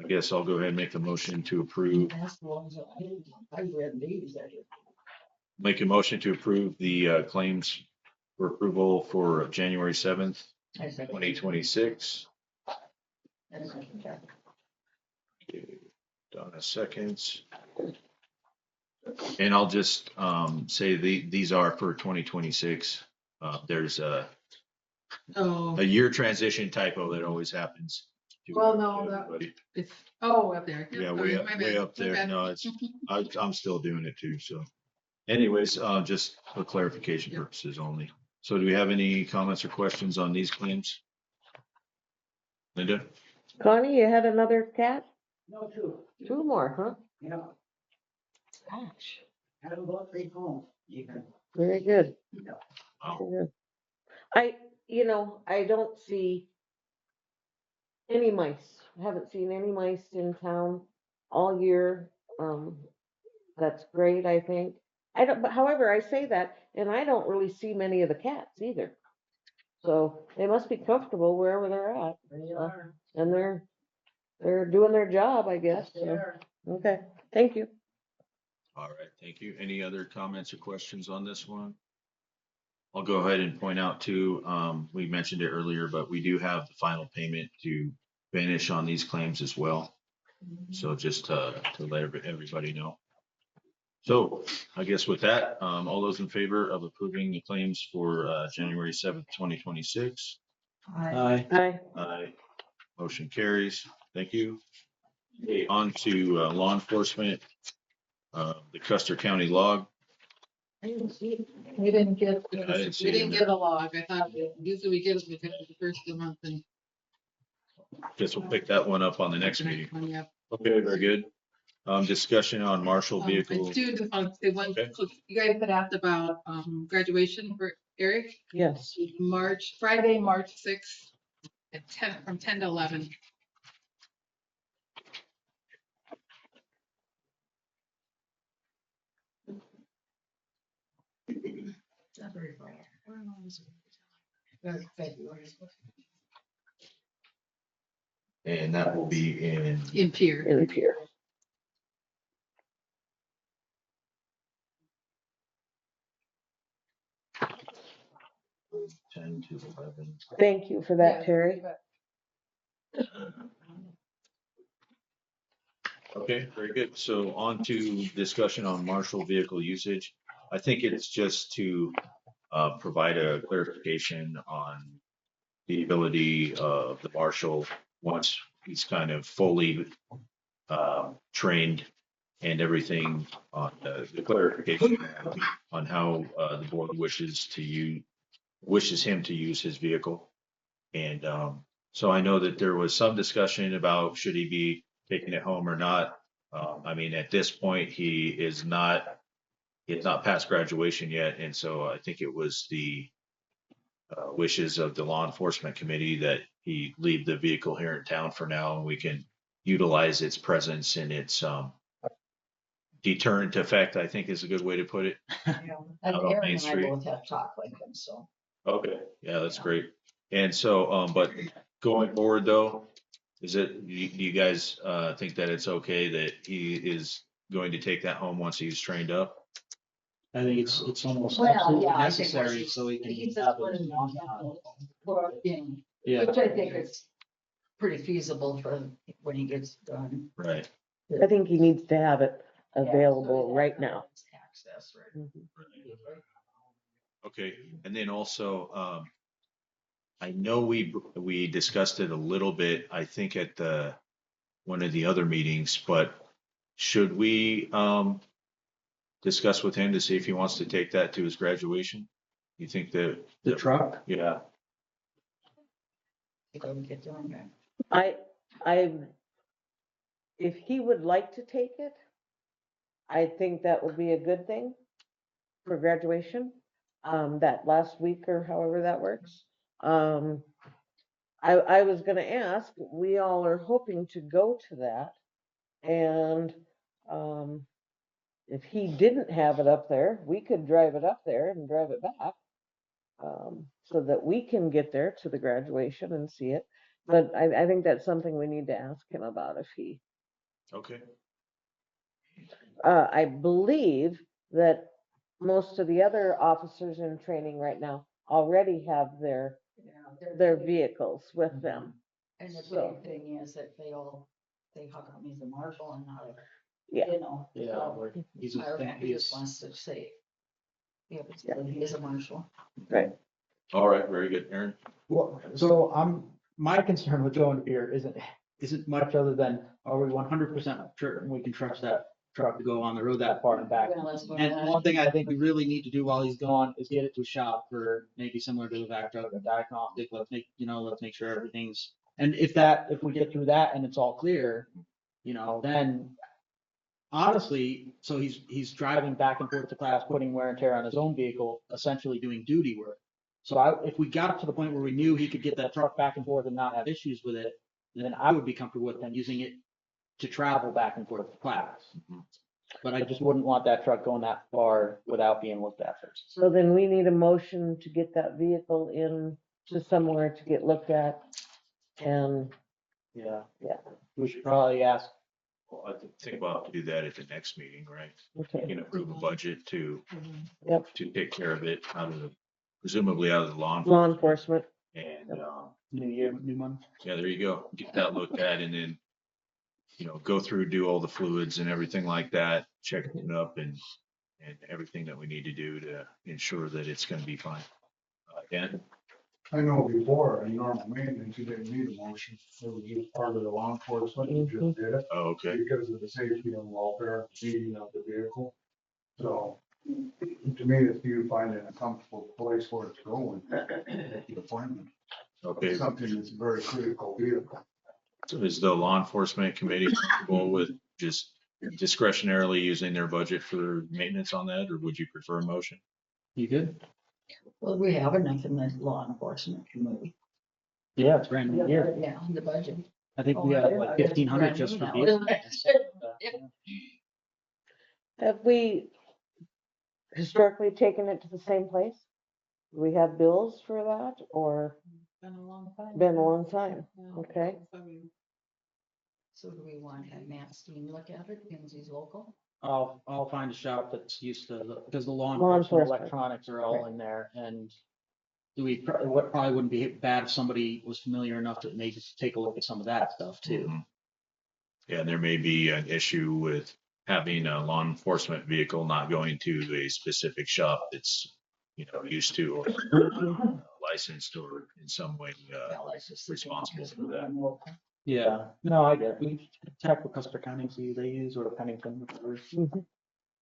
A: guess I'll go ahead and make the motion to approve,
B: That's the ones that I read these.
A: make a motion to approve the claims for approval for January 7th, 2026. Donna seconds. And I'll just say these are for 2026. There's
J: Oh,
A: a year transition typo that always happens.
J: Well, no, that-
A: Everybody.
J: it's, oh, up there.
A: Yeah,
J: Sorry,
A: way
J: my
A: up,
J: bad,
A: way up
J: my
A: there.
J: bad.
A: No, I'm still doing it too. So anyways, just for clarification
J: Yep.
A: purposes only. So do we have any comments or questions on these claims? Linda?
L: Connie, you had another cat?
B: No, two.
L: Two more, huh?
B: Yeah.
L: Gosh,
B: Had them both leave home.
L: very good.
A: Wow.
L: Very good. I don't see any mice. I haven't seen any mice in town all year. That's great, I think. But however, I say that, and I don't really see many of the cats either. So they must be comfortable wherever they're at.
B: They are.
L: And they're doing their job, I guess.
B: They
L: So,
B: are.
L: okay, thank you.
A: All right, thank you. Any other comments or questions on this one? I'll go ahead and point out too, we mentioned it earlier, but we do have the final payment to finish on these claims as well. So just to let everybody know. So I guess with that, all those in favor of approving the claims for January 7th, 2026?
C: Aye.
L: Aye.
A: Aye. Motion carries. Thank you. Okay, on to law enforcement, the Custer County log.
J: We didn't get,
A: Yeah, I didn't see
J: we
A: it in
J: didn't
A: there.
J: get a log. I thought usually we get it because of the first of the month and.
A: Guess we'll pick that one up on the next meeting.
J: One, yeah.
A: Okay, very good. Discussion on marshal
J: I
A: vehicle.
J: do just want to say one,
A: Okay.
J: so you guys had asked about graduation for Eric.
L: Yes.
J: Friday, March 6th at 10, from 10 to 11.
A: And that will be
J: In Pier.
L: In Pier.
A: ten to 11.
L: Thank you for that,
J: Yeah,
L: Terry.
A: Okay, very good. So on to discussion on marshal vehicle usage. I think it's just to provide a clarification on the ability of the marshal, once he's kind of fully trained and everything, on the clarification on how the board wishes him to use his vehicle. And so I know that there was some discussion about should he be taking it home or not. I mean, at this point, he has not past graduation yet. And so I think it was the wishes of the law enforcement committee that he leave the vehicle here in town for now, and we can utilize its presence and its deterrent effect, I think is a good way to put it.
B: And
A: Out on
B: Aaron
A: Main
B: and I
A: Street.
B: both have talked like him, so.
A: Okay, yeah, that's great. And so, but going forward though, do you guys think that it's okay that he is going to take that home once he's trained up?
C: I think it's almost
B: Well,
C: absolutely
B: yeah, I think
C: necessary
B: he's-
C: so we can
B: he's
C: have
B: just
C: it
B: putting
C: on
B: on
C: time.
B: in,
C: Yeah.
B: which I think is pretty feasible for when he gets done.
A: Right.
L: I think he needs to have it
B: Yeah, so
L: available
B: he's
L: right
B: got
L: now.
B: Access, right?
A: Okay, and then also, I know we discussed it a little bit, I think at one of the other meetings, but should we discuss with him to see if he wants to take that to his graduation? You think that?
C: The truck?
A: Yeah.
B: He doesn't get done there.
L: I, if he would like to take it, I think that would be a good thing for graduation, that last week or however that works. I was gonna ask, we all are hoping to go to that. And, if he didn't have it up there, we could drive it up there and drive it back. So that we can get there to the graduation and see it. But I think that's something we need to ask him about if he,
A: Okay.
L: I believe that most of the other officers in training right now already have their vehicles with them.
B: And the
L: So-
B: big thing is that they how come he's a marshal and not a,
L: Yeah.
B: you know?
C: Yeah,
B: so
C: or he's
B: I don't know, he just
C: a,
B: wants to say, yeah, but he is a marshal.
L: Right.
A: All right, very good, Aaron.
C: well, so my concern with going to Pier isn't much other than, are we 100% sure we can trust that truck to go on the road that far and back?
B: Well, that's what
C: And
B: I-
C: one thing I think we really need to do while he's gone is get it to a shop for maybe similar to the vac truck, a diagnostic. Let's make sure everything's, and if we get through that and it's all clear, then honestly, so he's driving back and forth to class, putting wear and tear on his own vehicle, essentially doing duty work. So if we got to the point where we knew he could get that truck back and forth and not have issues with it, then I would be comfortable with him using it to travel back and forth to class. But I just wouldn't want that truck going that far without being looked at first.
L: So then we need a motion to get that vehicle in to somewhere to get looked at. And
C: Yeah.
L: Yeah.
C: We should probably ask.
A: Well, I think we'll have to do that at the next meeting, right? We
L: okay,
A: can approve a budget to
L: Yep.
A: take care of it out of the presumably out of the lawn.
L: Law enforcement.
A: And,
C: New year, new month.
A: yeah, there you go. Get that looked at and then, go through, do all the fluids and everything like that, check it up and everything that we need to do to ensure that it's gonna be fine. Dan?
H: I know before, in normal maintenance, you didn't need a motion, it was just part of the law enforcement, you just did it.
A: Oh, okay.
H: Because of the safety and welfare, feeding of the vehicle. So, to me, it's you finding a comfortable place where it's going, at the appointment.
A: Okay.
H: Something that's very critical vehicle.
A: So is the law enforcement committee comfortable with just discretionarily using their budget for maintenance on that, or would you prefer a motion?
C: You good?
B: Well, we have enough in the law enforcement committee.
C: Yeah, it's brand new year.
B: Yeah, the budget.
C: I think we got like 1,500 just for vehicles.
L: Have we historically taken it to the same place? Do we have bills for that or
B: Been a long time.
L: been a long time? Okay.
B: So do we want to have Matt Steen look at it, because he's local?
C: I'll find a shop that's used to, because the law
L: Law
C: enforcement
L: enforcement.
C: electronics are all in there and what probably wouldn't be bad if somebody was familiar enough to maybe take a look at some of that stuff too.
A: Mhm. Yeah, and there may be an issue with having a law enforcement vehicle not going to a specific shop that's, used to or licensed or in some way, responsible for that.
C: Yeah, no, I get it. We check what Custer County they use or Pennington.
L: Mhm.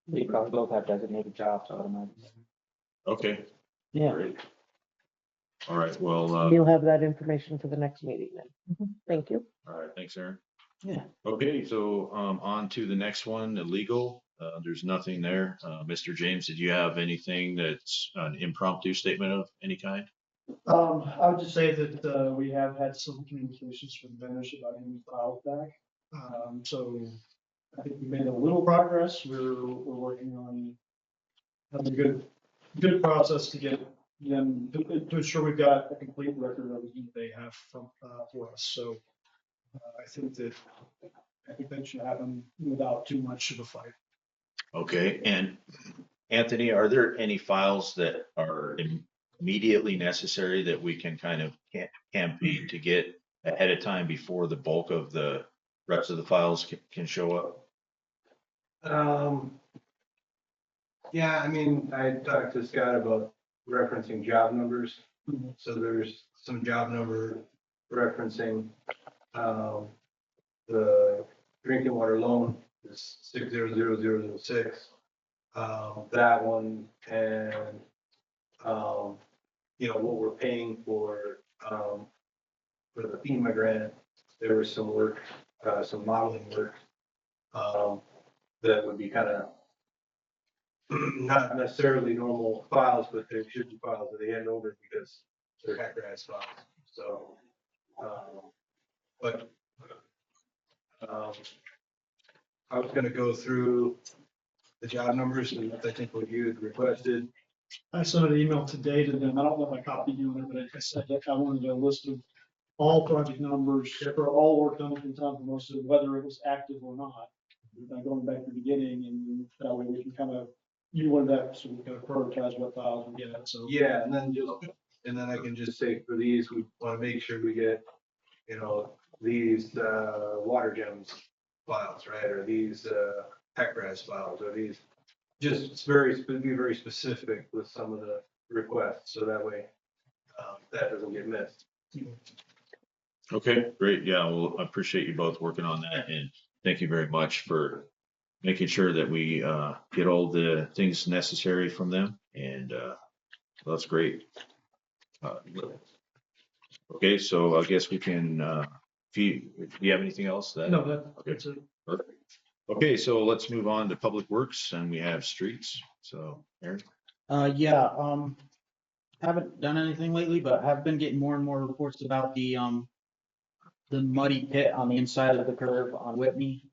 C: They probably both have designated jobs, I would imagine.
A: Okay,
C: Yeah.
A: great. All right, well,
L: You'll have that information for the next meeting then. Thank you.
A: all right, thanks, Aaron.
C: Yeah.
A: Okay, so, on to the next one, illegal. There's nothing there. Mr. James, did you have anything that's an impromptu statement of any kind?
K: I would just say that, we have had some communications from vendors about any files back. So I think we made a little progress. We're working on having a good process to get them, to ensure we've got a complete record of everything they have from, for us. So I think that should happen without too much of a fight.
A: Okay, and Anthony, are there any files that are immediately necessary that we can kind of campaign to get ahead of time before the bulk of the rest of the files can show up?
E: Yeah, I mean, I talked to Scott about referencing job numbers. So there's some job number referencing, the drinking water loan is 600006. That one and, what we're paying for the FEMA grant, there was some work, some modeling work, that would be kind of not necessarily normal files, but they should be files that they hand over because they're HACRAS files. So, but I was gonna go through the job numbers and I think what you had requested.
K: I sent an email today to them. I don't know if I copied you on it, but I said that I wanted a list of all project numbers, if they're all worked on in time for most of it, whether it was active or not. Going back to the beginning and that way we can kind of, you wanted that, so we kind of prioritize what files we get, so.
E: Yeah, and then I can just say for these, we want to make sure we get, these, water gems files, right? Or these, HACRAS files, or these, just be very specific with some of the requests, so that way, that doesn't get missed.
A: Okay, great. Yeah, well, I appreciate you both working on that and thank you very much for making sure that we get all the things necessary from them and that's great. Okay, so I guess we can, do you have anything else?
K: No, that's it.
A: Perfect. Okay, so let's move on to Public Works and we have streets. So, Aaron?
C: Yeah, haven't done anything lately, but have been getting more and more reports about the muddy pit on the inside of the curve on Whitney.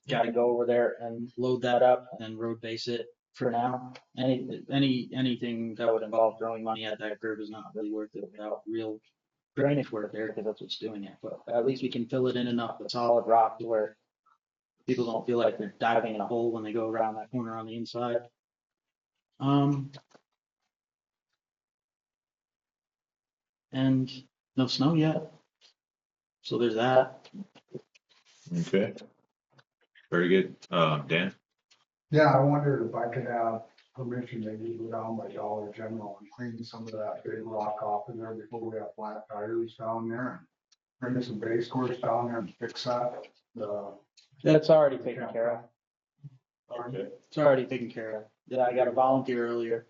C: Gotta go over there and load that up and road base it for now. Anything that would involve throwing money at that curve is not really worth it without real drainage work there, because that's what's doing it. But at least we can fill it in enough with solid rock to where people don't feel like they're diving in a hole when they go around that corner on the inside. and no snow yet. So there's that.
A: Okay. Very good. Dan?
H: Yeah, I wondered if I could have permission maybe to go down by Dollar General and clean some of that big rock off in there before we have flat tires down there. Bring some base course down there and fix that.
C: That's already taken care of.
A: Okay.
C: It's already taken care of. Yeah, I got a volunteer earlier.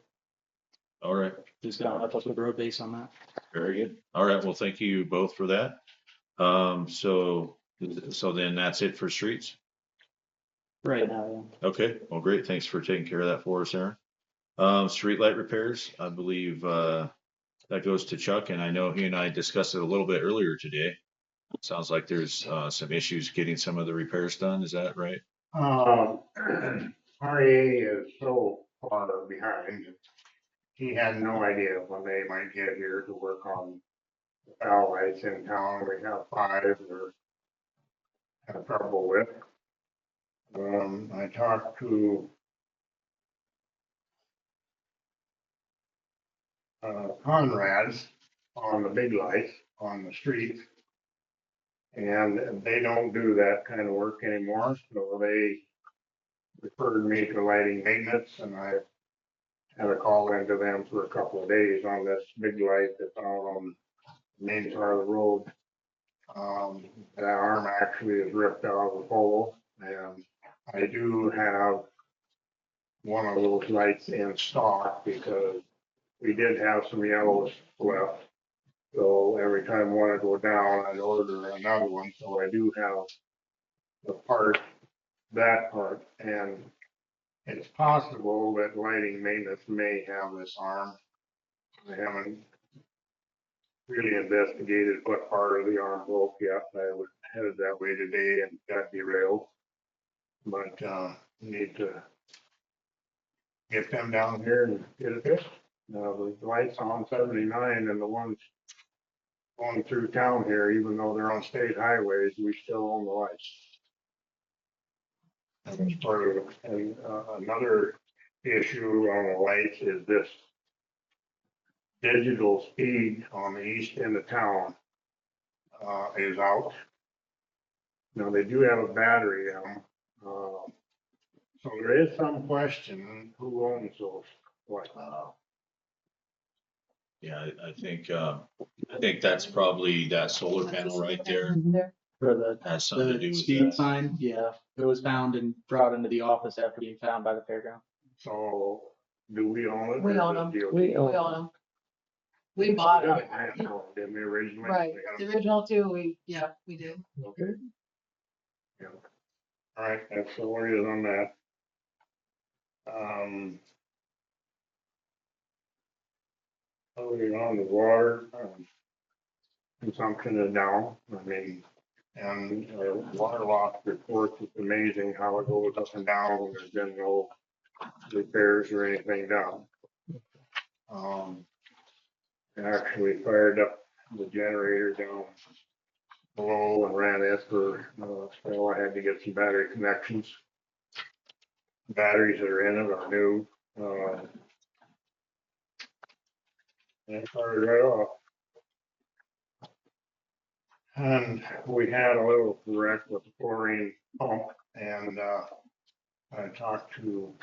A: All right.
C: Just gonna help us with road base on that.
A: Very good. All right. Well, thank you both for that. So then that's it for streets?
C: Right now,
A: Okay. Well, great. Thanks for taking care of that for us, Aaron. Street light repairs, I believe, that goes to Chuck, and I know he and I discussed it a little bit earlier today. Sounds like there's, some issues getting some of the repairs done. Is that right?
I: REA is so far behind. He had no idea when they might get here to work on foul lights in town. We have 5 we're have trouble with. I talked to Conrad's on the big lights on the streets. And they don't do that kind of work anymore, so they referred me to lighting maintenance, and I had a call into them for a couple of days on this big light that's out on the main part of the road. That arm actually is ripped out of the pole, and I do have one of those lights in stock because we did have some yellows left. So every time one would go down, I'd order another one, so I do have the part, that part, and it's possible that lighting maintenance may have this arm. I haven't really investigated what part of the arm broke yet. I was headed that way today and got derailed. But, need to get them down here and get it fixed. The lights on 79 and the ones going through town here, even though they're on state highways, we still own the lights. And it's part of, and another issue on the lights is this digital speed on the east end of town is out. Now, they do have a battery in them. So there is some question who owns those lights.
A: Yeah, I think that's probably that solar panel right there.
C: for the
A: Has something to do
C: the
A: with
C: speed
A: that.
C: sign, yeah, it was found and brought into the office after being found by the fairground.
I: So do we own it?
B: We
I: or
B: own
I: does
B: them.
I: DOT?
L: We
B: We
L: own
B: own them. We bought them.
I: Didn't we originally?
B: Right.
I: We
B: The
I: got 'em.
B: original two, we did.
I: Okay. Yeah. All right, that's all it is on that. Moving on the water, consumption is down. I mean, and water loss reports, it's amazing how it goes up and down when there's been no repairs or anything done. Actually fired up the generator down below and ran it for, so I had to get some battery connections. Batteries that are in it are new, and it fired right off. And we had a little wreck with the chlorine pump, and I talked to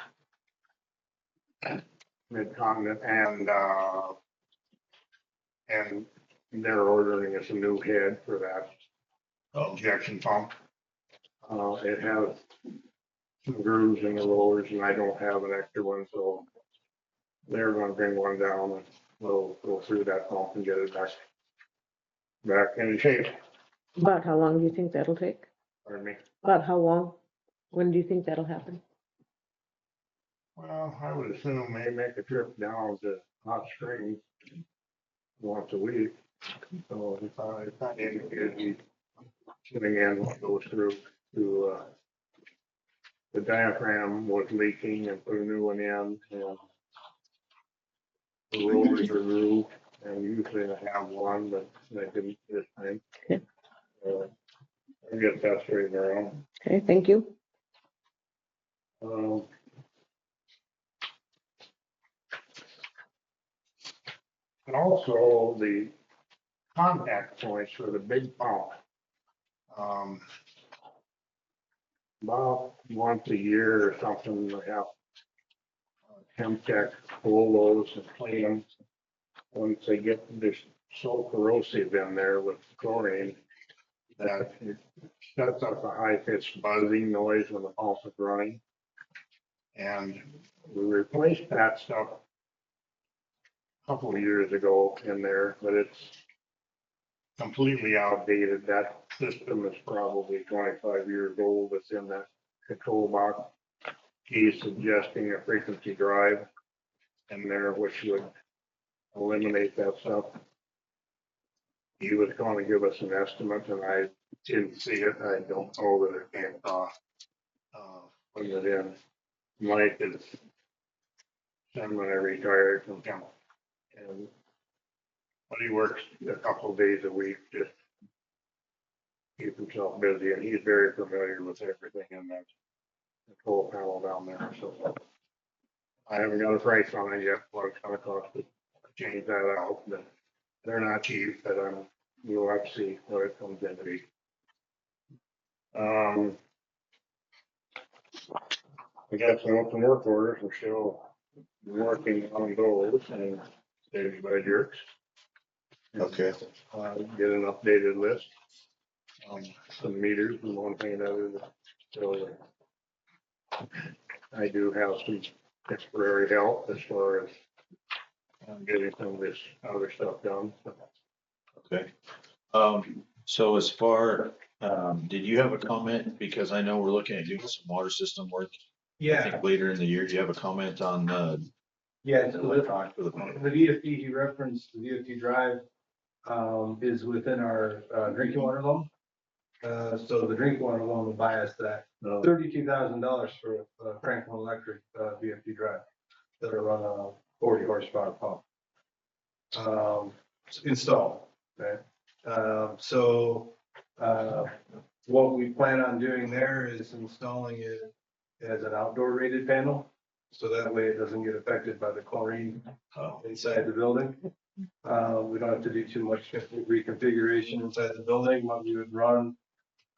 I: Mid-Continent, and they're ordering us a new head for that injection pump. It has some grooves in the rollers, and I don't have an extra one, so they're gonna bring one down and we'll go through that pump and get it back in shape.
L: About how long do you think that'll take?
I: Pardon me.
L: About how long? When do you think that'll happen?
I: Well, I would assume they make a trip down to Hot Springs once a week. So if I indicated he's sitting in what goes through to, the diaphragm was leaking and put a new one in, and the rollers are grooved, and usually I have one, but I didn't this time.
L: Okay.
I: I'll get that straightened around.
L: Okay, thank you.
I: And also the contact points for the big pump. About once a year or something, we have temp tech pull those and clean them. Once they get this so corrosive in there with chlorine that it sets up a high pitched buzzing noise when the pump is running. And we replaced that stuff a couple of years ago in there, but it's completely outdated. That system is probably 25 years old that's in that control box. He's suggesting a frequency drive in there, which would eliminate that stuff. He was going to give us an estimate, and I didn't see it. I don't know that it came off. Put it in. Mike is seminary retired from him, and but he works a couple of days a week just to keep himself busy, and he's very familiar with everything in that control panel down there. So I haven't got a price on it yet, what it's gonna cost to change that out, but they're not cheap, but we'll have to see what it comes in to be. We got some open work orders, we're still working on those and saved by jerks.
A: Okay.
I: Get an updated list. Some meters and one thing or another. So I do have some temporary help as far as getting some of this other stuff done.
A: Okay. So as far, did you have a comment? Because I know we're looking at doing some water system work. I think later in the year. Do you have a comment on,
E: Yeah,
A: the
E: so
A: electronic for the pump?
E: the VFD he referenced, the VFD drive, is within our, drinking water loan. So the drinking water loan will buy us that $32,000 for a Franklin Electric, VFD drive that'll run a 40 horsepower pump. Installed, okay? What we plan on doing there is installing it as an outdoor rated panel. So that way it doesn't get affected by the chlorine inside the building. We don't have to do too much reconfiguration inside the building. What we would run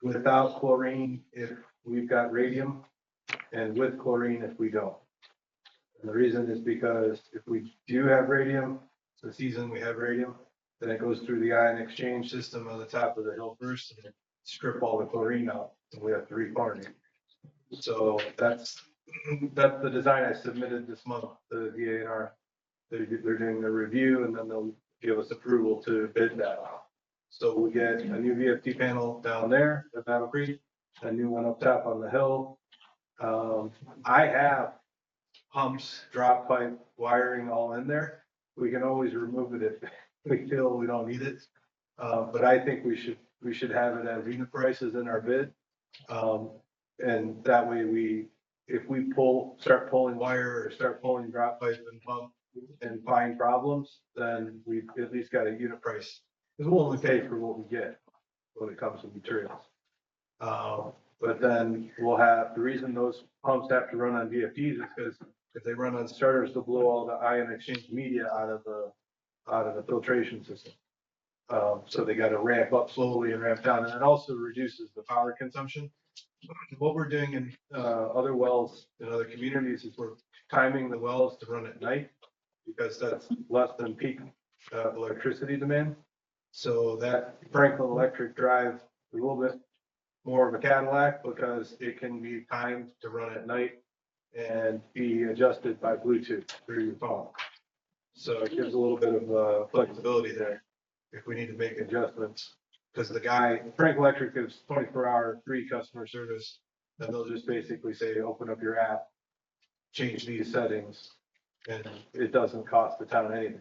E: without chlorine if we've got radium, and with chlorine if we don't. And the reason is because if we do have radium, the season we have radium, then it goes through the ion exchange system on the top of the hill first and strip all the chlorine out, and we have to re-chlorinate. So that's the design I submitted this month to the DANR. They're doing the review, and then they'll give us approval to bid that. So we get a new VFD panel down there at Battle Creek, a new one up top on the hill. I have pumps, drop pipe, wiring all in there. We can always remove it if we feel we don't need it. But I think we should have it as unit prices in our bid. And that way if we start pulling wire or start pulling drop pipe and pump and find problems, then we've at least got a unit price. Because we'll only pay for what we get when it comes to materials. But then we'll have, the reason those pumps have to run on VFDs is because if they run on starters, they'll blow all the ion exchange media out of the filtration system. So they got to ramp up slowly and ramp down, and it also reduces the power consumption. What we're doing in other wells in other communities is we're timing the wells to run at night because that's less than peak electricity demand. So that Franklin Electric drive is a little bit more of a Cadillac because it can be timed to run at night and be adjusted by Bluetooth through your phone. So it gives a little bit of flexibility there if we need to make adjustments. Because Frank Electric gives 24-hour free customer service, and they'll just basically say, open up your app, change these settings, and it doesn't cost the town anything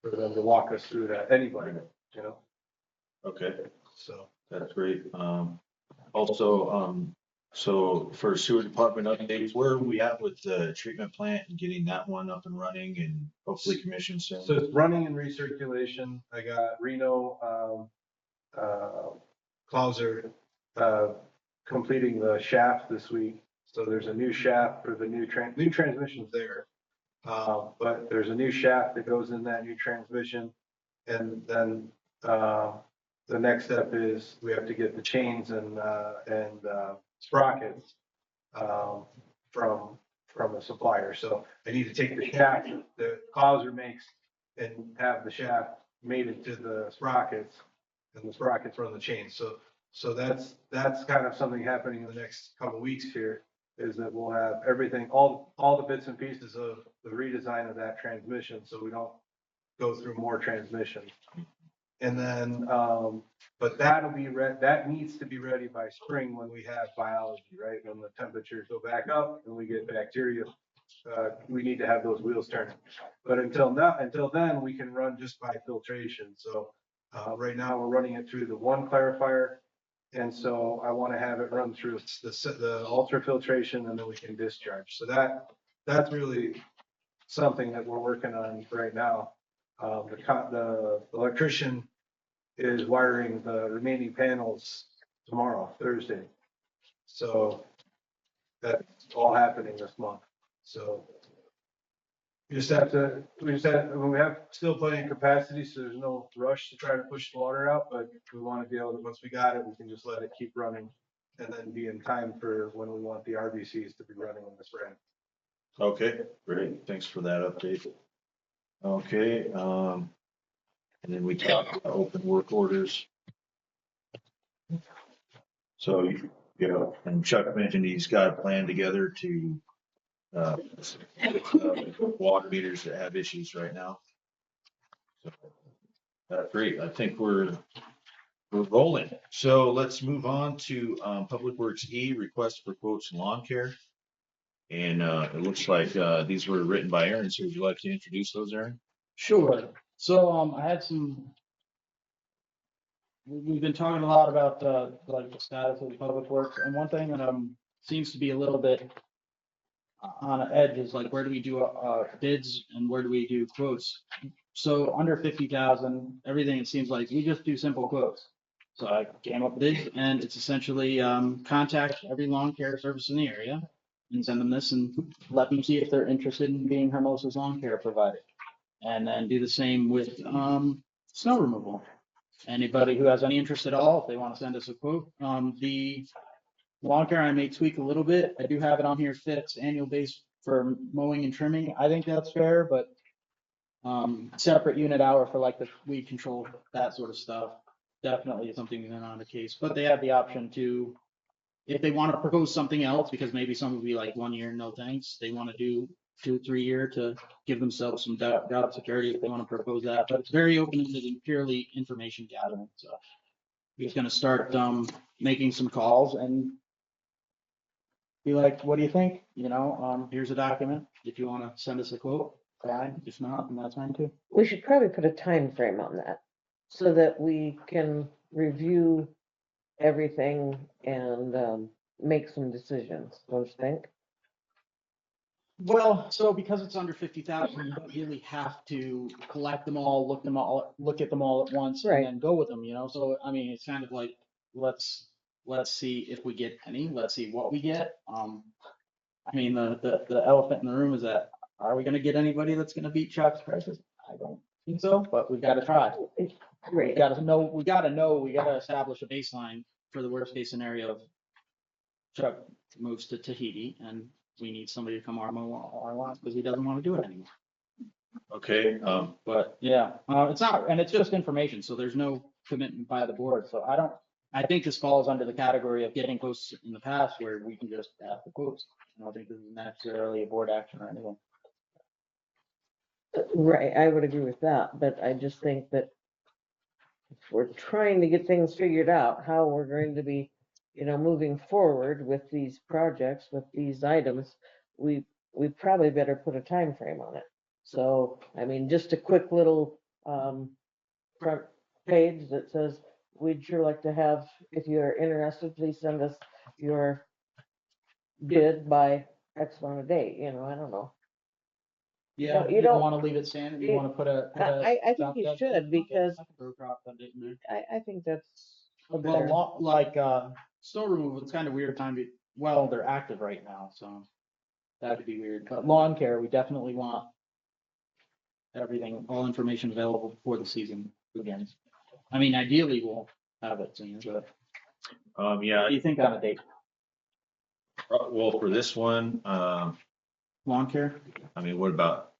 E: for them to walk us through that, anybody, you know?
A: Okay,
E: So.
A: that's great. Also, so for sewer department updates, where are we at with the treatment plant and getting that one up and running and hopefully commissioned soon?
E: So it's running in recirculation. I got Reno, Clauser, completing the shaft this week. So there's a new shaft for the new transmission's there. But there's a new shaft that goes in that new transmission. And then, the next step is we have to get the chains and sprockets, from, a supplier. So I need to take the shaft that Clouser makes and have the shaft mated to the sprockets, and the sprockets run the chains. So that's kind of something happening in the next couple of weeks here, is that we'll have everything, all the bits and pieces of the redesign of that transmission, so we don't go through more transmissions. And then, but that needs to be ready by spring when we have biology, right? When the temperatures go back up and we get bacteria, we need to have those wheels turning. But until then, we can run just by filtration. So, right now we're running it through the one clarifier. And so I want to have it run through the ultrafiltration, and then we can discharge. So that's really something that we're working on right now. The electrician is wiring the remaining panels tomorrow, Thursday. So that's all happening this month. So we have still plenty of capacity, so there's no rush to try to push the water out, but we want to be able to, once we got it, we can just let it keep running and then be in time for when we want the RBCs to be running in the spring.
A: Okay, great. Thanks for that update. Okay, and then we talked about open work orders. So, and Chuck mentioned he's got a plan together to, water meters that have issues right now. So, great. I think we're rolling. So let's move on to, Public Works E, request for quotes and lawn care. And, it looks like, these were written by Aaron. So would you like to introduce those, Aaron?
C: Sure. So, I had we've been talking a lot about, like the status of the public works, and one thing that, seems to be a little bit on an edge is like, where do we do, bids and where do we do quotes? So under 50,000, everything, it seems like we just do simple quotes. So I came up with this, and it's essentially, contact every lawn care service in the area and send them this and let them see if they're interested in being Hermosa's lawn care provider. And then do the same with, snow removal. Anybody who has any interest at all, if they want to send us a quote, the lawn care I may tweak a little bit. I do have it on here, fixed annual base for mowing and trimming. I think that's fair, but separate unit hour for like the weed control, that sort of stuff, definitely is something that's on the case. But they have the option to, if they want to propose something else, because maybe some would be like 1 year, no thanks. They want to do 2-3 year to give themselves some job security if they want to propose that. But it's very open-ended and purely information gathering. So we're just going to start making some calls and be like, what do you think? Here's a document. If you want to send us a quote, fine. If not, then that's fine too.
L: We should probably put a time frame on that so that we can review everything and make some decisions, don't you think?
C: Well, so because it's under 50,000, you don't really have to collect them all, look at them all at once,
L: Right.
C: and then go with them. So I mean, it's kind of like let's see if we get any. Let's see what we get. I mean, the elephant in the room is that, are we going to get anybody that's going to beat Chuck's prices? I don't think so, but we've got to try. We
L: Right.
C: got to know. We got to establish a baseline for the worst case scenario of Chuck moves to Tahiti and we need somebody to come mow our lawn because he doesn't want to do it anymore.
A: Okay,
C: But yeah, it's not, and it's just information, so there's no commitment by the board. So I think this falls under the category of getting quotes in the past where we can just have the quotes. I don't think this is necessarily a board action or anything.
L: Right, I would agree with that, but I just think that if we're trying to get things figured out, how we're going to be, moving forward with these projects, with these items, we probably better put a time frame on it. So, I mean, just a quick little front page that says, we'd sure like to have, if you're interested, please send us your bid by X amount of date, I don't know.
C: Yeah,
L: You
C: you
L: don't-
C: don't want to leave it standing. You want to put a.
L: I think you should, because
C: I can throw a crop date in there.
L: I think that's a
C: Well,
L: better.
C: like, snow removal, it's kind of weird time well, they're active right now, so that would be weird. But lawn care, we definitely want everything, all information available before the season begins. I mean, ideally, we'll have it soon, but
A: Yeah,
C: what do you think on a date?
A: well, for this one,
C: Lawn care?
A: I mean, what about,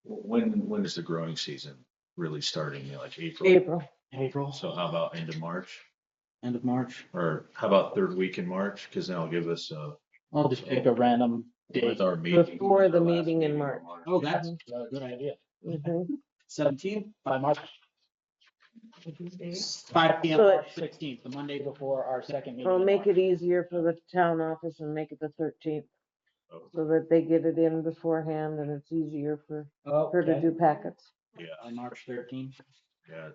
A: when is the growing season really starting? You know, like April?
L: April.
C: April,
A: So how about end of March?
C: end of March.
A: Or how about third week in March? Because then I'll give us,
C: I'll just pick a random date.
A: with our meeting.
L: Before the
A: our last
L: meeting in March.
C: Oh, that's a good idea.
L: Mhm.
C: 17th by March. 5 p.m.
L: So it-
C: March 16th, the Monday before our second meeting.
L: I'll
C: in
L: make
C: March.
L: it easier for the town office and make it the 13th,
A: Oh,
L: so that they get it in beforehand and it's easier for her to
C: Okay.
L: do packets.
A: yeah,
C: On March 13th.
A: yeah.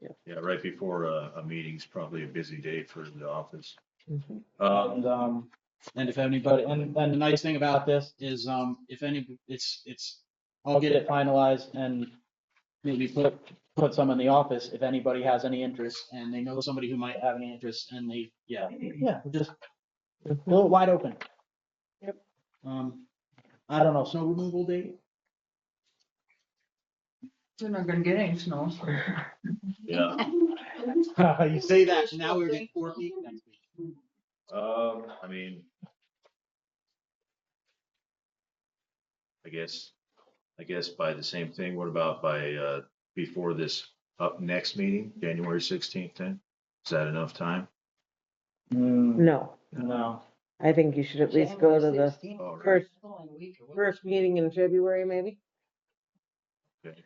L: Yeah.
A: Yeah, right before a meeting's probably a busy day for the office.
L: Mhm.
C: And if anybody, and the nice thing about this is, if any, I'll get it finalized and maybe put some in the office if anybody has any interest and they know somebody who might have any interest and they, yeah, we'll just blow it wide open.
L: Yep.
C: I don't know, snow removal date?
F: We're not gonna get any snow.
A: Yeah.
C: You say that, now we're getting 4 feet next week.
A: I mean, I guess by the same thing, what about by, before this up next meeting, January 16th then? Is that enough time?
L: No,
C: No.
L: I think you should at least go to the
A: Oh, right.
L: first meeting in February, maybe,
A: Okay.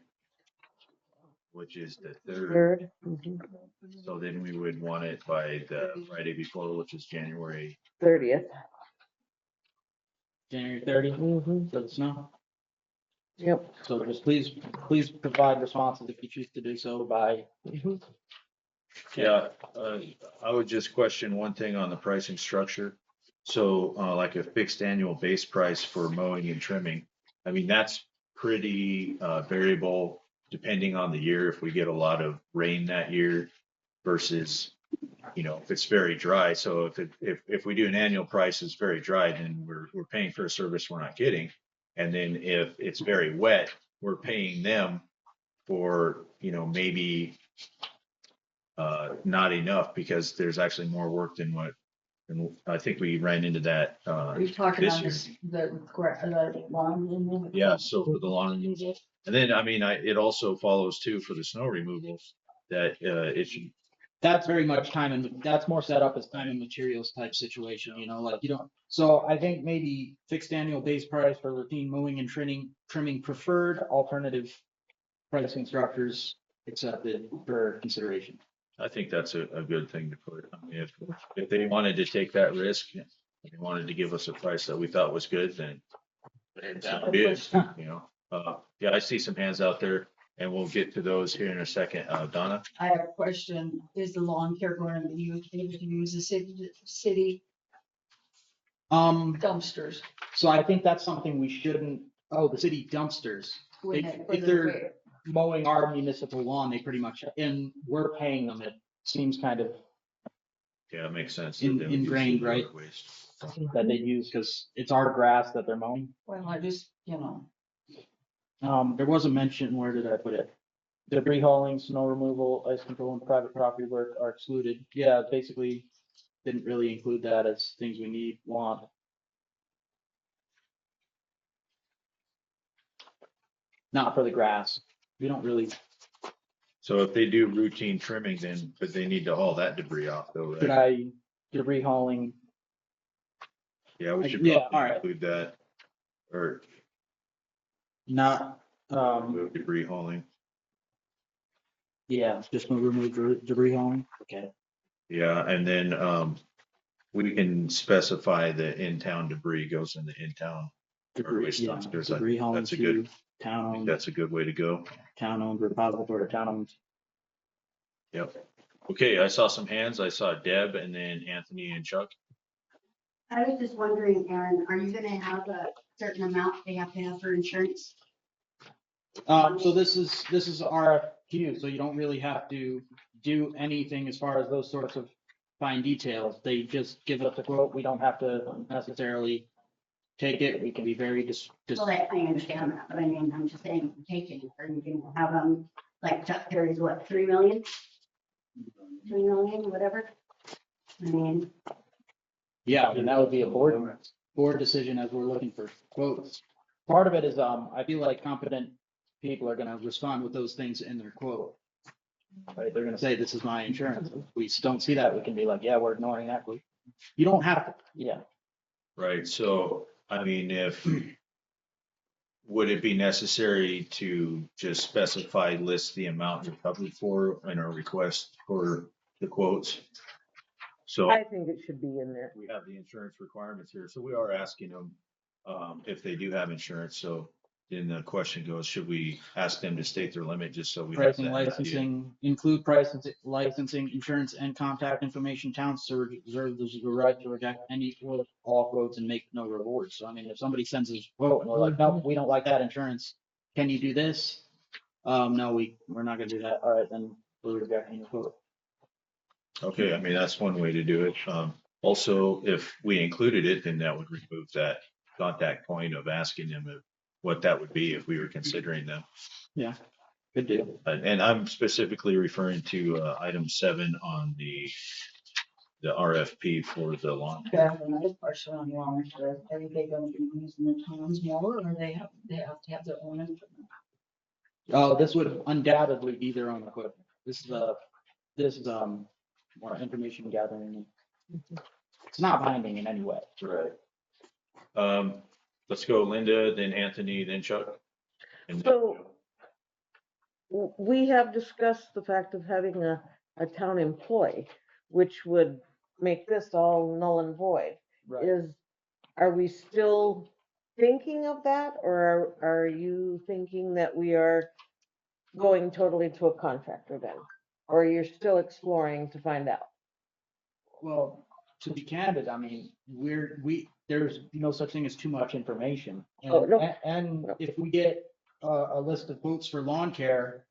A: Which is the third.
L: 3rd. Mhm.
A: So then we would want it by the Friday before, which is January.
L: 30th.
C: January 30th
L: Mhm.
C: for the snow.
L: Yep.
C: So just please provide responses if you choose to do so by.
L: Mhm.
A: Yeah, I would just question one thing on the pricing structure. So, like a fixed annual base price for mowing and trimming, I mean, that's pretty, variable depending on the year. If we get a lot of rain that year versus, you know, if it's very dry. So if we do an annual price that's very dry, then we're paying for a service we're not getting. And then if it's very wet, we're paying them for, you know, maybe not enough because there's actually more work than what, and I think we ran into that,
B: Are you talking
A: this
B: on
A: year.
B: the lawn removal?
A: Yeah, so for the lawn removal. And then, I mean, it also follows too for the snow removal that, it should,
C: That's very much time and that's more set up as time and materials type situation, you know, like you don't. So I think maybe fixed annual base price for routine mowing and trimming preferred, alternative pricing structures accepted for consideration.
A: I think that's a good thing to put. I mean, if they wanted to take that risk, if they wanted to give us a price that we thought was good, then that is, you know. Yeah, I see some hands out there and we'll get to those here in a second. Donna?
B: I have a question. Is the lawn care going to be used, able to use the city dumpsters?
C: So I think that's something we shouldn't, the city dumpsters.
B: when
C: If
B: they- for
C: if
B: the
C: they're
B: fair?
C: mowing our municipal lawn, they pretty much, and we're paying them, it seems kind of
A: Yeah, it makes sense.
C: ingrained, right?
A: Waste.
C: That they use, because it's our grass that they're mowing.
B: Well, I just, you know,
C: There was a mention, where did I put it? Debris hauling, snow removal, ice control, and private property work are excluded. Yeah, basically, didn't really include that as things we want. Not for the grass. We don't really,
A: So if they do routine trimming, then, but they need to haul that debris off though,
C: should
A: right?
C: debris hauling,
A: Yeah, we should
C: yeah,
A: probably
C: all right.
A: include that. Or
C: not,
A: remove debris hauling.
C: yeah, just remove debris hauling, okay.
A: Yeah, and then, we can specify the in-town debris goes in the in-town.
C: Debris,
A: waste
C: yeah,
A: dumpsters.
C: debris hauling
A: That's a
C: to
A: good, I think
C: town-owned,
A: that's a good way to go.
C: repository, or town-owned.
A: Yep. Okay, I saw some hands. I saw Deb and then Anthony and Chuck.
M: I was just wondering, Aaron, are you gonna have a certain amount they have to have for insurance?
C: So this is RFQ, so you don't really have to do anything as far as those sorts of fine details. They just give us a quote. We don't have to necessarily take it, we can be very just.
M: Well, I understand that, but I mean, I'm just saying, taking, are you gonna have them, like Chuck Terry's what, 3 million? 3 million, whatever? I mean,
C: Yeah, and that would be a board decision as we're looking for quotes. Part of it is, I feel like competent people are gonna respond with those things in their quote. Right, they're gonna say, this is my insurance. If we don't see that, we can be like, yeah, we're ignoring that. You don't have to, yeah.
A: Right, so, I mean, would it be necessary to just specify, list the amount you're covered for in our request for the quotes? So
L: I think it should be in there.
A: we have the insurance requirements here, so we are asking them, if they do have insurance, so then the question goes, should we ask them to state their limit just so we have
C: Pricing,
A: that idea?
C: licensing, include pricing, licensing, insurance and contact information. Towns reserve the right to reject any or all quotes and make no rewards. So I mean, if somebody sends us a quote and we're like, no, we don't like that insurance. Can you do this? No, we're not gonna do that. All right, then we're rejecting your quote.
A: Okay, I mean, that's one way to do it. Also, if we included it, then that would remove that contact point of asking them what that would be if we were considering them.
C: Yeah, good deal.
A: And I'm specifically referring to item 7 on the RFP for the lawn.
B: I have another question on lawn care. Are they gonna be using the towns more, or they have to have their own implement?
C: Oh, this would undoubtedly be their own equipment. This is more information gathering. It's not binding in any way.
A: Right. Let's go Linda, then Anthony, then Chuck. And
L: So we have discussed the fact of having a town employee, which would make this all null and void. Are we still thinking of that, or are you thinking that we are going totally to a contractor then? Or you're still exploring to find out?
C: Well, to be candid, I mean, there's no such thing as too much information.
L: Oh, no.
C: And if we get a list of quotes for lawn care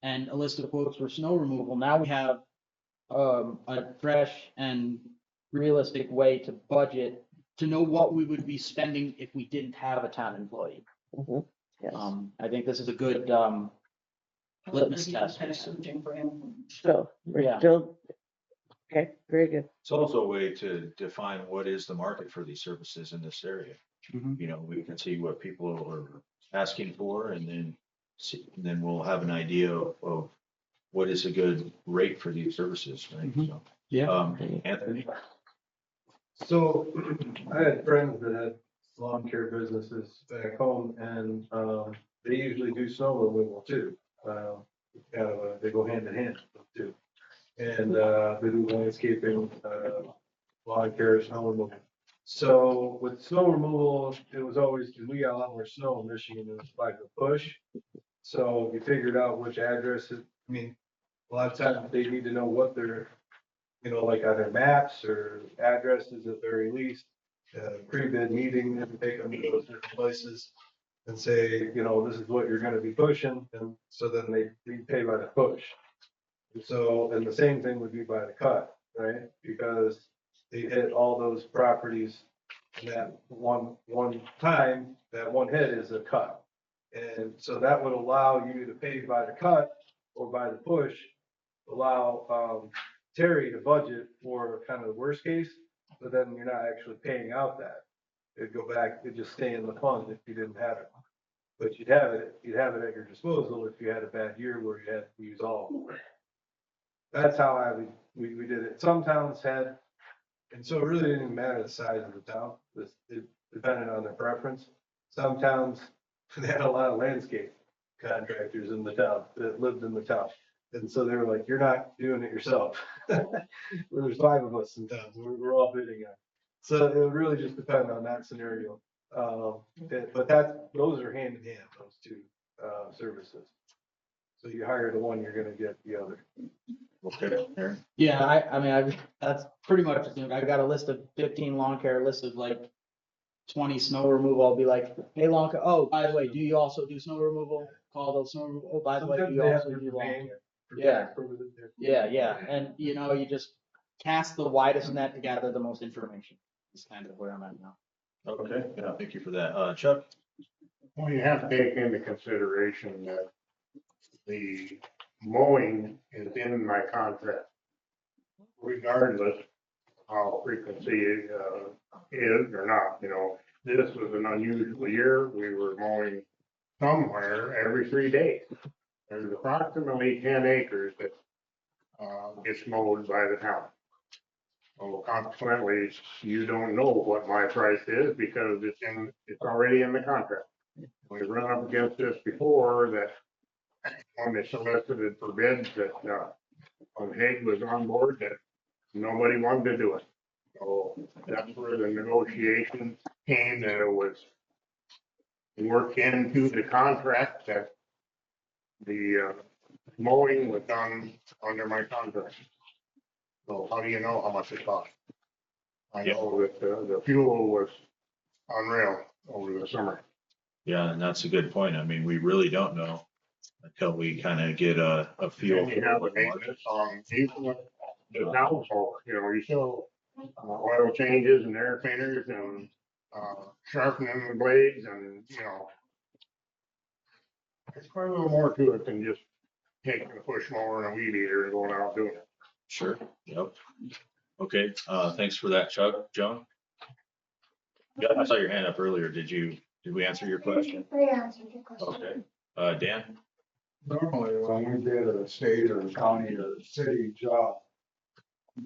C: and a list of quotes for snow removal, now we have a fresh and realistic way to budget, to know what we would be spending if we didn't have a town employee.
L: Mhm. Yes.
C: I think this is a good litmus test.
L: So we're
C: Yeah.
L: still, okay, very good.
A: it's also a way to define what is the market for these services in this area.
C: Mhm.
A: You know, we can see what people are asking for and then we'll have an idea of what is a good rate for these services, right?
C: Mhm.
A: So,
C: Yeah.
A: Anthony?
E: So I had friends that had lawn care businesses back home and, they usually do snow removal too. They go hand in hand too. And, they do landscaping, lawn care, snow removal. So with snow removal, it was always, cause we got a lot more snow in Michigan, it was by the push. So we figured out which addresses, I mean, a lot of times they need to know what they're, like on their maps or addresses at very least. Pre-bid meeting, and take them to those different places and say, this is what you're gonna be pushing, and so then we pay by the push. And so, and the same thing would be by the cut, right? Because they hit all those properties in that one time, that one hit is a cut. And so that would allow you to pay by the cut or by the push, allow, Terry to budget for kind of the worst case, but then you're not actually paying out that. It'd go back, it'd just stay in the fund if you didn't have it. But you'd have it at your disposal if you had a bad year where you had to use all of it. That's how we did it. Some towns had, and so it really didn't even matter the size of the town, it depended on their preference. Some towns, they had a lot of landscape contractors in the town that lived in the town. And so they were like, you're not doing it yourself. There's 5 of us in town, we're all bidding on it. So it would really just depend on that scenario. But those are hand in hand, those two, services. So you hire the one, you're gonna get the other.
A: Okay, Aaron?
C: Yeah, I mean, that's pretty much, I've got a list of 15 lawn care, list of like 20 snow removal. I'll be like, hey, lawn care, oh, by the way, do you also do snow removal? Call those snow removal. Oh, by the way, do you also do lawn care? Yeah. Yeah. And you just cast the widest net to gather the most information. Is kind of where I'm at now.
A: Okay, yeah, thank you for that. Chuck?
I: Well, you have to take into consideration that the mowing is in my contract. Regardless how frequency, is or not, this was an unusual year. We were mowing somewhere every 3 days. There's approximately 10 acres that, gets mowed by the town. So consequently, you don't know what my price is because it's already in the contract. We've run up against this before, that when they solicited for bids, that, when Hague was on board, that nobody wanted to do it. So that's where the negotiation came, that it was worked into the contract that the, mowing was done under my contract. So how do you know how much it cost? I know that the fuel was unreal over the summer.
A: Yeah, and that's a good point. I mean, we really don't know until we kind of get a feel.
I: And you have a maintenance on even with the valve mower, you still, oil changes and air cleaners and, sharpening the blades and, there's quite a little more to it than just taking a push mower and a weed eater and going out doing it.
A: Sure, yep. Okay, thanks for that, Chuck. Joan? Yeah, I saw your hand up earlier. Did we answer your question?
D: They answered your question.
A: Okay, Dan?
H: Normally, when we did a state or county or city job,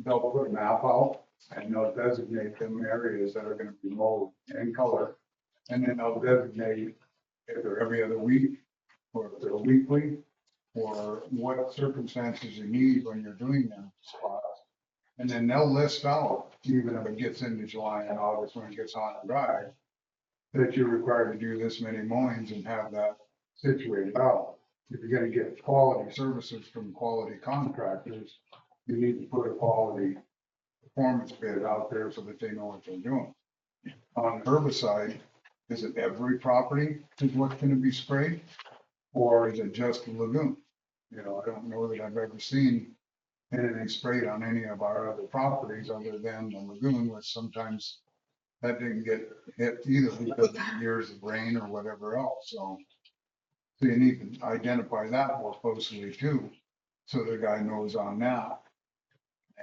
H: they'll put a map out and they'll designate them areas that are gonna be mowed in color. And then they'll designate if they're every other week, or if they're weekly, or what circumstances you need when you're doing them spots. And then they'll list out, even if it gets into July and August when it gets hot and dry, that you're required to do this many mowings and have that situated out. If you're gonna get quality services from quality contractors, you need to put a quality performance bid out there so that they know what they're doing. On herbicide, is it every property is what's gonna be sprayed? Or is it just the lagoon? I don't know that I've ever seen anything sprayed on any of our other properties other than the lagoon, which sometimes that didn't get hit either because of years of rain or whatever else, so. So you need to identify that more closely too, so the guy knows on that.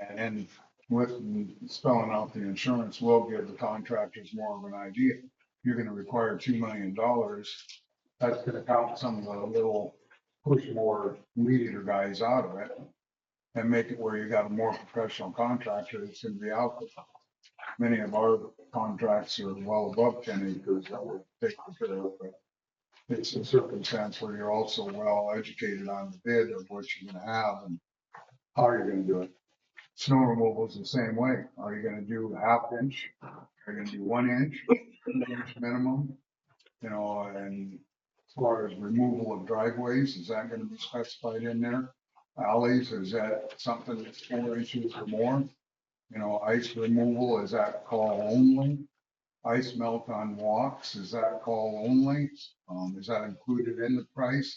H: And then with spelling out the insurance will give the contractors more of an idea. You're gonna require $2 million. That's gonna count some of the little push more weed eater guys out of it and make it where you got a more professional contractor that's gonna be out there. Many of our contracts are well above 10 acres that we're taking care of, but it's a circumstance where you're also well educated on the bid of what you're gonna have and how you're gonna do it. Snow removal is the same way. Are you gonna do half inch? Are you gonna do 1 inch, 1 inch minimum? And as far as removal of driveways, is that gonna be specified in there? Alleys, is that something that's 4 inches or more? Ice removal, is that call only? Ice melt on walks, is that call only? Is that included in the price?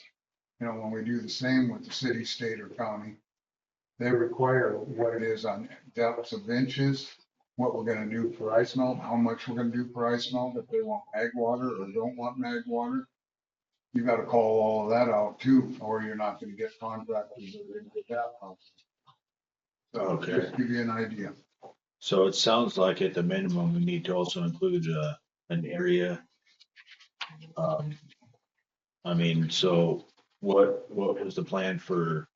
H: When we do the same with the city, state, or county, they require what it is on depths of inches, what we're gonna do for ice melt, how much we're gonna do for ice melt, if they want mag water or don't want mag water. You gotta call all of that out too, or you're not gonna get contractors that are gonna get that out. So
A: Okay.
H: just give you an idea.
A: So it sounds like at the minimum, we need to also include an area. I mean, so what was the plan for?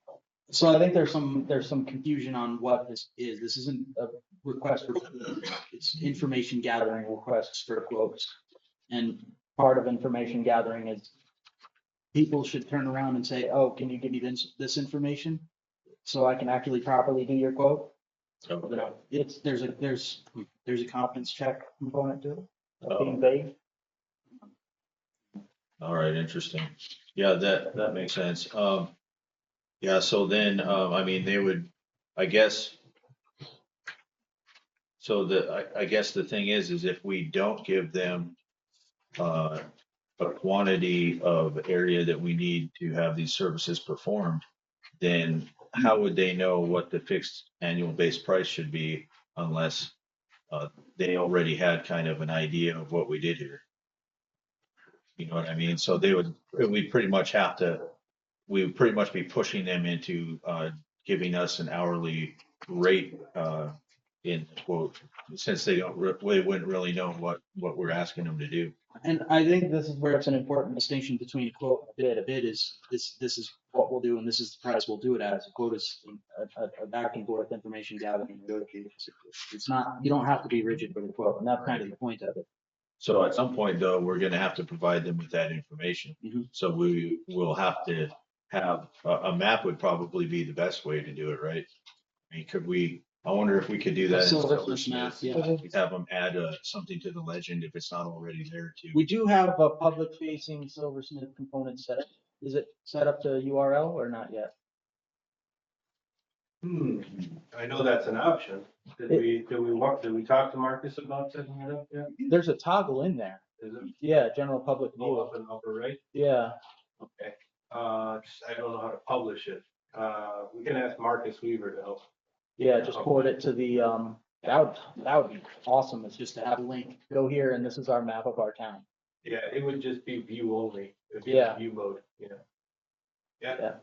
C: So I think there's some confusion on what this is. This isn't a request for, it's information gathering requests for quotes. And part of information gathering is people should turn around and say, oh, can you give me this information? So I can actually properly do your quote. There's a confidence check component to it, being vague.
A: All right, interesting. Yeah, that makes sense. Yeah, so then, I mean, they would, I guess. So I guess the thing is if we don't give them, a quantity of area that we need to have these services performed, then how would they know what the fixed annual base price should be unless they already had kind of an idea of what we did here. You know what I mean? So we'd pretty much have to, we would pretty much be pushing them into, giving us an hourly rate, in quote, since they wouldn't really know what we're asking them to do.
C: And I think this is where it's an important distinction between a quote and a bid. A bid is this is what we'll do and this is the price we'll do it at. A quote is a back and forth information gathering negotiations. It's not, you don't have to be rigid with a quote, and that's kind of the point of it.
A: So at some point though, we're gonna have to provide them with that information.
C: Mhm.
A: So we will have to have, a map would probably be the best way to do it, right? I mean, I wonder if we could do that in
C: Silversmith map,
A: Silversmith.
C: yeah.
A: Have them add, something to the legend if it's not already there too.
C: We do have a public facing Silversmith component set up. Is it set up to URL or not yet?
E: I know that's an option. Did we talk to Marcus about setting it up yet?
C: There's a toggle in there.
E: Is it
C: Yeah, general public
E: all
C: view.
E: up in upper right?
C: Yeah.
E: Okay. I don't know how to publish it. We can ask Marcus Weaver to help.
C: Yeah, just port it to the, that would be awesome. It's just to have a link, go here and this is our map of our town.
E: Yeah, it would just be view only. It'd be
C: Yeah.
E: View mode, yeah. Yeah.
C: Yeah.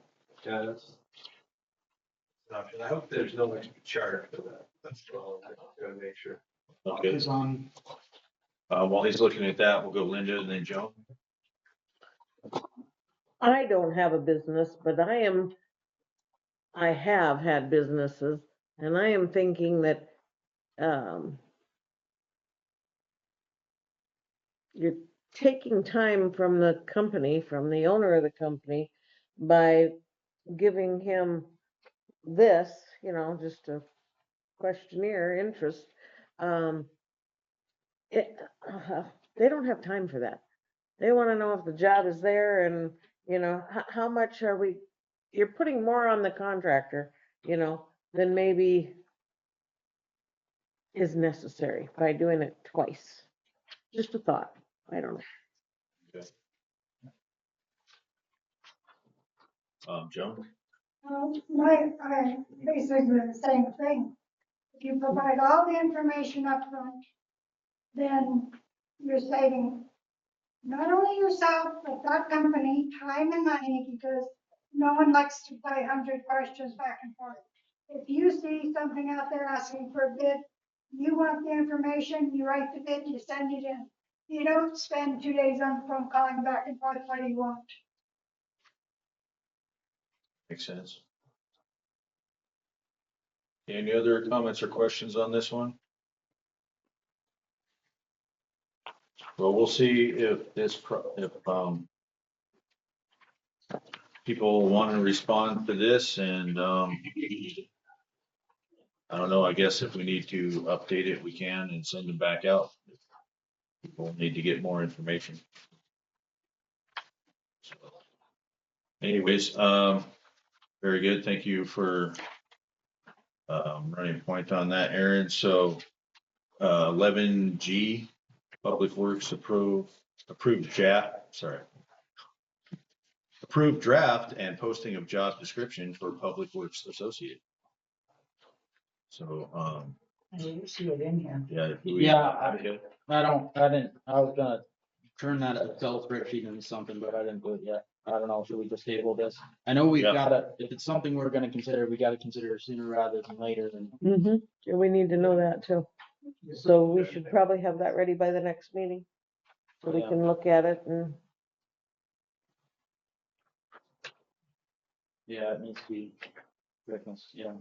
E: Yeah, that's an option. I hope there's no extra charge for that. That's all. I'm gonna make sure.
A: Okay.
C: Is on,
A: While he's looking at that, we'll go Linda and then Joan.
L: I don't have a business, but I have had businesses, and I am thinking that, you're taking time from the company, from the owner of the company, by giving him this, just a questionnaire interest. Um, it, they don't have time for that. They want to know if the job is there and, how much you're putting more on the contractor, than maybe is necessary by doing it twice. Just a thought. I don't know.
A: Okay. Joan?
D: I basically the same thing. If you provide all the information up front, then you're saving not only yourself, but that company time and money, because no one likes to play 100 questions back and forth. If you see something out there asking for a bid, you want the information, you write the bid, you send it in. You don't spend 2 days on the phone calling back and forth, what do you want?
A: Makes sense. Any other comments or questions on this one? Well, we'll see if people want to respond to this and, I don't know, I guess if we need to update it, we can and send them back out. People need to get more information. So, anyways, very good. Thank you for, running point on that, Aaron. So, 11G, Public Works approved draft and posting of job description for Public Works Associate. So,
F: I didn't see it in here.
A: yeah.
C: I was gonna turn that Excel spreadsheet into something, but I didn't do it yet. I don't know, should we just table this? I know we've
A: Yeah.
C: gotta, if it's something we're gonna consider, we gotta consider sooner rather than later and.
L: Yeah, we need to know that too. So we should probably have that ready by the next meeting. So we
C: Yeah.
L: can look at it and,
C: Yeah, it needs to be, yeah.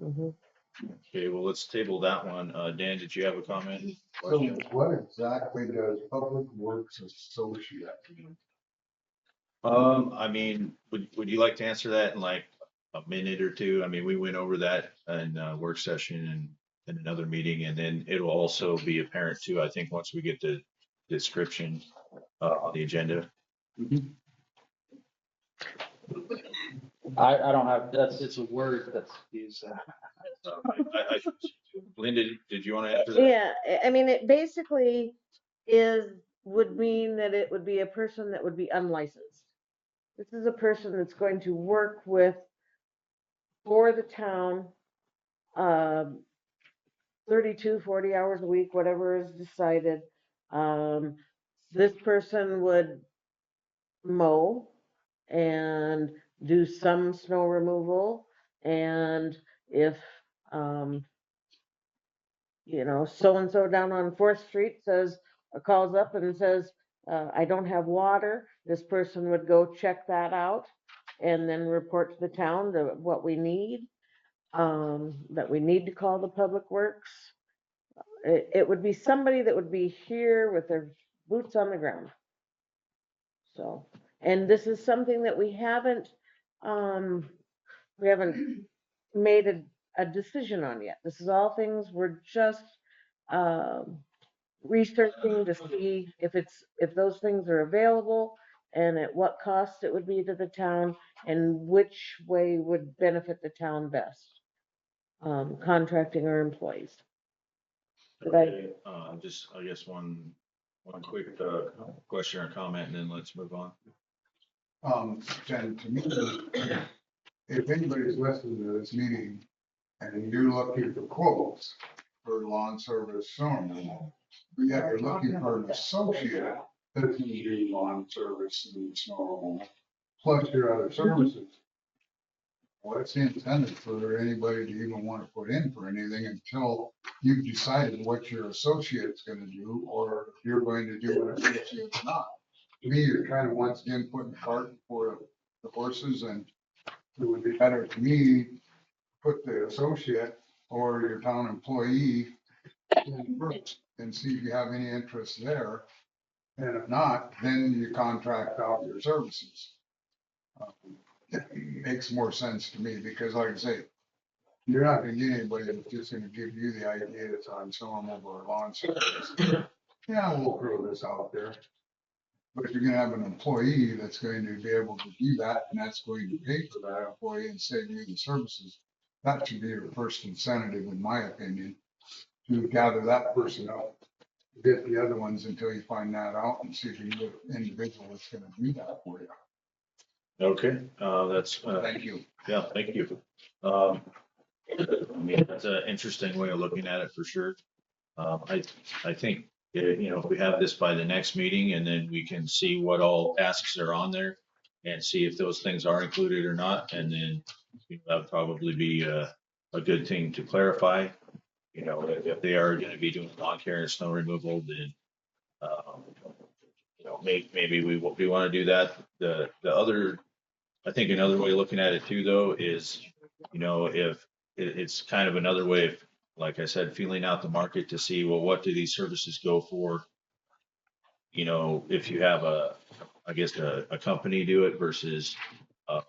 A: Okay, well, let's table that one. Dan, did you have a comment?
H: So what exactly does Public Works Associate?
A: I mean, would you like to answer that in like a minute or two? I mean, we went over that in a work session and in another meeting, and then it'll also be apparent too, I think, once we get the description on the agenda.
C: I don't have, it's a word that's used.
A: Linda, did you want to answer that?
L: yeah, I mean, it basically would mean that it would be a person that would be unlicensed. This is a person that's going to work for the town, 32, 40 hours a week, whatever is decided. This person would mow and do some snow removal. And if, um, so-and-so down on 4th Street calls up and says, I don't have water, this person would go check that out and then report to the town what we need, that we need to call the Public Works. It would be somebody that would be here with their boots on the ground. So, and this is something that we haven't made a decision on yet. This is all things we're just um, researching to see if those things are available and at what cost it would be to the town and which way would benefit the town best, contracting our employees. Did I-
A: Okay, just, I guess one quick, question or comment, and then let's move on.
H: And to me, if anybody's listening to this meeting and you're looking for quotes for lawn service, snow removal, but yet you're looking for an associate that can do lawn service and snow removal, plus your other services. What's the incentive for anybody to even want to put in for anything until you've decided what your associate's gonna do, or if you're going to do what associate's not? To me, you're kind of once again putting the cart before the horses, and it would be better to me, put the associate or your town employee in first and see if you have any interest there. And if not, then you contract out your services. It makes more sense to me because like I say, you're not gonna get anybody that's just gonna give you the idea that's on some of our lawn service. Yeah, we'll throw this out there. But if you're gonna have an employee that's going to be able to do that, and that's going to pay for that employee and save you the services, that should be your first incentive, in my opinion, to gather that person up. Get the other ones until you find that out and see if you can get an individual that's gonna do that for you.
A: Okay, that's,
H: Thank you.
A: yeah, thank you. I mean, that's an interesting way of looking at it for sure. I think, if we have this by the next meeting and then we can see what all tasks are on there and see if those things are included or not, and then that would probably be a good thing to clarify. If they are gonna be doing lawn care and snow removal, then, maybe we want to do that. The other, I think another way of looking at it too, though, is, if it's kind of another way of, like I said, feeling out the market to see, well, what do these services go for? If you have I guess a company do it versus, I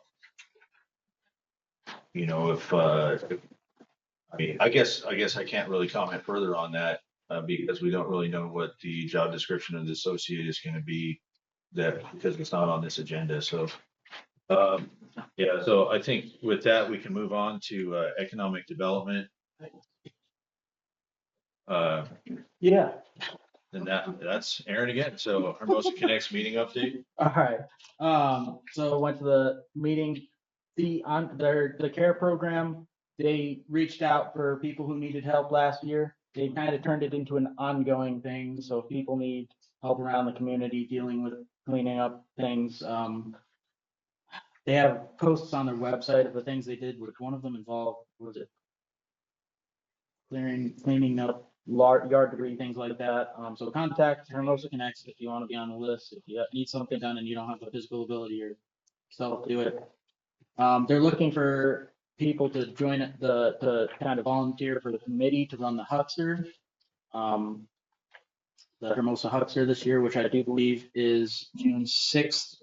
A: mean, I guess I can't really comment further on that, because we don't really know what the job description of the associate is going to be, because it's not on this agenda. So, yeah, so I think with that, we can move on to economic development.
C: Yeah.
A: And that's Aaron again. So Hermosa Connects meeting update.
C: All right. So I went to the meeting, the CARE program, they reached out for people who needed help last year. They kind of turned it into an ongoing thing. So if people need help around the community dealing with cleaning up things, they have posts on their website of the things they did, which one of them involved, was it cleaning up yard debris, things like that. So contact Hermosa Connects if you want to be on the list. If you need something done and you don't have the physical ability yourself to do it. They're looking for people to join to kind of volunteer for the committee to run the Huckster. The Hermosa Huckster this year, which I do believe is June 6th.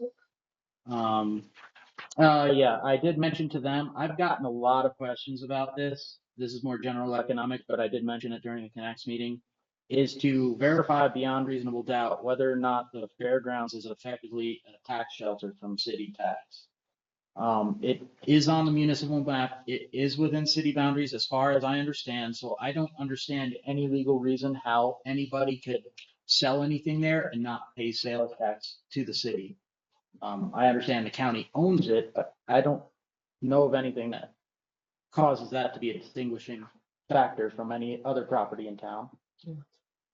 C: Yeah, I did mention to them, I've gotten a lot of questions about this. This is more general economic, but I did mention it during the Connects meeting, is to verify beyond reasonable doubt whether or not the fairgrounds is effectively a tax shelter from city tax. It is on the municipal map. It is within city boundaries as far as I understand. So I don't understand any legal reason how anybody could sell anything there and not pay sales tax to the city. I understand the county owns it, but I don't know of anything that causes that to be a distinguishing factor from any other property in town.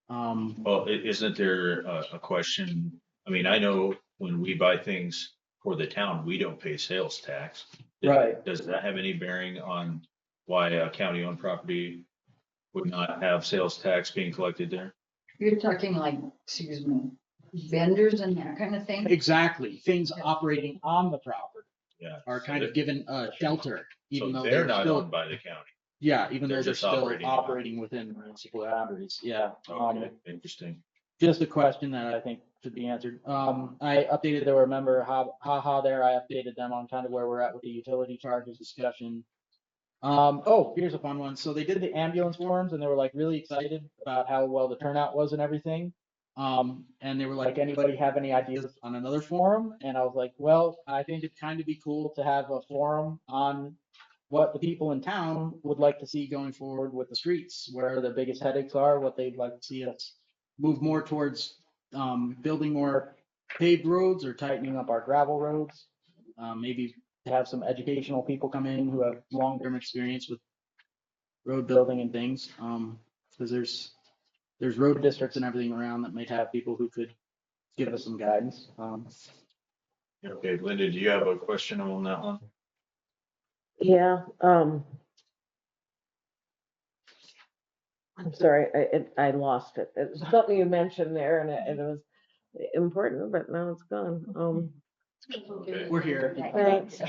A: Well, isn't there a question? I mean, I know when we buy things for the town, we don't pay sales tax.
C: Right.
A: Does that have any bearing on why a county-owned property would not have sales tax being collected there?
F: You're talking like, excuse me, vendors and that kind of thing?
C: Exactly. Things operating on the property
A: Yeah.
C: are kind of given a shelter, even
A: So
C: though
A: they're
C: they're
A: not
C: still,
A: owned by the county.
C: yeah, even though
A: They're
C: they're
A: just
C: still
A: operating.
C: operating within municipal boundaries. Yeah.
A: Okay, interesting.
C: Just a question that I think should be answered. I updated the remember haha there. I updated them on kind of where we're at with the utility charges discussion. Oh, here's a fun one. So they did the ambulance forums and they were like really excited about how well the turnout was and everything. And they were like, anybody have any ideas on another forum? And I was like, well, I think it'd kind of be cool to have a forum on what the people in town would like to see going forward with the streets, where the biggest headaches are, what they'd like to see us move more towards, building more paved roads or tightening up our gravel roads. Maybe to have some educational people come in who have long-term experience with road building and things. Because there's road districts and everything around that might have people who could give us some guidance.
A: Okay, Linda, do you have a question on that one?
L: Yeah, I'm sorry, I lost it. It's something you mentioned there and it was important, but now it's gone.
A: Okay.
C: We're here.
L: Thanks.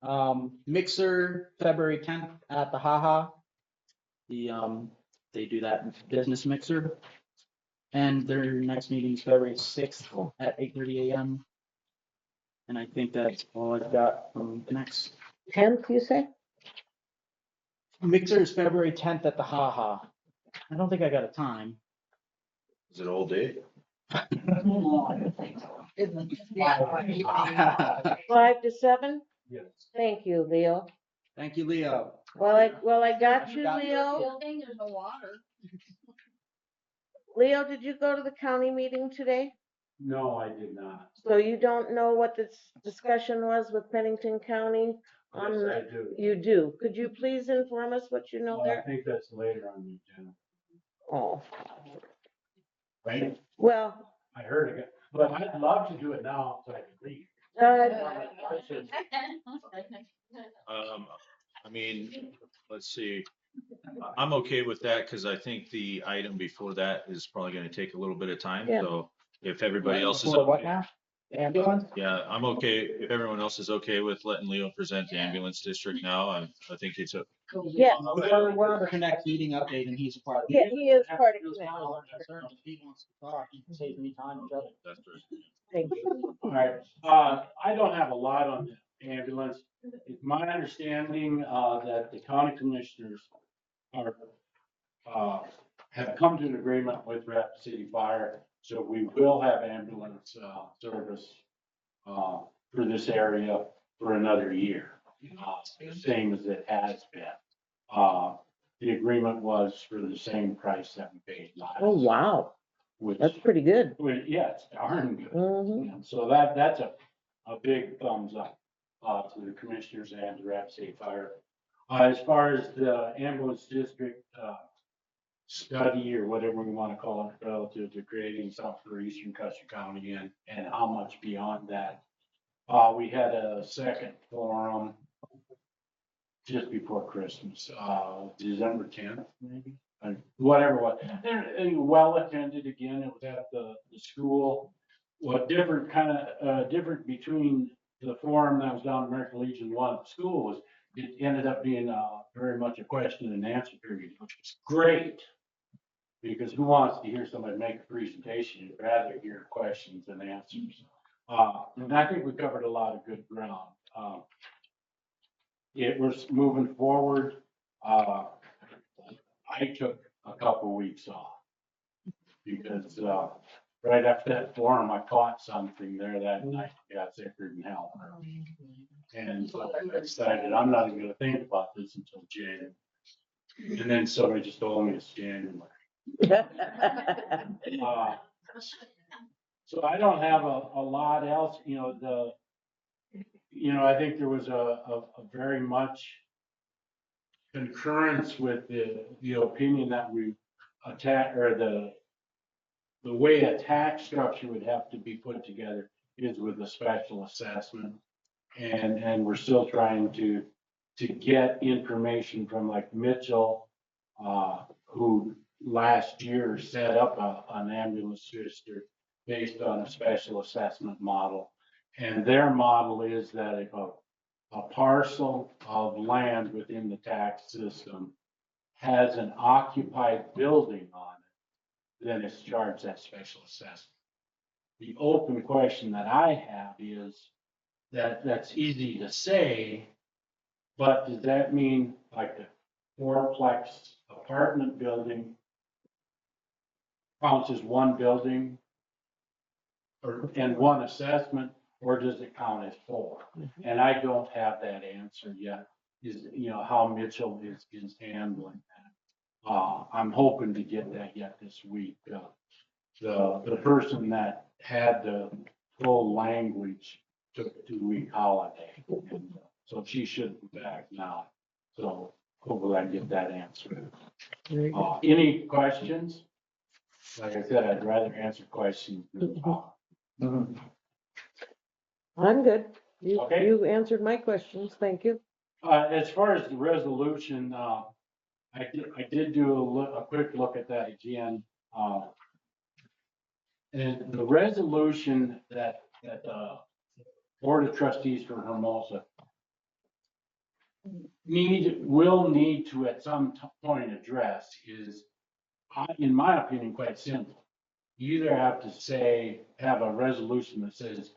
A: All right.
C: Mixer, February 10th at the Haha. They do that business mixer. And their next meeting is February 6th at 8:30 a.m. And I think that's all I've got from next.
L: 10th, you say?
C: Mixer is February 10th at the Haha. I don't think I got a time.
A: Is it all day?
L: 5 to 7?
C: Yes.
L: Thank you, Leo.
C: Thank you, Leo.
L: Well, I got you, Leo.
F: Building, there's no water.
L: Leo, did you go to the county meeting today?
G: No, I did not.
L: So you don't know what this discussion was with Pennington County?
G: Yes, I do.
L: You do. Could you please inform us what you know
G: Well, I
L: there?
G: think that's later on the agenda.
L: Oh,
G: Right?
L: well,
G: I heard it, but I'd love to do it now so I can leave.
A: I mean, let's see. I'm okay with that because I think the item before that is probably going to take a little bit of time.
L: Yeah.
A: So if everybody else is
C: For what
A: okay,
C: now? The ambulance?
A: yeah, I'm okay. If everyone else is okay with letting Leo present the ambulance district now, I think it's a.
L: yeah,
C: We're on the Connect meeting update and he's a part of it.
L: yeah, he is part of
C: He was
L: Connect.
C: fine on that, sir. If he wants to talk, he can save me time. and trouble.
A: That's right.
L: Thank you.
G: All right, I don't have a lot on the ambulance. It's my understanding, that the county commissioners are, have come to an agreement with Rapid City Fire, so we will have ambulance, service, for this area for another year, the same as it has been. The agreement was for the same price that we paid last.
L: Oh, wow.
G: Which,
L: That's pretty good.
G: yeah, it's darn good.
L: Mm-hmm.
G: So that's a big thumbs up, to the commissioners and the Rapid City Fire. As far as the ambulance district, study or whatever we want to call it relative to creating something for Eastern Custer County and how much beyond that. We had a second forum just before Christmas, December 10th, maybe, whatever it was. And well attended again, it was at the school. What different different between the forum that was down at American Legion one at the school was it ended up being very much a question and answer period, which was great. Because who wants to hear somebody make a presentation? You'd rather hear questions than answers. And I think we covered a lot of good ground. It was moving forward. I took a couple weeks off because right after that forum, I caught something there that night. Got sicker than hell. And so I decided I'm not even going to think about this until January. And then somebody just told me it's January. So I don't have a lot else, I think there was a very much concurrence with the opinion that we attack, or the way a tax structure would have to be put together is with a special assessment. And we're still trying to get information from like Mitchell, who last year set up an ambulance district based on a special assessment model. And their model is that if a parcel of land within the tax system has an occupied building on it, then it's charged that special assessment. The open question that I have is that's easy to say, but does that mean like the fourplex apartment building counts as one building and one assessment, or does it count as four? And I don't have that answer yet, is, how Mitchell is handling that. I'm hoping to get that yet this week. The person that had the full language took a 2-week holiday. And so she should be back now. So hopefully I get that answered. Any questions? Like I said, I'd rather answer questions than talk.
L: I'm good. You,
G: Okay.
L: you answered my questions. Thank you.
G: As far as the resolution, I did do a quick look at that again. And the resolution that the Board of Trustees for Hermosa will need to at some point address is, in my opinion, quite simple. You either have to have a resolution that says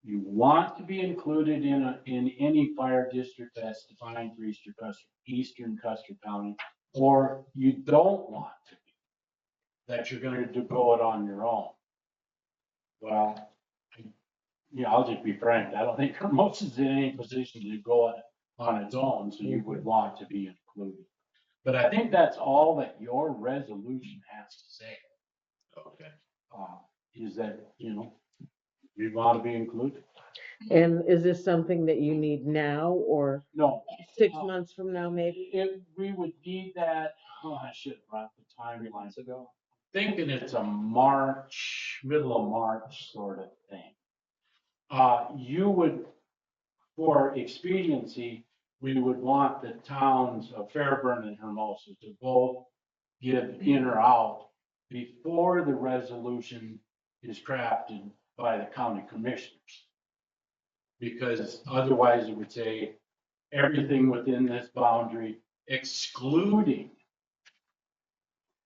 G: you want to be included in any fire district that's defined for Eastern Custer County, or you don't want to be, that you're going to go it on your own. Well, I'll just be frank. I don't think Hermosa's in any position to go on its own, so you would want to be included. But I think that's all that your resolution has to say.
A: Okay.
G: Is that, we want to be included?
L: And is this something that you need now or
G: No.
L: 6 months from now, maybe?
G: We would need that, I should have brought the timelines ago. Thinking it's a middle of March sort of thing. You would, for expediency, we would want the towns of Fairburn and Hermosa to both give in or out before the resolution is crafted by the county commissioners. Because otherwise it would say everything within this boundary excluding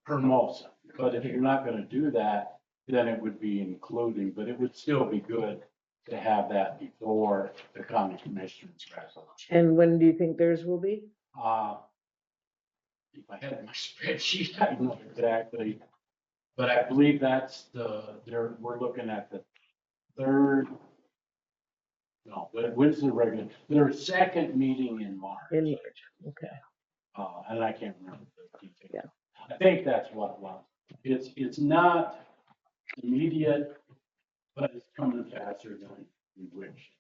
G: Hermosa. But if you're not going to do that, then it would be including, but it would still be good to have that before the county commissioners resolution.
L: And when do you think theirs will be?
G: If I had my spreadsheet, I'd know exactly. But I believe that's we're looking at the third. No, but when's their second meeting in March?
L: In March, okay.
G: And I can't remember the details.
L: Yeah.
G: I think that's what it was. It's not immediate, but it's coming faster than we wish.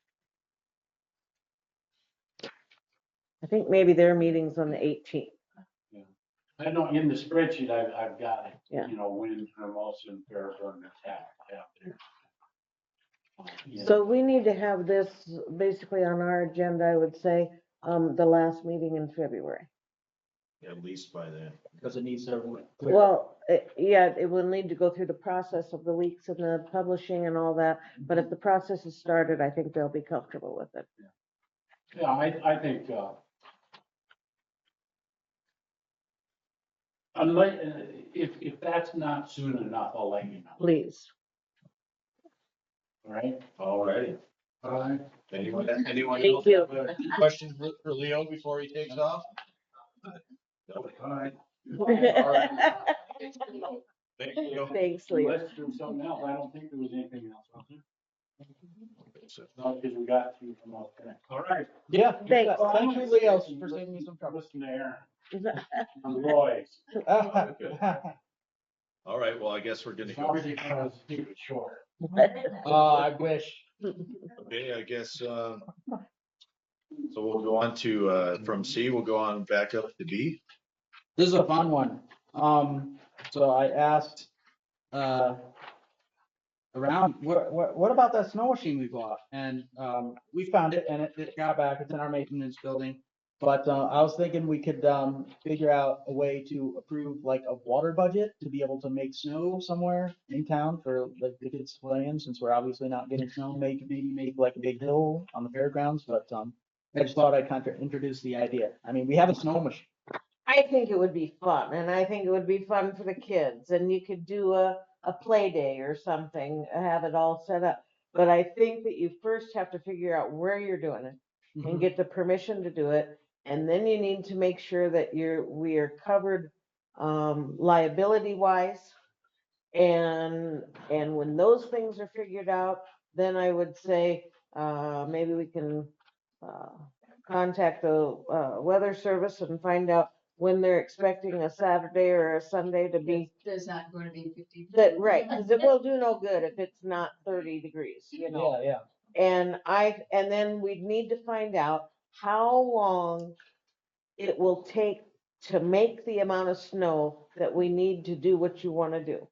L: I think maybe their meeting's on the 18th.
G: Yeah. I know in the spreadsheet I've got it.
L: Yeah.
G: When Hermosa and Fairburn have there.
L: So we need to have this basically on our agenda, I would say, the last meeting in February.
A: At least by then.
C: Because it needs to.
L: Well, yeah, it will need to go through the process of the leaks and the publishing and all that. But if the process is started, I think they'll be comfortable with it.
G: Yeah, I think, unless, if that's not soon enough, I'll let you know.
L: Please.
G: All right?
A: All righty.
G: All right.
A: Anyone
L: Thank
A: else
L: you.
A: have a question for Leo before he takes off? No.
G: All right.
A: Thank you.
L: Thanks, Leo.
G: Unless there's something else, I don't think there was anything else, was there? No, because we got through from all connect. All right.
C: Yeah.
L: Thanks.
C: Thank you, Leo, for saving me some trouble.
G: Listen to Aaron. And Royce.
A: All right, well, I guess we're gonna go.
G: Sorry if I was stupid short.
C: I wish.
A: Okay, I guess, So we'll go on to, from C, we'll go on back up to B.
C: This is a fun one. So I asked, around, what about that snow machine we bought? And, we found it and it got back, it's in our maintenance building. But, I was thinking we could, figure out a way to approve like a water budget to be able to make snow somewhere in town for like the kids to play in, since we're obviously not getting snow, maybe make like a big hill on the fairgrounds, but, I just thought I'd kind of introduce the idea. I mean, we have a snow machine.
L: I think it would be fun, and I think it would be fun for the kids, and you could do a play day or something, have it all set up. But I think that you first have to figure out where you're doing it and get the permission to do it. And then you need to make sure that we are covered, liability wise. And when those things are figured out, then I would say, maybe we can, contact the, weather service and find out when they're expecting a Saturday or a Sunday to be,
J: There's not going to be 50.
L: that, right, because it will do no good if it's not 30 degrees, you know?
C: Yeah.
L: And then we'd need to find out how long it will take to make the amount of snow that we need to do what you want to do.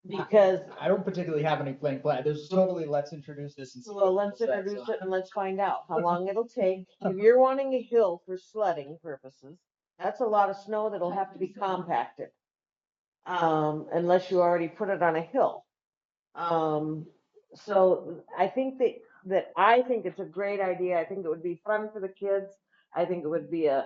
L: Because,
C: I don't particularly have any plan. There's totally, let's introduce this and see.
L: well, let's introduce it and let's find out how long it'll take. If you're wanting a hill for sledding purposes, that's a lot of snow that'll have to be compacted. Unless you already put it on a hill. So I think I think it's a great idea. I think it would be fun for the kids. I think it would be it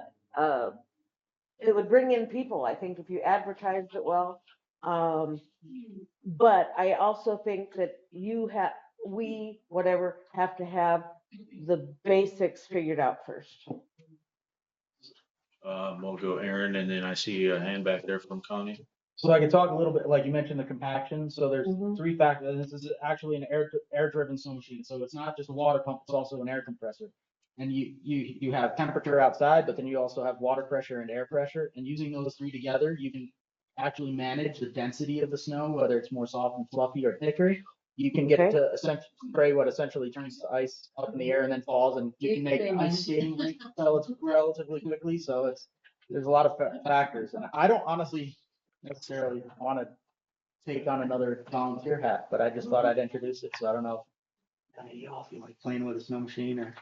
L: would bring in people, I think, if you advertised it well. But I also think that whatever, have to have the basics figured out first.
A: We'll go Aaron, and then I see a hand back there from Connie.
C: So I could talk a little bit, like you mentioned, the compaction. So there's
L: Mhm.
C: 3 factors. This is actually an air-driven snow machine. So it's not just a water pump, it's also an air compressor. And you have temperature outside, but then you also have water pressure and air pressure. And using those 3 together, you can actually manage the density of the snow, whether it's more soft and fluffy or thicker. You can get
L: Okay.
C: to essentially spray what essentially turns to ice up in the air and then falls, and you can make ice skating rink relatively quickly. So there's a lot of factors. And I don't honestly necessarily want to take on another volunteer hat, but I just thought I'd introduce it. So I don't know if any of y'all feel like playing with a snow machine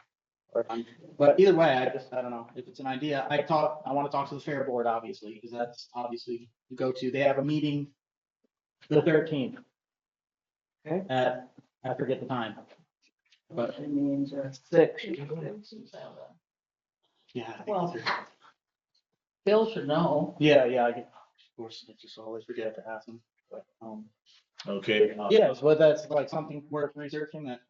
C: but either way, I don't know if it's an idea. I want to talk to the fair board, obviously, because that's obviously the go-to. They have a meeting the 13th.
L: Okay.
C: I forget the time. But
B: It means
L: 6.
C: yeah.
B: Well, Bill should know.
C: Yeah, of course, I just always forget to ask them. But,
A: Okay.
C: yeah, so that's like something worth researching that.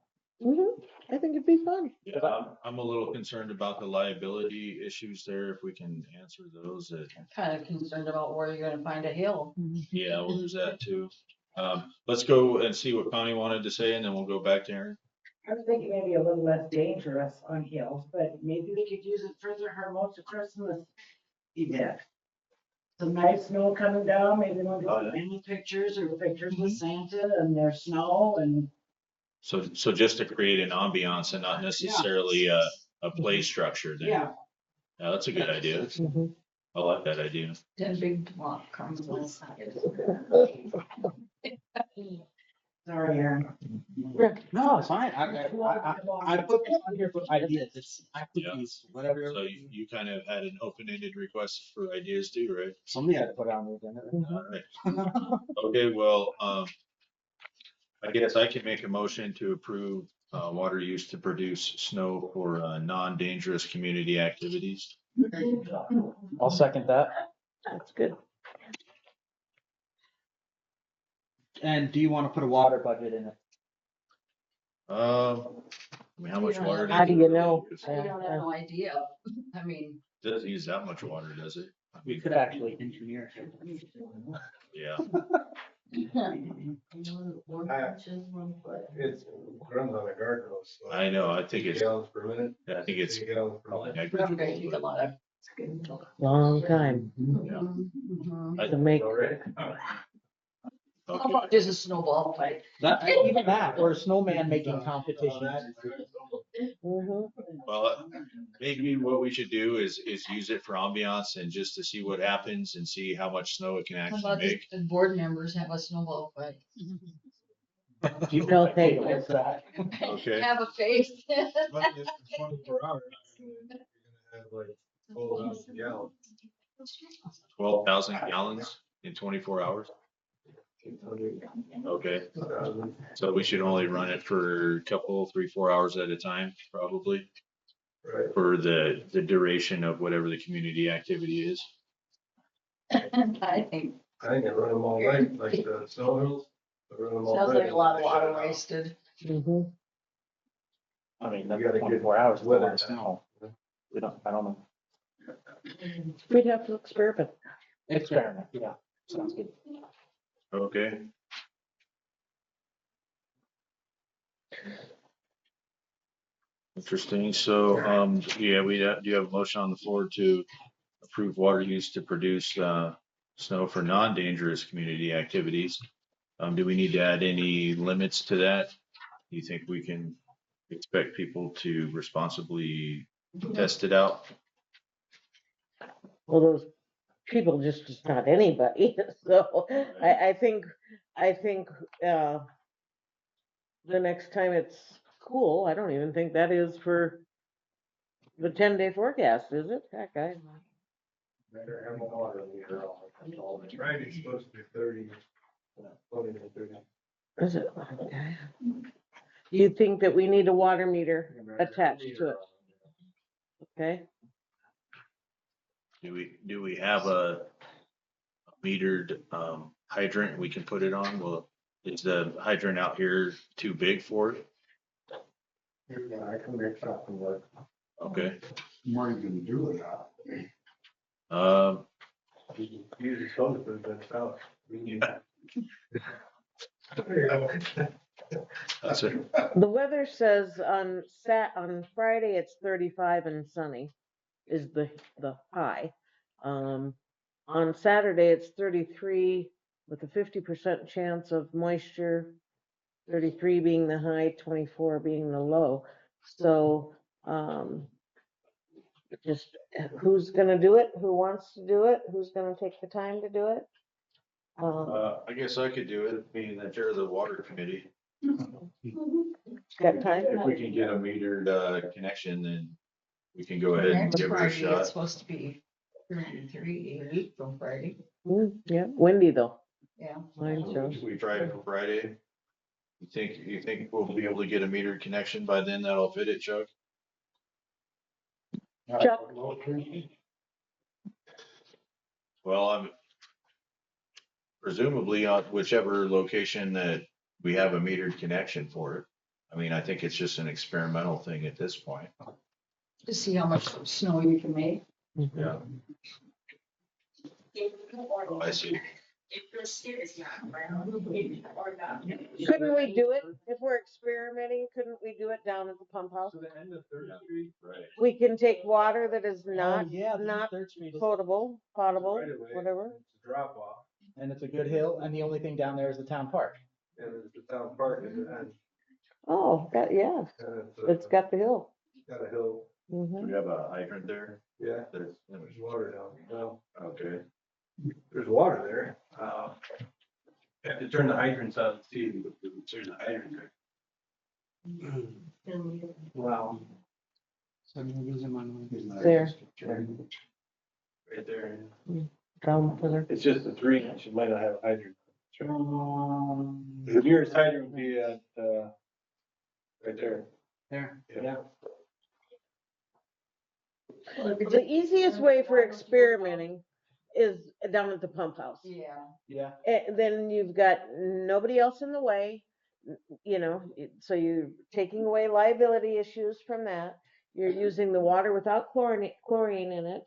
L: I think it'd be fun.
A: Yeah, I'm a little concerned about the liability issues there, if we can answer those.
B: Kind of concerned about where you're gonna find a hill.
A: Yeah, well, there's that too. Let's go and see what Connie wanted to say, and then we'll go back to Aaron.
B: I was thinking maybe a little less dangerous on hills, but maybe we could use it for the Hermosa Christmas event. Some nice snow coming down, maybe one of the family pictures or pictures with Santa and their snow and.
A: So just to create an ambiance and not necessarily a play structure then.
B: Yeah.
A: Yeah, that's a good idea. I like that idea.
B: 10 big block comes on. Sorry, Aaron.
C: No, it's fine. I put this on here for ideas. It's activities, whatever.
A: So you kind of had an open-ended request for ideas too, right?
C: Somebody had to put it on the agenda.
A: All right. Okay, well, I guess I can make a motion to approve water use to produce snow for non-dangerous community activities.
C: I'll second that.
L: That's good.
C: And do you want to put a water budget in it?
A: I mean, how much water?
L: How do you know?
B: We don't have no idea. I mean.
A: Doesn't use that much water, does it?
C: We could actually engineer it.
A: Yeah.
E: It's runs on a guardrail. So
A: I know, I think it's,
E: gallons per minute.
A: I think it's.
E: Gallons per minute.
B: A lot of.
L: Long time
A: Yeah.
L: to make.
B: How
A: Okay.
B: about just a snowball fight?
C: Even that, or a snowman making competition.
L: Mhm.
A: Well, maybe what we should do is use it for ambiance and just to see what happens and see how much snow it can
B: How
A: actually
B: about
A: make.
B: the board members have a snowball fight?
C: People
L: Okay.
C: like that.
A: Okay.
B: Have a face.
E: But if it's 24 hours, you're gonna have like 12,000 gallons.
A: 12,000 gallons in 24 hours. Okay. So we should only run it for a couple, 3, 4 hours at a time, probably,
E: Right.
A: for the duration of whatever the community activity is.
B: I think,
E: I think I run them all night, like the snow hills. I run them all
B: sounds
E: night.
B: like a lot of
E: They shut
B: water
E: it off.
B: wasted.
L: Mhm.
C: I mean,
E: You
C: that's
E: gotta get
C: 24 hours,
E: weather
C: weather snow. I don't know.
L: We'd have to experiment.
C: Experiment, yeah, sounds good.
A: Okay. Interesting. So, yeah, we do have a motion on the floor to approve water use to produce snow for non-dangerous community activities. Do we need to add any limits to that? Do you think we can expect people to responsibly test it out?
L: Well, those people just not anybody. So I think, uh, the next time it's cool, I don't even think that is for the 10-day forecast, is it? Heck,
E: Better have a water meter on it. That's all. Friday's supposed to be 30. 20 to 30.
L: is it? Okay. You think that we need a water meter attached to it, okay?
A: Do we have a metered hydrant we can put it on? Well, is the hydrant out here too big for it?
I: Yeah, I can make something work.
A: Okay.
H: What are you gonna do with that?
E: Use the solar for the south.
A: That's it.
L: The weather says on Friday, it's 35 and sunny is the high. On Saturday, it's 33 with a 50% chance of moisture, 33 being the high, 24 being the low. So, just who's gonna do it? Who wants to do it? Who's gonna take the time to do it?
A: I guess I could do it, being the chair of the water committee.
L: Got time?
A: If we can get a metered connection, then we can go ahead and
B: Next
A: give it a
B: Friday, it's
A: shot.
B: supposed to be 33, a week from Friday.
L: Yeah, windy though.
B: Yeah.
L: Mine shows.
A: We try it for Friday. You think we'll be able to get a metered connection by then that'll fit it, Chuck?
L: Chuck.
A: Well, I'm presumably on whichever location that we have a metered connection for it. I mean, I think it's just an experimental thing at this point.
B: To see how much snow you can make.
A: Yeah. Oh, I see.
L: Couldn't we do it if we're experimenting? Couldn't we do it down at the pump house?
E: To the end of Third Street.
A: Right.
L: We can take water that is not
C: not Third Street.
L: potable,
E: Right away,
L: whatever.
E: It's a drop off,
C: And it's a good hill, and the only thing down there is the town park.
E: and it's the town park, and
L: Oh, yeah, it's got the hill.
E: got a hill.
A: Do
L: Mhm.
A: we have a hydrant there?
E: Yeah,
A: There's,
E: there's water down. Well,
A: okay.
E: there's water there. Have to turn the hydrants on and see if there's a hydrant there.
C: Wow. So I'm using my.
L: There.
E: Right there.
L: Down further.
E: It's just a 3-inch, it might not have a hydrant. The nearest hydrant would be at, right there.
C: There,
E: Yeah.
C: yeah.
L: The easiest way for experimenting is down at the pump house.
B: Yeah.
C: Yeah.
L: Then you've got nobody else in the way, so you're taking away liability issues from that. You're using the water without chlorine in it.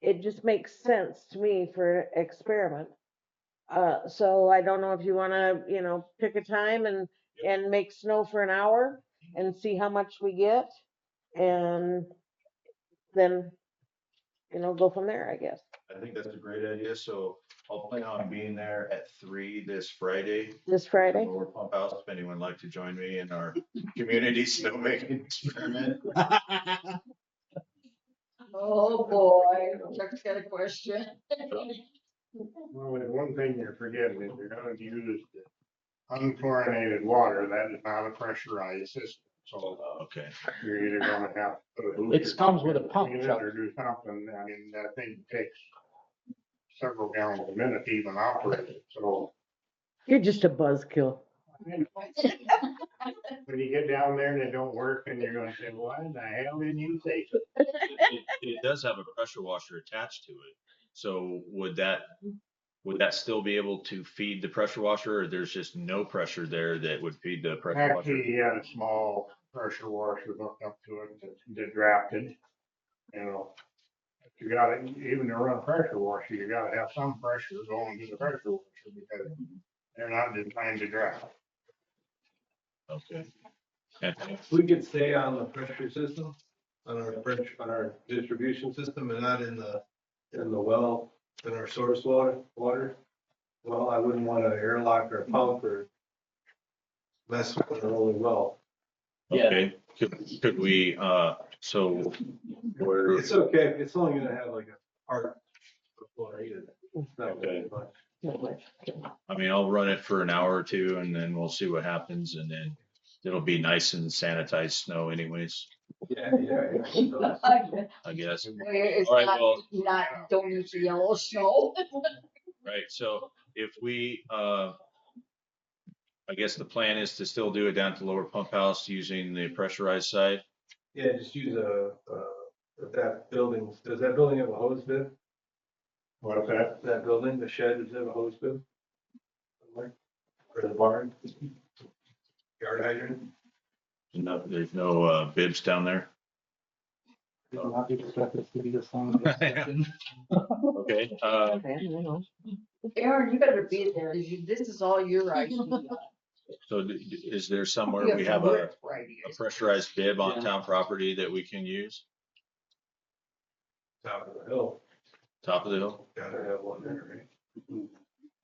L: It just makes sense to me for experiment. So I don't know if you wanna, pick a time and make snow for an hour and see how much we get. And then, go from there, I guess.
A: I I think that's a great idea. So I'll plan on being there at 3 this Friday.
L: This Friday?
A: Lower Pump House, if anyone would like to join me in our community snowmaking experiment.
B: Oh, boy, Chuck's got a question.
I: Well, there's one thing you're forgetting, if you're gonna use the unchlorinated water, that is not a pressurized system. So
A: Okay.
I: you're either gonna have to put a
C: It
I: booster
C: comes with a pump,
I: in it
C: Chuck.
I: or do something. I mean, that thing takes several gallons a minute to even operate it, so.
L: You're just a buzzkill.
I: When you get down there and it don't work, and you're gonna say, why the hell didn't you say so?
A: It does have a pressure washer attached to it. So would that still be able to feed the pressure washer, or there's just no pressure there that would feed the pressure washer?
I: Actually, he had a small pressure washer hooked up to it that drafted, you know. You gotta, even to run a pressure washer, you gotta have some pressure going to the pressure washer because they're not designed to draft.
A: Okay. And
E: If we could stay on the pressure system, on our distribution system and not in the well, in our source water, well, I wouldn't want to airlock or pump or mess with our only well.
A: Okay, could we, so we're,
E: It's okay, it's only gonna have like a part of fluoride. It's not very much.
A: I mean, I'll run it for an hour or two and then we'll see what happens, and then it'll be nice and sanitized snow anyways,
E: Yeah.
A: I guess.
B: It's
A: All right, well,
B: not, don't use the yellow snow.
A: right, so if we, I guess the plan is to still do it down to Lower Pump House using the pressurized side.
E: Yeah, just use if that building, does that building have a hose bib?
I: What's that?
E: That building, the shed, does it have a hose bib? Or the barn? Yard hydrant?
A: No, there's no bibs down there.
C: Did not expect this to be this long of a discussion.
A: Okay,
B: Aaron, you better be there. This is all your idea.
A: so is there somewhere we have a
B: Right.
A: pressurized bib on town property that we can use?
E: Top of the hill,
A: Top of the hill?
E: gotta have one there, right?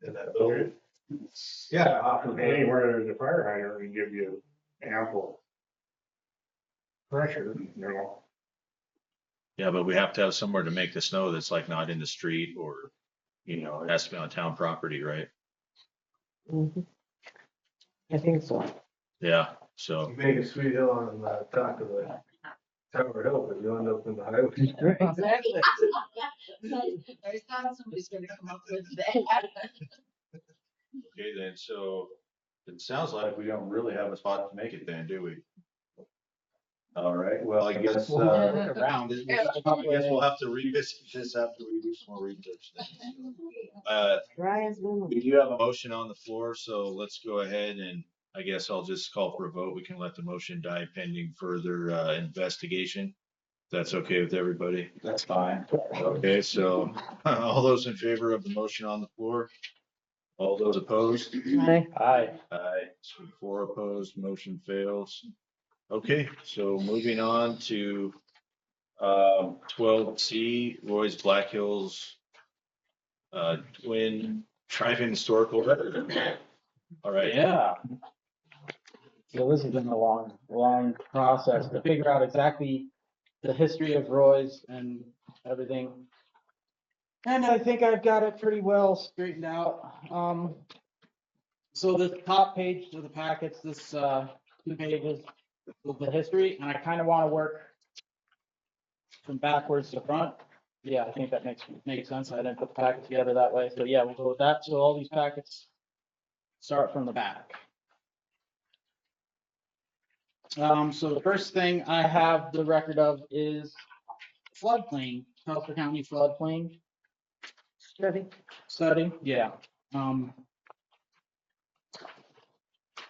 E: In that building. Yeah, off of
I: Anywhere there's a fire hydrant, we give you ample pressure, you know.
A: Yeah, but we have to have somewhere to make the snow that's like not in the street, or, you know, it has to be on town property, right?
L: Mhm. I think so.
A: Yeah, so,
E: You make a sweet hill on the top of the Tower Hill, but you end up in the highway.
B: Exactly. I thought somebody's gonna come up with that.
A: okay then, so it sounds like we don't really have a spot to make it then, do we? All right, well, I guess,
C: We'll look around.
A: I guess we'll have to revisit this after we do some more research then.
L: Dry as lemon.
A: We do have a motion on the floor, so let's go ahead and I guess I'll just call for a vote. We can let the motion die pending further investigation. That's okay with everybody?
C: That's fine.
A: Okay, so all those in favor of the motion on the floor? All those opposed?
L: Aye.
C: Aye.
A: Aye. So 4 opposed, motion fails. Okay, so moving on to 12C, Roy's Black Hills Twin Drive-In Historical Record. All right.
C: Yeah. So this has been a long process to figure out exactly the history of Roy's and everything. And I think I've got it pretty well straightened out. So the top page of the packets, this 2 pages with the history, and I kind of want to work from backwards to front. Yeah, I think that makes sense. I didn't put the packet together that way. So yeah, we'll go with that. So all these packets start from the back. So the first thing I have the record of is floodplain, Custer County floodplain study. Yeah. From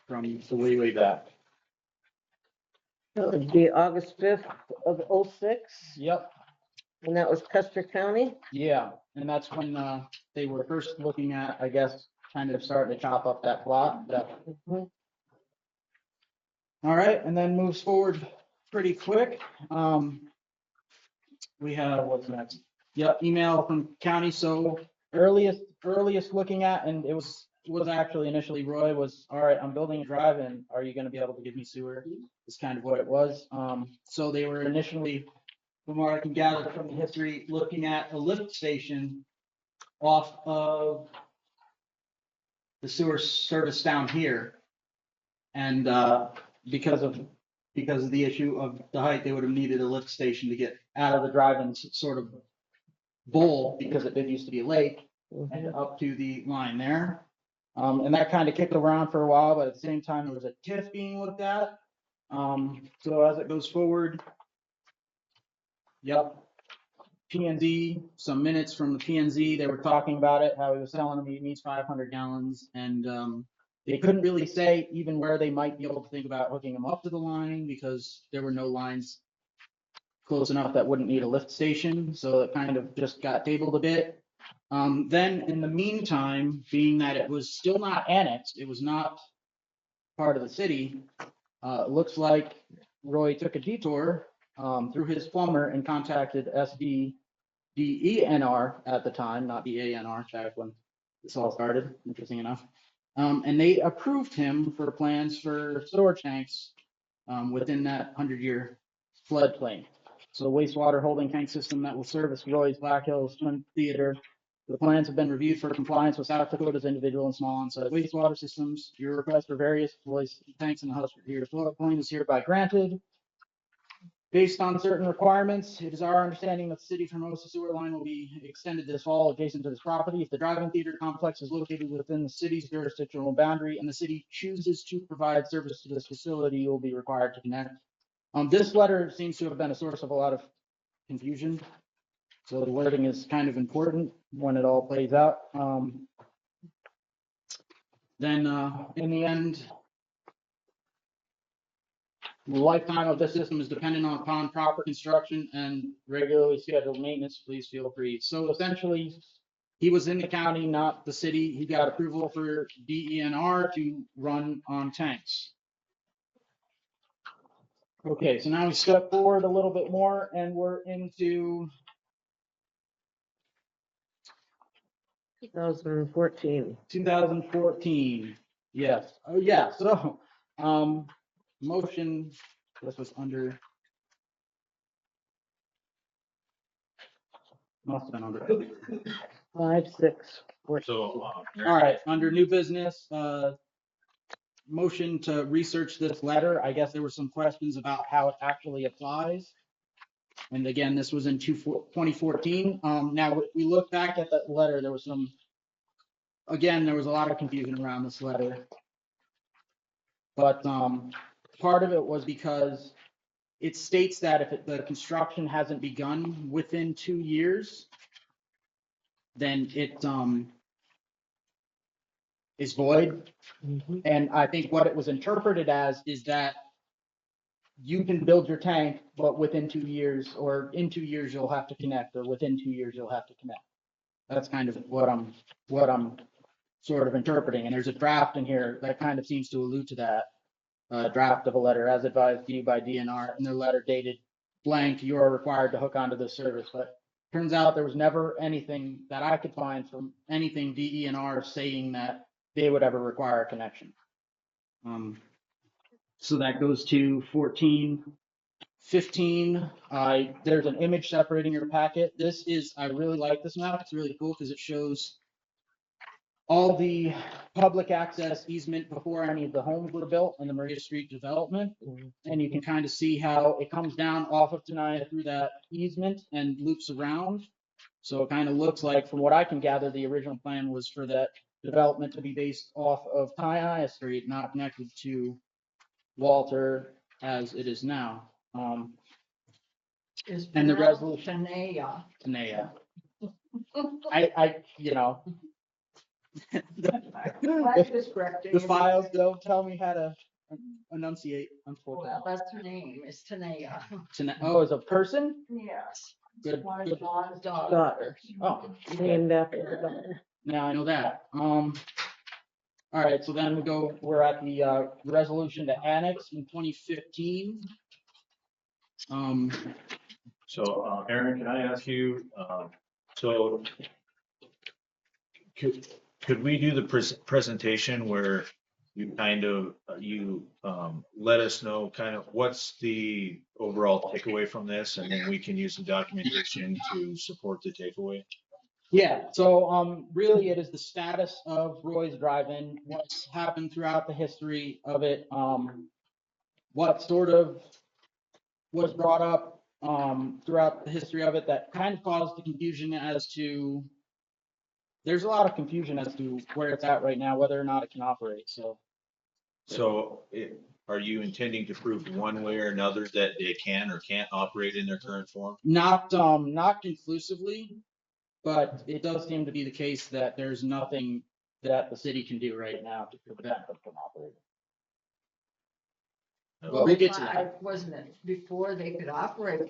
C: the way back.
L: That would be August 5th of '06,
C: Yep.
L: and that was Custer County.
C: Yeah, and that's when they were first looking at, I guess, kind of starting to chop up that plot.
L: Mhm.
C: All right, and then moves forward pretty quick. We have, what's next? Yep, email from county, so earliest looking at, and it was actually initially Roy was, all right, I'm building a drive in, are you gonna be able to give me sewer? Is kind of what it was, so they were initially, from what I can gather from the history, looking at a lift station off of the sewer service down here. And, because of the issue of the height, they would have needed a lift station to get out of the drive-in sort of bowl, because it did used to be a lake, and up to the line there. And that kind of kicked around for a while, but at the same time, there was a TIF being looked at. So as it goes forward, yep, PNZ, some minutes from the PNZ, they were talking about it, how he was telling them he needs 500 gallons, and they couldn't really say even where they might be able to think about hooking him up to the line, because there were no lines close enough that wouldn't need a lift station, so it kind of just got tabled a bit. Then in the meantime, being that it was still not annexed, it was not part of the city, it looks like Roy took a detour through his plumber and contacted DENR at the time, not DANR, back when this all started, interesting enough. And they approved him for plans for storage tanks within that 100-year floodplain. So wastewater holding tank system that will service Roy's Black Hills Twin Theater. The plans have been reviewed for compliance with South Dakota's individual and small on-site wastewater systems. Your request for various Roy's tanks in the Husker floodplain is hereby granted. Based on certain requirements, it is our understanding that the city's Hermosa sewer line will be extended this fall adjacent to this property. If the drive-in theater complex is located within the city's jurisdictional boundary and the city chooses to provide service to this facility, you will be required to connect. This letter seems to have been a source of a lot of confusion. So the wording is kind of important when it all plays out. Then in the end, the lifetime of this system is dependent upon proper construction and regularly scheduled maintenance. Please feel free. So essentially, he was in the county, not the city. He got approval for DENR to run on tanks. Okay, so now we step forward a little bit more and we're into
L: 2014.
C: 2014. Yes. Oh, yeah. So, motion, this was under, must have been under.
L: 5, 6, 14.
A: So,
C: All right, under new business, motion to research this letter. I guess there were some questions about how it actually applies. And again, this was in 2014. Now, if we look back at that letter, there was there was a lot of confusion around this letter. But part of it was because it states that if the construction hasn't begun within 2 years, then it is void. And I think what it was interpreted as is that you can build your tank, but within 2 years, or in 2 years you'll have to connect, or within 2 years you'll have to connect. That's kind of what I'm sort of interpreting. And there's a draft in here that kind of seems to allude to that. Draft of a letter as advised to you by DNR, and their letter dated blank, you are required to hook onto this service. But turns out there was never anything that I could find from anything DENR saying that they would ever require a connection. So that goes to 14. 15, there's an image separating your packet. This is, I really like this map. It's really cool because it shows all the public access easement before any of the homes were built in the Maria Street development. And you can kind of see how it comes down off of Tenaya through that easement and loops around. So it kind of looks like, from what I can gather, the original plan was for that development to be based off of Tenaya Street, not connected to Walter as it is now. And the resolution. Tenaya. You know. The files don't tell me how to enunciate, unfortunately.
B: Well, that's her name, is Tanea.
C: Oh, is a person?
B: Yes.
C: Good.
B: One
C: Good.
B: of John's daughters.
L: Daughter.
C: Oh,
L: Named after the daughter.
C: now I know that. All right, so then we're at the resolution to annex in 2015.
A: So, Aaron, can I ask you, So could we do the presentation where you kind of, let us know kind of what's the overall takeaway from this, and then we can use the documentation to support the takeaway?
C: Yeah, so really it is the status of Roy's Drive-In, what's happened throughout the history of it, what sort of was brought up throughout the history of it that kind of caused the confusion as to, there's a lot of confusion as to where it's at right now, whether or not it can operate, so.
A: So are you intending to prove one way or another that they can or can't operate in their current form?
C: Not conclusively, but it does seem to be the case that there's nothing that the city can do right now to prevent them from operating. Well, we'll get to that.
B: Wasn't it before they could operate?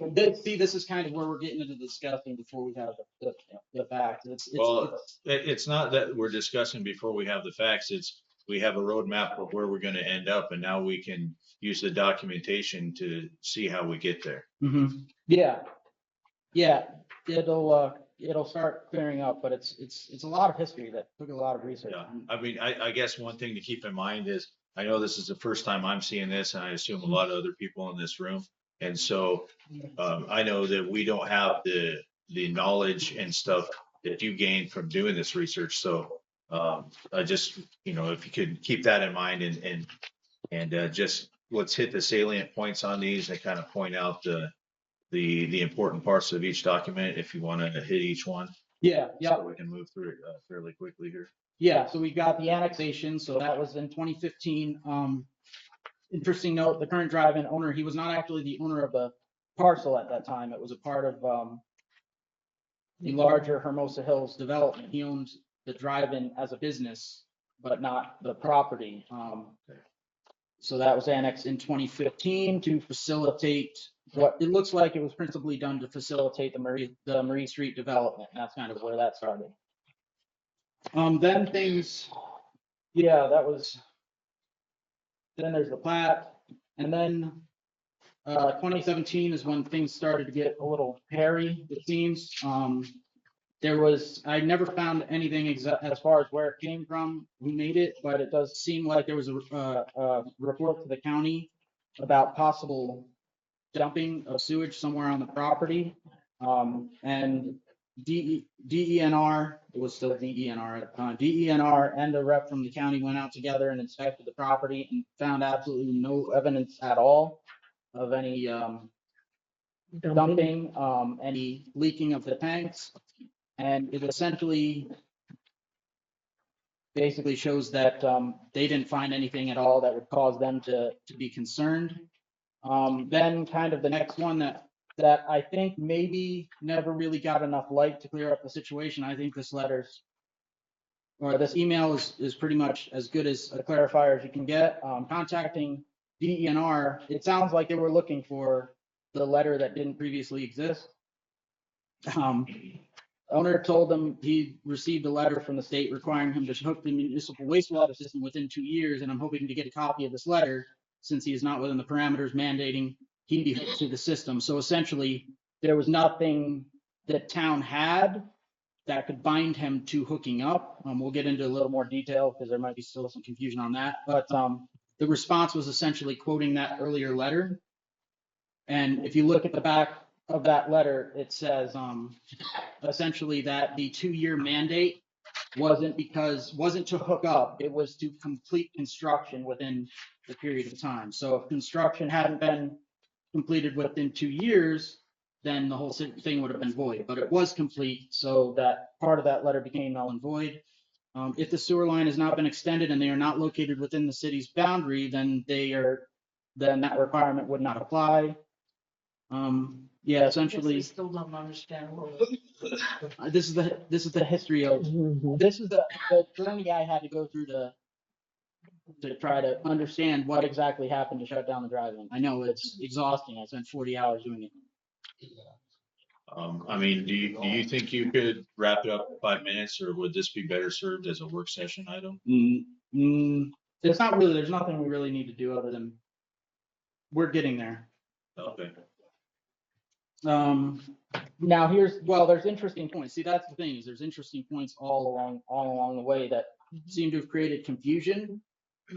C: See, this is kind of where we're getting into discussing before we have the facts.
A: Well, it's not that we're discussing before we have the facts, it's we have a roadmap of where we're gonna end up, and now we can use the documentation to see how we get there.
C: Yeah, it'll start clearing up, but it's a lot of history that took a lot of research.
A: Yeah, I mean, I guess one thing to keep in mind is, I know this is the first time I'm seeing this, and I assume a lot of other people in this room. And so, I know that we don't have the knowledge and stuff that you gained from doing this research. So, I just, if you could keep that in mind and just let's hit the salient points on these and kind of point out the important parts of each document if you want to hit each one.
C: Yeah,
A: So we can move through it fairly quickly here.
C: Yeah, so we got the annexation, so that was in 2015. Interesting note, the current drive-in owner, he was not actually the owner of the parcel at that time. It was a part of the larger Hermosa Hills development. He owned the drive-in as a business, but not the property. So that was annexed in 2015 to facilitate what it looks like it was principally done to facilitate the Marie Street development. And that's kind of where that started. Then things, yeah, then there's the plat, and then 2017 is when things started to get a little hairy, it seems. I never found anything as far as where it came from, who made it, but it does seem like there was a report to the county about possible dumping of sewage somewhere on the property. And DENR, it was still DENR at the time, DENR and a rep from the county went out together and inspected the property and found absolutely no evidence at all of any dumping, any leaking of the tanks. And it essentially basically shows that they didn't find anything at all that would cause them to be concerned. Then kind of the next one that I think maybe never really got enough light to clear up the situation. I think this email is pretty much as good as a clarifier as you can get. Contacting DENR, it sounds like they were looking for the letter that didn't previously exist. Owner told them he received a letter from the state requiring him to hook the municipal wastewater system within 2 years, and I'm hoping to get a copy of this letter since he is not within the parameters mandating he be hooked to the system. So essentially, there was nothing that town had that could bind him to hooking up. We'll get into a little more detail because there might be still some confusion on that. But the response was essentially quoting that earlier letter. And if you look at the back of that letter, it says essentially that the 2-year mandate wasn't to hook up, it was to complete construction within the period of time. So if construction hadn't been completed within 2 years, then the whole thing would have been void, but it was complete, so that part of that letter became null and void. If the sewer line has not been extended and they are not located within the city's boundary, then that requirement would not apply. Yeah, essentially.
B: I still don't understand.
C: This is the history of, this is the journey I had to go through to try to understand what exactly happened to shut down the drive-in. I know it's exhausting. I spent 40 hours doing it.
A: I mean, do you think you could wrap it up in 5 minutes, or would this be better served as a work session item?
C: It's not really, there's nothing we really need to do other than we're getting there.
A: Okay.
C: Now there's interesting points. See, that's the thing, is there's interesting points all along the way that seem to have created confusion,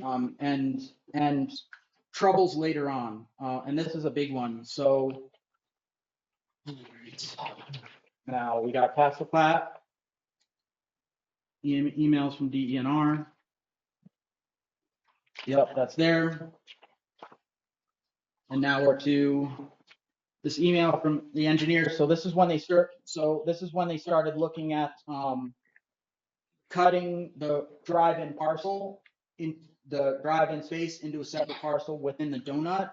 C: and troubles later on. And this is a big one. So now we got past the plat, emails from DENR. Yep, that's there. And now we're to this email from the engineer. So this is when they started looking at cutting the drive-in parcel in the drive-in space into a separate parcel within the donut.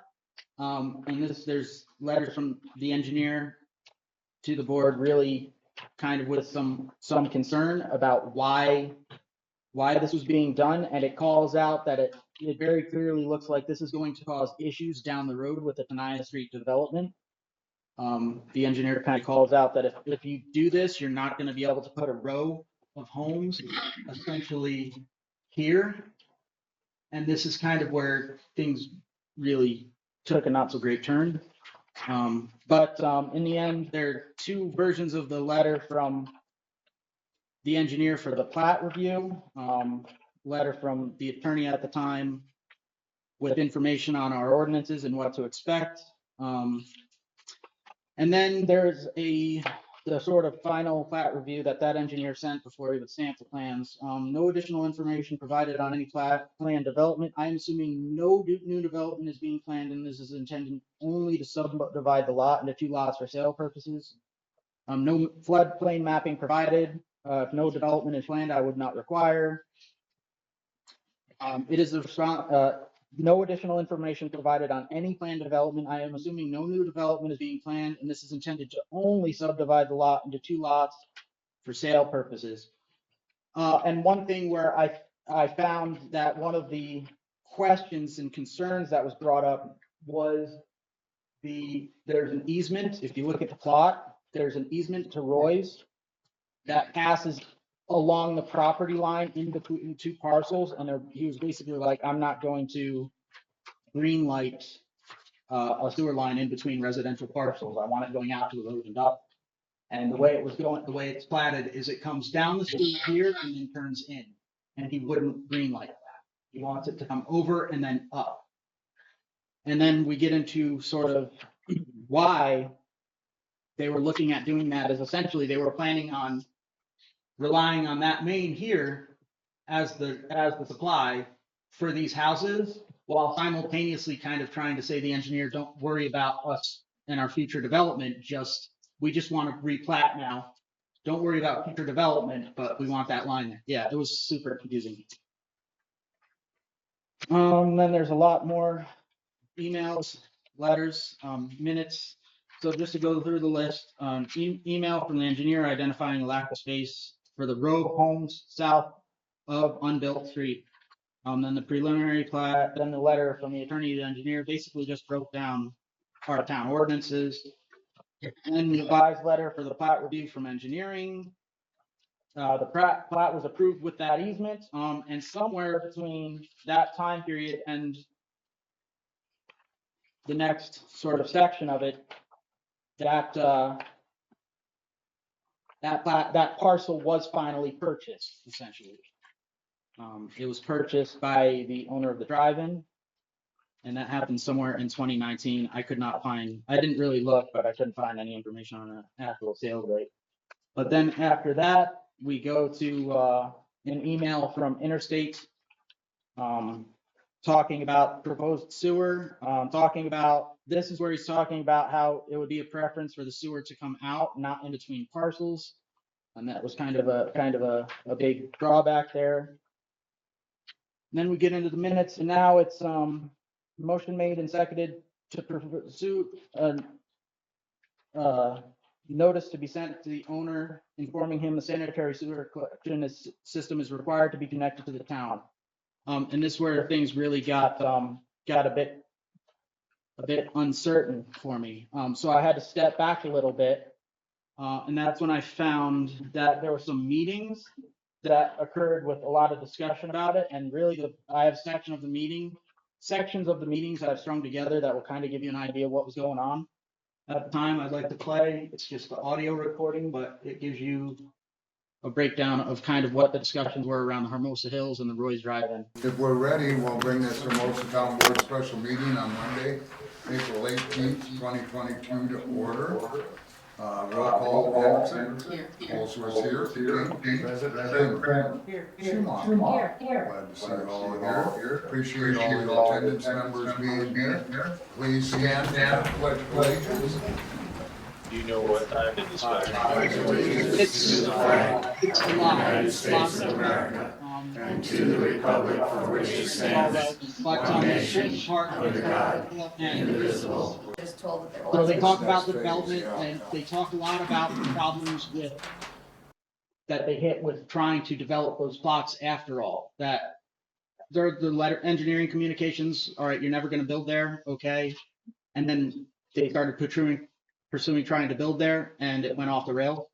C: And there's letters from the engineer to the board, really kind of with some concern about why this was being done, and it calls out that it very clearly looks like this is going to cause issues down the road with the Tenaya Street development. The engineer kind of calls out that if you do this, you're not going to be able to put a row of homes essentially here. And this is kind of where things really took a not so great turn. But in the end, there are two versions of the letter from the engineer for the plat review, letter from the attorney at the time with information on our ordinances and what to expect. And then there's the sort of final plat review that engineer sent before he would stamp the plans. No additional information provided on any plan development. I'm assuming no new development is being planned, and this is intended only to subdivide the lot into 2 lots for sale purposes. No floodplain mapping provided. If no development is planned, I would not require. It is the response. No additional information provided on any planned development. I am assuming no new development is being planned, and this is intended to only subdivide the lot into 2 lots for sale purposes. And one thing where I found that one of the questions and concerns that was brought up was there's an easement. If you look at the plot, there's an easement to Roy's that passes along the property line in between 2 parcels, and he was basically like, I'm not going to green light a sewer line in between residential parcels. I want it going out to the road and up. And the way it's platted is it comes down the street here and then turns in. And he wouldn't green light that. He wants it to come over and then up. And then we get into sort of why they were looking at doing that, is essentially they were planning on relying on that main here as the supply for these houses, while simultaneously kind of trying to say the engineer, don't worry about us and our future development, we just want to replat now. Don't worry about future development, but we want that line there. Yeah, it was super confusing. Then there's a lot more emails, letters, minutes. So just to go through the list, email from the engineer identifying a lack of space for the row of homes south of unbuilt street. Then the preliminary plat, then the letter from the attorney to the engineer basically just broke down our town ordinances. And the revised letter for the plat review from engineering. The plat was approved with that easement, and somewhere between that time period and the next sort of section of it, that parcel was finally purchased, essentially. It was purchased by the owner of the drive-in, and that happened somewhere in 2019. I didn't really look, but I couldn't find any information on an actual sales rate. But then after that, we go to an email from Interstate, talking about proposed sewer, this is where he's talking about how it would be a preference for the sewer to come out, not in between parcels. And that was kind of a big drawback there. And then we get into the minutes, and now it's motion made and seconded to pursue notice to be sent to the owner informing him the sanitary sewer collection system is required to be connected to the town. And this is where things really got a bit uncertain for me. So I had to step back a little bit. And that's when I found that there were some meetings that occurred with a lot of discussion about it. And really I have sections of the meetings that I've strung together that will kind of give you an idea of what was going on. at the time I'd like to play. It's just the audio recording, but it gives you a breakdown of kind of what the discussions were around the Hermosa Hills and the Roy's Drive-In.
H: If we're ready, we'll bring this Hermosa Town Board special meeting on Monday, April 18th, 2022 to order. Roll call, Anderson. Holsworth here. King. Kramer. Schumacher. Glad to see you all here. Appreciate all the attendance members being here. Please stand for the pledge of allegiance.
A: Do you know what time the discussion?
C: It's live.
N: States of America, and to the republic for which it stands, one nation, under God, indivisible.
C: So they talk about the development, and they talk a lot about the problems with that they hit with trying to develop those plots after all. That they're the letter engineering communications, all right, you're never gonna build there, okay? And then they started pursuing trying to build there, and it went off the rail.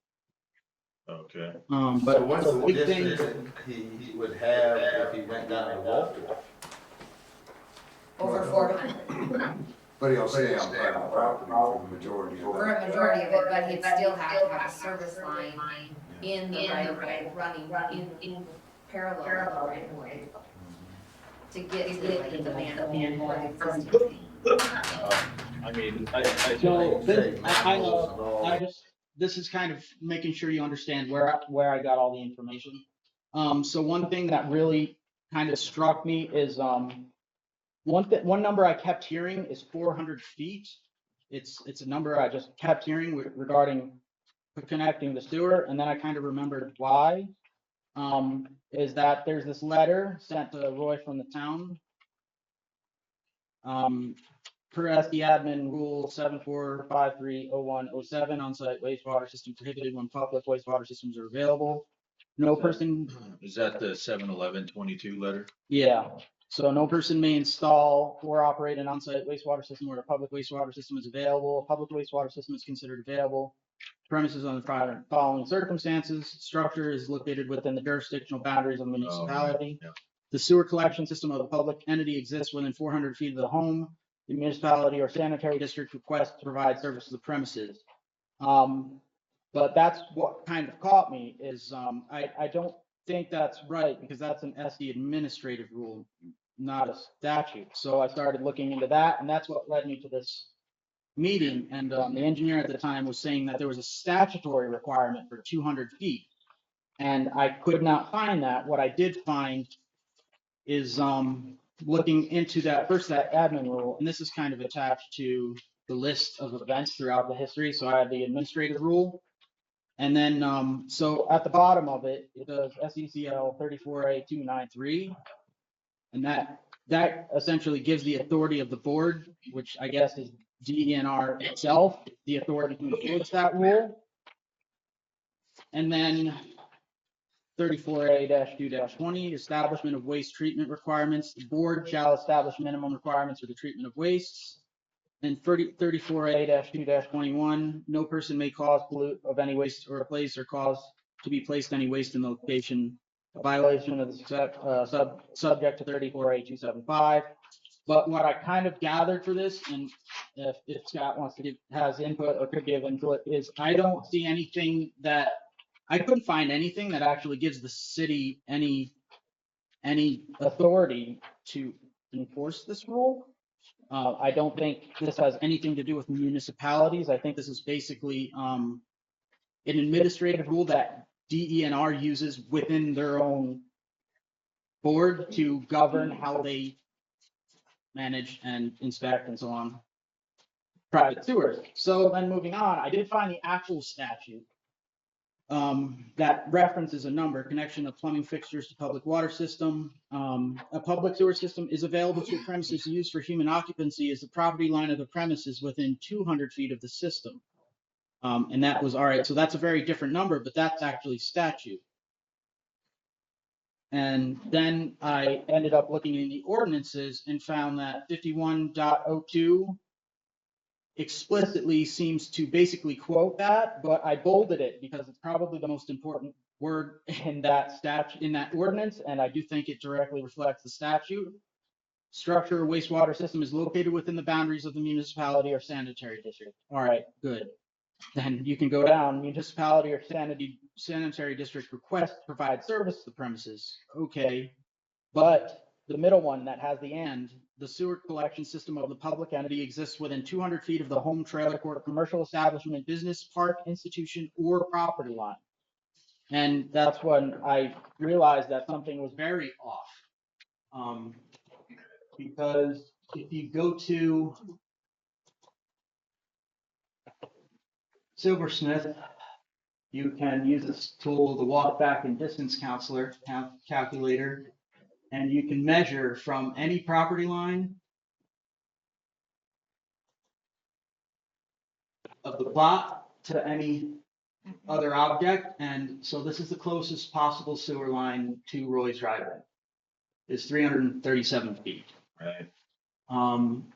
A: Okay.
C: But
N: So what's
C: the
N: the
C: big thing,
N: distance he would have if he went down to Walter?
O: Over 400
H: But he'll stay on private property for the majority of
O: for a majority of it, but he'd still have to have a service line in the right of way, running in parallel right of way to get to the manhole or the existing.
A: I mean,
C: so I just, this is kind of making sure you understand where I got all the information. So one thing that really kind of struck me is, one number I kept hearing is 400 feet. It's a number I just kept hearing regarding connecting the sewer, and then I kind of remembered why. Is that there's this letter sent to Roy from the town. Per SD admin rule 74530107, on-site wastewater system prohibited when public wastewater systems are available. No person.
A: Is that the 7/11/22 letter?
C: Yeah. So no person may install or operate an on-site wastewater system where a public wastewater system is available. A public wastewater system is considered available. Premises on the following circumstances: structure is located within the jurisdictional boundaries of the municipality.
A: Yeah.
C: The sewer collection system of the public entity exists within 400 feet of the home. The municipality or sanitary district requests to provide service to the premises. But that's what kind of caught me is, I don't think that's right because that's an SD administrative rule, not a statute. So I started looking into that, and that's what led me to this meeting. And the engineer at the time was saying that there was a statutory requirement for 200 feet. And I could not find that. What I did find is looking into that admin rule, and this is kind of attached to the list of events throughout the history. So I have the administrative rule, and then so at the bottom of it, it does SECL 34A293, and that essentially gives the authority of the board, which I guess is DENR itself, the authority to enforce that rule. And then 34A-2-20, establishment of waste treatment requirements. The board shall establish minimum requirements for the treatment of wastes. And 34A-2-21, no person may cause pollute of any waste or place or cause to be placed any waste in the location. A violation of the subject to 34A-275. But what I kind of gathered for this, and if Scott wants to has input or could give input, is I don't see anything that I couldn't find anything that actually gives the city any authority to enforce this rule. I don't think this has anything to do with municipalities. I think this is basically an administrative rule that DENR uses within their own board to govern how they manage and inspect and so on private sewers. So then moving on, I did find the actual statute that references a number: connection of plumbing fixtures to public water system. A public sewer system is available to a premises used for human occupancy as the property line of the premises within 200 feet of the system. And that was all right. So that's a very different number, but that's actually statute. And then I ended up looking in the ordinances and found that 51.02 explicitly seems to basically quote that, but I bolded it because it's probably the most important word in that statute, in that ordinance, and I do think it directly reflects the statute. structure or wastewater system is located within the boundaries of the municipality or sanitary district. All right, good. Then you can go down, municipality or sanitary district request to provide service to the premises. Okay, but the middle one that has the and, the sewer collection system of the public entity exists within 200 feet of the home, trailer court, commercial establishment, business, park, institution, or property line. And that's when I realized that something was very off. Because if you go to Silversmith, you can use this tool, the walk back and distance calculator, and you can measure from any property line of the plot to any other object. And so this is the closest possible sewer line to Roy's driveway, is 337 feet.
A: Right.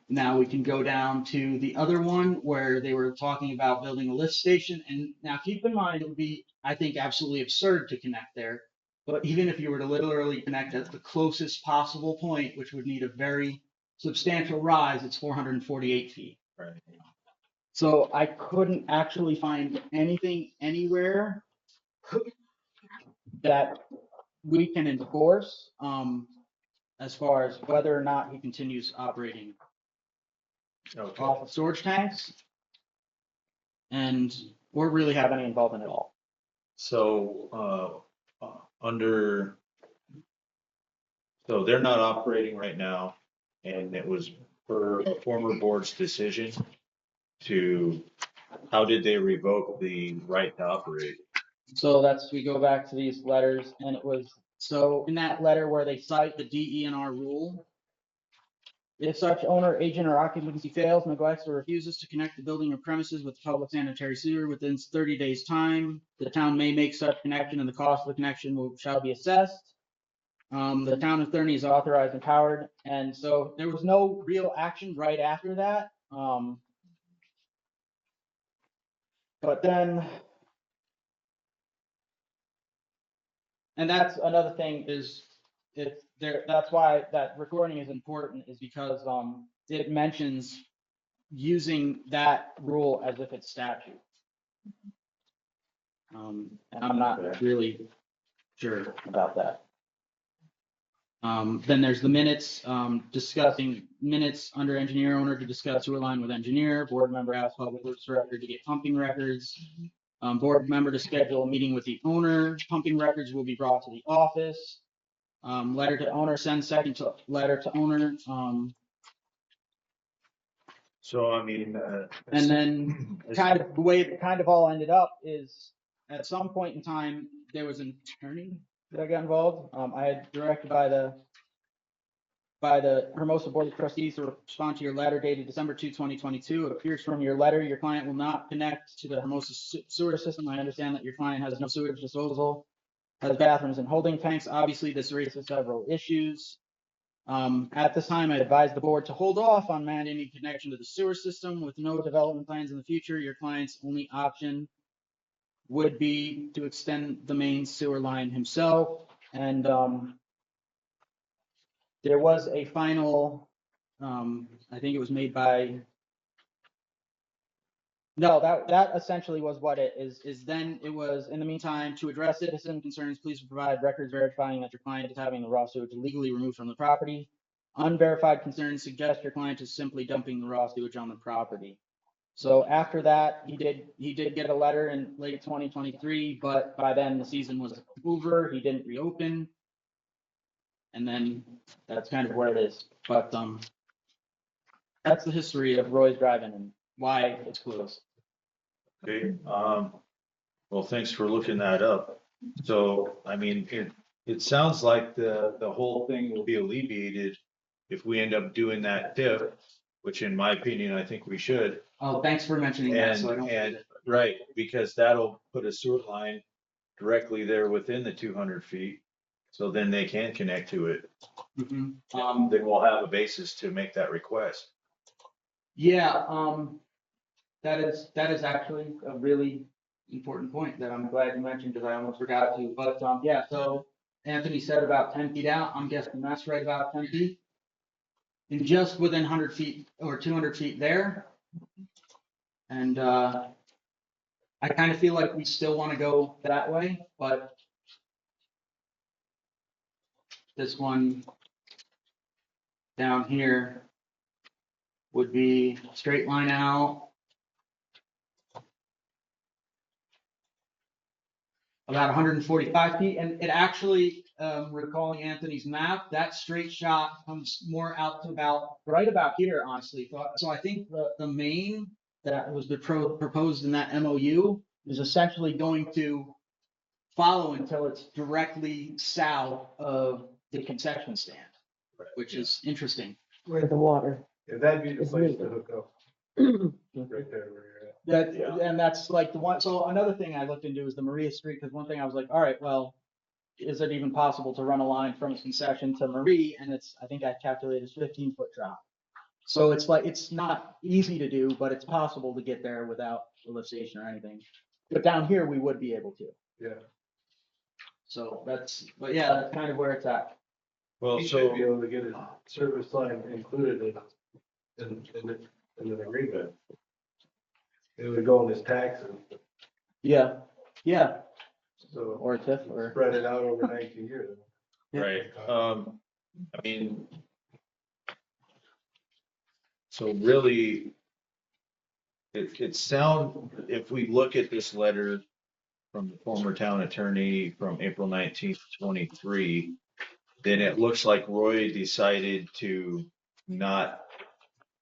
C: Now we can go down to the other one where they were talking about building a lift station. And now keep in mind, it would be, I think, absolutely absurd to connect there. But even if you were to literally connect at the closest possible point, which would need a very substantial rise, it's 448 feet.
A: Right.
C: So I couldn't actually find anything anywhere that we can enforce, as far as whether or not he continues operating off of storage tanks, and or really have any involvement at all.
A: So, so they're not operating right now, and it was per a former board's decision how did they revoke the right to operate?
C: So we go back to these letters, and it was, so in that letter where they cite the DENR rule, if such owner, agent, or occupancy fails, neglects, or refuses to connect the building or premises with public sanitary sewer within 30 days' time, the town may make such connection, and the cost of the connection shall be assessed. The town attorney is authorized and empowered, and so there was no real action right after that. But then, and that's another thing is, that's why that recording is important, is because it mentions using that rule as if it's statute. And I'm not really sure about that. Then there's the minutes, discussing minutes under engineer owner to discuss sewer line with engineer, board member asks public works director to get pumping records. Board member to schedule a meeting with the owner, pumping records will be brought to the office. Letter to owner, send second letter to owner.
A: So, I mean,
C: And then kind of the way it kind of all ended up is, at some point in time, there was an attorney that got involved. I had directed by the Hermosa Board of Trustees to respond to your letter dated December 2, 2022. It appears from your letter, your client will not connect to the Hermosa sewer system. I understand that your client has no sewage disposal, has bathrooms and holding tanks. Obviously, this raises several issues. At this time, I advised the board to hold off on mandating connection to the sewer system with no development plans in the future. Your client's only option would be to extend the main sewer line himself. And there was a final, I think it was made by, no, that essentially was what it is then it was, in the meantime, to address citizen concerns, please provide records verifying that your client is having the raw sewage illegally removed from the property. Unverified concerns suggest your client is simply dumping the raw sewage on the property. So after that, he did get a letter in late 2023, but by then the season was over. He didn't reopen. And then that's kind of where it is. But that's the history of Roy's Drive-In and why it's closed.
A: okay, well, thanks for looking that up. So, I mean, it sounds like the whole thing will be alleviated if we end up doing that tip, which in my opinion, I think we should.
C: Oh, thanks for mentioning that, so I don't forget it.
A: Right, because that'll put a sewer line directly there within the 200 feet. So then they can connect to it.
C: Mm-hmm.
A: Then we'll have a basis to make that request.
C: Yeah, that is actually a really important point that I'm glad you mentioned, because I almost forgot to. But yeah, so Anthony said about 10 feet out. I'm guessing that's right about 10 feet. just within 100 feet or 200 feet there. And, I kind of feel like we still want to go that way, but this one down here would be straight line out about 145 feet. And it actually, recalling Anthony's map, that straight shot comes more out to about right about here, honestly. So I think the main that was proposed in that MOU is essentially going to follow until it's directly south of the concession stand, which is interesting.
L: Where the water.
E: Yeah, that'd be the
L: It's
E: place
L: moving.
E: to hook up, right there where you're at.
C: That, and that's like the one, so another thing I looked into is the Maria Street, because one thing I was like, all right, well, is it even possible to run a line from a concession to Marie? And it's, I think I calculated it's 15-foot drop. So it's like, it's not easy to do, but it's possible to get there without a lift station or anything. But down here, we would be able to.
E: Yeah.
C: So that's, but yeah, that's kind of where it's at.
A: Well,
E: He should be
A: so,
E: able to get a service line included in an agreement. It would go in his taxes,
C: Yeah, yeah,
E: so
C: or a TIF or.
E: spread it out over 19 years.
A: right, I mean, so really, it sound, if we look at this letter from the former town attorney from April 19th, 23, then it looks like Roy decided to not,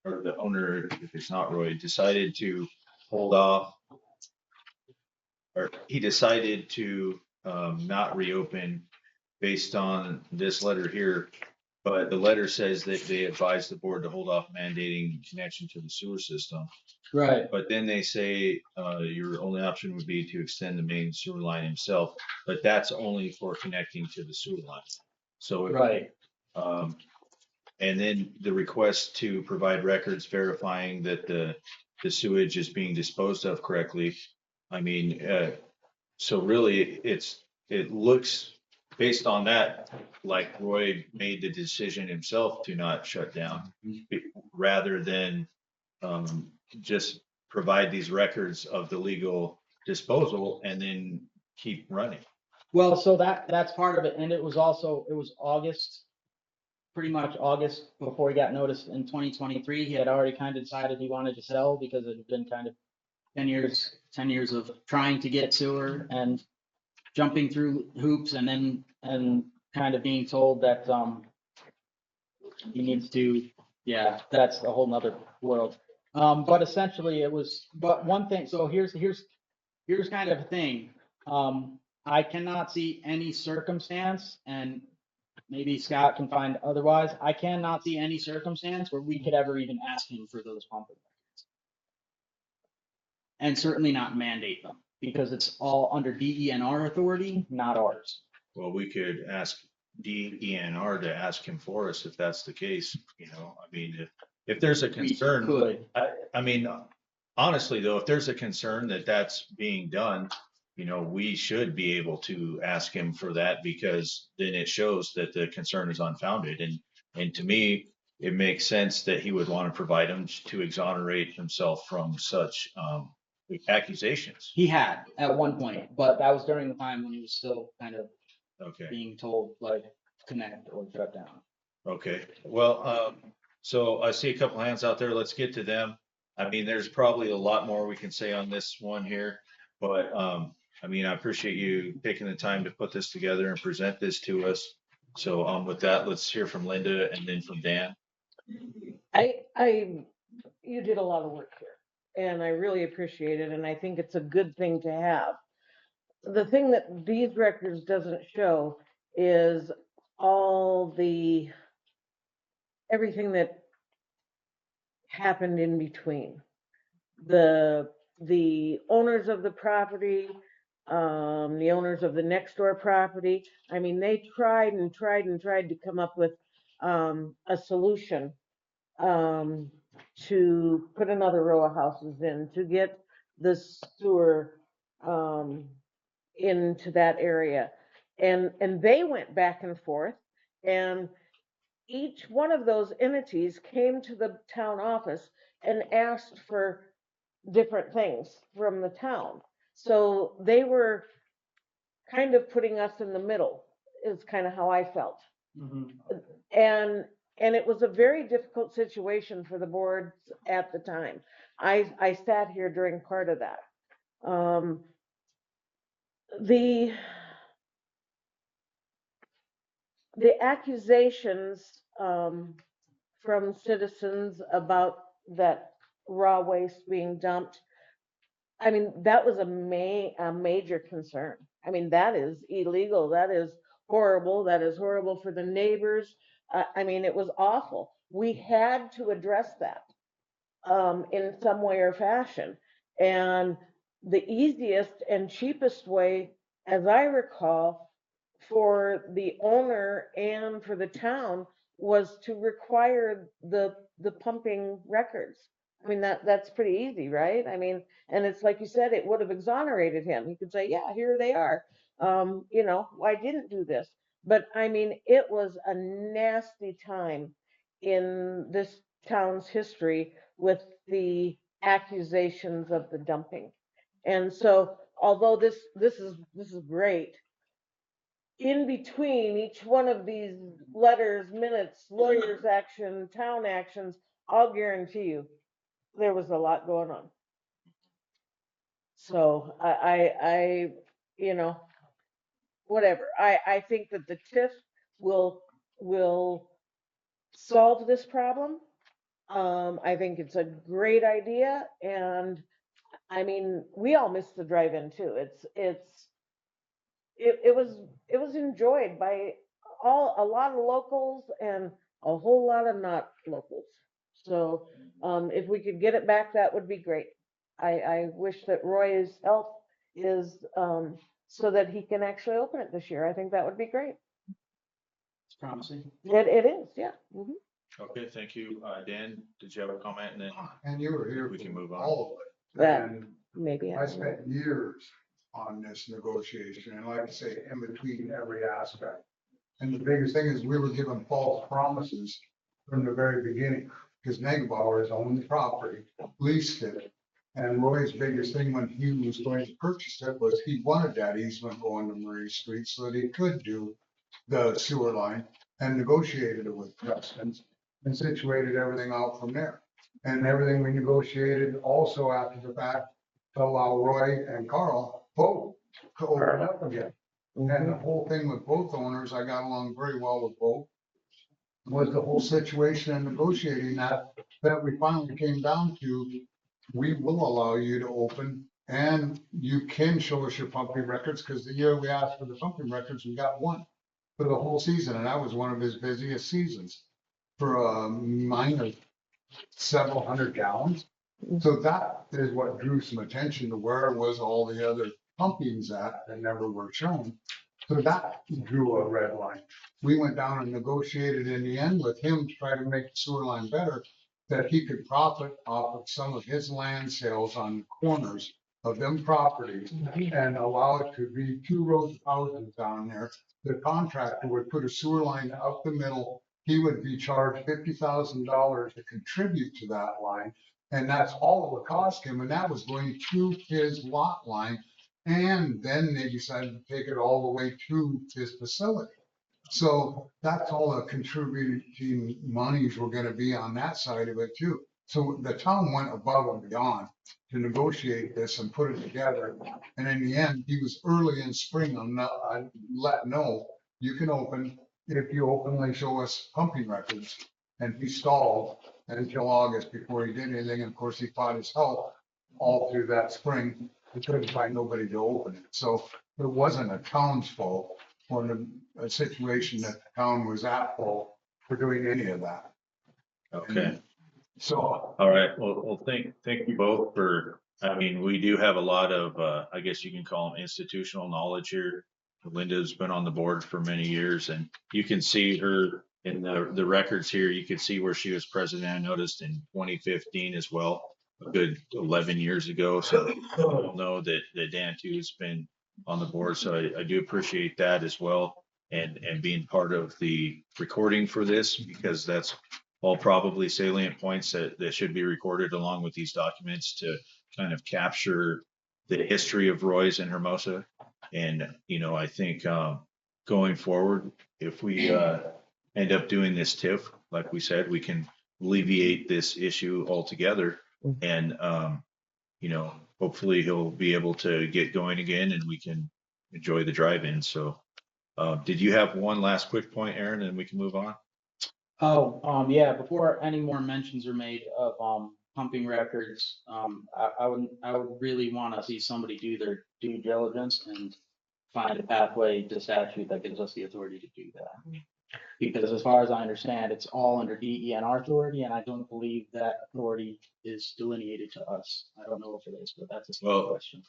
A: or the owner, if it's not Roy, decided to hold off, or he decided to not reopen based on this letter here. But the letter says that they advised the board to hold off mandating connection to the sewer system.
C: Right.
A: But then they say your only option would be to extend the main sewer line himself, but that's only for connecting to the sewer line. So,
C: Right.
A: And then the request to provide records verifying that the sewage is being disposed of correctly. I mean, so really, it looks based on that, like Roy made the decision himself to not shut down, rather than just provide these records of the legal disposal and then keep running.
C: Well, so that's part of it. And it was also, it was August, pretty much August before he got noticed in 2023. He had already kind of decided he wanted to sell because it had been kind of 10 years of trying to get sewer and jumping through hoops and kind of being told that, he needs to, yeah, that's a whole nother world. But essentially it was, but one thing, so here's kind of a thing. I cannot see any circumstance, and maybe Scott can find otherwise. I cannot see any circumstance where we could ever even ask him for those pumping records. And certainly not mandate them, because it's all under DENR authority, not ours.
A: Well, we could ask DENR to ask him for us if that's the case, you know, I mean, if there's a concern.
C: We could.
A: I mean, honestly though, if there's a concern that that's being done, you know, we should be able to ask him for that, because then it shows that the concern is unfounded. And to me, it makes sense that he would want to provide them to exonerate himself from such accusations.
C: He had at one point, but that was during the time when he was still kind of
A: Okay.
C: being told like connect or shut down.
A: Okay, well, so I see a couple hands out there. Let's get to them. I mean, there's probably a lot more we can say on this one here, but I mean, I appreciate you taking the time to put this together and present this to us. So with that, let's hear from Linda and then from Dan.
L: You did a lot of work here, and I really appreciate it, and I think it's a good thing to have. The thing that these records doesn't show is everything that happened in between. The owners of the property, the owners of the next door property, I mean, they tried and tried and tried to come up with a solution to put another row of houses in, to get the sewer into that area. And they went back and forth, and each one of those entities came to the town office and asked for different things from the town. So they were kind of putting us in the middle, is kind of how I felt. And it was a very difficult situation for the boards at the time. I sat here during part of that. The accusations from citizens about that raw waste being dumped, I mean, that was a major concern. I mean, that is illegal. That is horrible. That is horrible for the neighbors. I mean, it was awful. We had to address that in some way or fashion. And the easiest and cheapest way, as I recall, for the owner and for the town was to require the pumping records. I mean, that's pretty easy, right? I mean, and it's like you said, it would have exonerated him. He could say, yeah, here they are. You know, I didn't do this. But I mean, it was a nasty time in this town's history with the accusations of the dumping. And so, although this is great, in between each one of these letters, minutes, lawyers' action, town actions, I'll guarantee you there was a lot going on. So you know, whatever. I think that the TIF will solve this problem. I think it's a great idea, and I mean, we all miss the drive-in too. It was enjoyed by a lot of locals and a whole lot of not locals. So if we could get it back, that would be great. I wish that Roy's help is so that he can actually open it this year. I think that would be great.
C: It's promising.
L: It is, yeah. Mhm.
A: Okay, thank you. Dan, did you have a comment? And then
H: And you were here
A: we can
H: for
A: move on.
H: all of it.
L: That
H: And
L: maybe.
H: I spent years on this negotiation, and like I say, in between every aspect. And the biggest thing is we were given false promises from the very beginning, because Negebauer's owned the property, leased it. And Roy's biggest thing when he was going to purchase it was he wanted that easement going to Murray Street so that he could do the sewer line, and negotiated it with Preston's and situated everything out from there. And everything we negotiated also after the fact to allow Roy and Carl both to open up again. And the whole thing with both owners, I got along very well with both, was the whole situation and negotiating that we finally came down to, we will allow you to open and you can show us your pumping records, because the year we asked for the pumping records, we got one for the whole season, and that was one of his busiest seasons for a mine of several hundred gallons. So that is what drew some attention to where was all the other pumpings at that never were shown. So that drew a red line. We went down and negotiated in the end with him to try to make the sewer line better, that he could profit off of some of his land sales on the corners of them properties and allow it to be 2 rows of houses down there. The contractor would put a sewer line up the middle. He would be charged $50,000 to contribute to that line. And that's all it would cost him. And that was going to his lot line. And then they decided to take it all the way to his facility. So that's all the contributing monies were gonna be on that side of it too. So the town went above and beyond to negotiate this and put it together. And in the end, he was early in spring on let know, you can open if you openly show us pumping records. And he stalled until August before he did anything. And of course, he fought his health all through that spring. He couldn't find nobody to open it. So it wasn't a town's fault or a situation that the town was at fault for doing any of that.
A: Okay.
H: So,
A: All right. Well, thank you both for, I mean, we do have a lot of, I guess you can call them institutional knowledge here. Linda's been on the board for many years, and you can see her in the records here. You can see where she was president, I noticed, in 2015 as well, a good 11 years ago. So I'll know that Dan too has been on the board. So I do appreciate that as well. and being part of the recording for this, because that's all probably salient points that should be recorded along with these documents to kind of capture the history of Roy's and Hermosa. And, I think, going forward, if we, end up doing this TIF, like we said, we can alleviate this issue altogether. And, hopefully he'll be able to get going again and we can enjoy the drive-in. So, did you have one last quick point, Aaron, and we can move on?
C: Oh, yeah, before any more mentions are made of, pumping records, I would really want to see somebody do their due diligence and find a pathway to statute that gives us the authority to do that. Because as far as I understand, it's all under DENR authority, and I don't believe that authority is delineated to us. I don't know if it is, but that's a
A: Well,
C: question.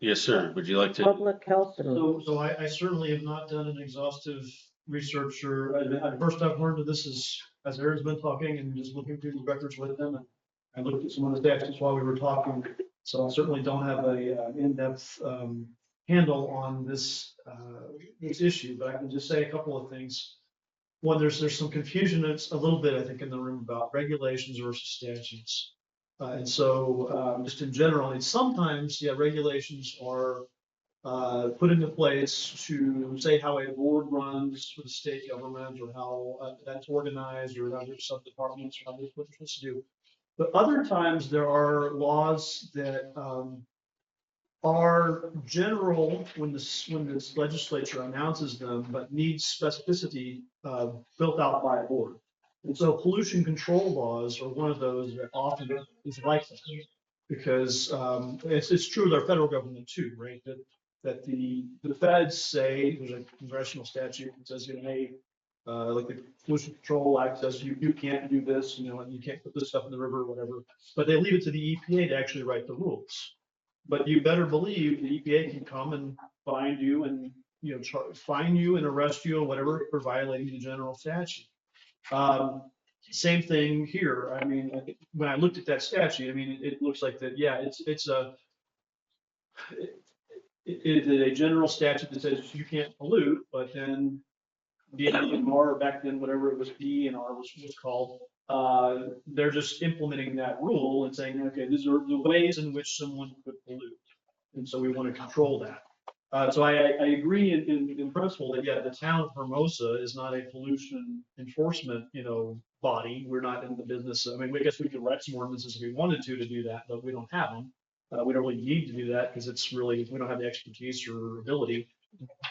A: Yes, sir. Would you like to?
L: Public health and.
K: So I certainly have not done an exhaustive research or, first I've learned of this is, as Aaron's been talking and just looking through the records with them. And I looked at some of the statutes while we were talking, so I certainly don't have a in-depth handle on this issue, but I can just say a couple of things. One, there's some confusion, it's a little bit, I think, in the room about regulations versus statutes. And so just in general, and sometimes, yeah, regulations are put into place to say how a board runs for the state government or how that's organized or other sub-departments or others what they're supposed to do. But other times there are laws that are general when this legislature announces them, but need specificity built out by a board. And so pollution control laws are one of those that often is like that. Because it's true with our federal government too, right? That the feds say, there's a congressional statute that says, hey, like the Pollution Control Act says you can't do this, and you can't put this stuff in the river or whatever. But they leave it to the EPA to actually write the rules. But you better believe the EPA can come and find you and, fine you and arrest you or whatever for violating the general statute. Same thing here. I mean, when I looked at that statute, I mean, it looks like that, yeah, it is a general statute that says you can't pollute, but then DNR, or back then, whatever it was, DNR was called, they're just implementing that rule and saying, okay, these are the ways in which someone could pollute. And so we want to control that. So I agree in principle that, yeah, the town of Hermosa is not a pollution enforcement, body. We're not in the business. I mean, I guess we could write some ordinances if we wanted to do that, but we don't have them. We don't really need to do that because we don't have the expertise or ability.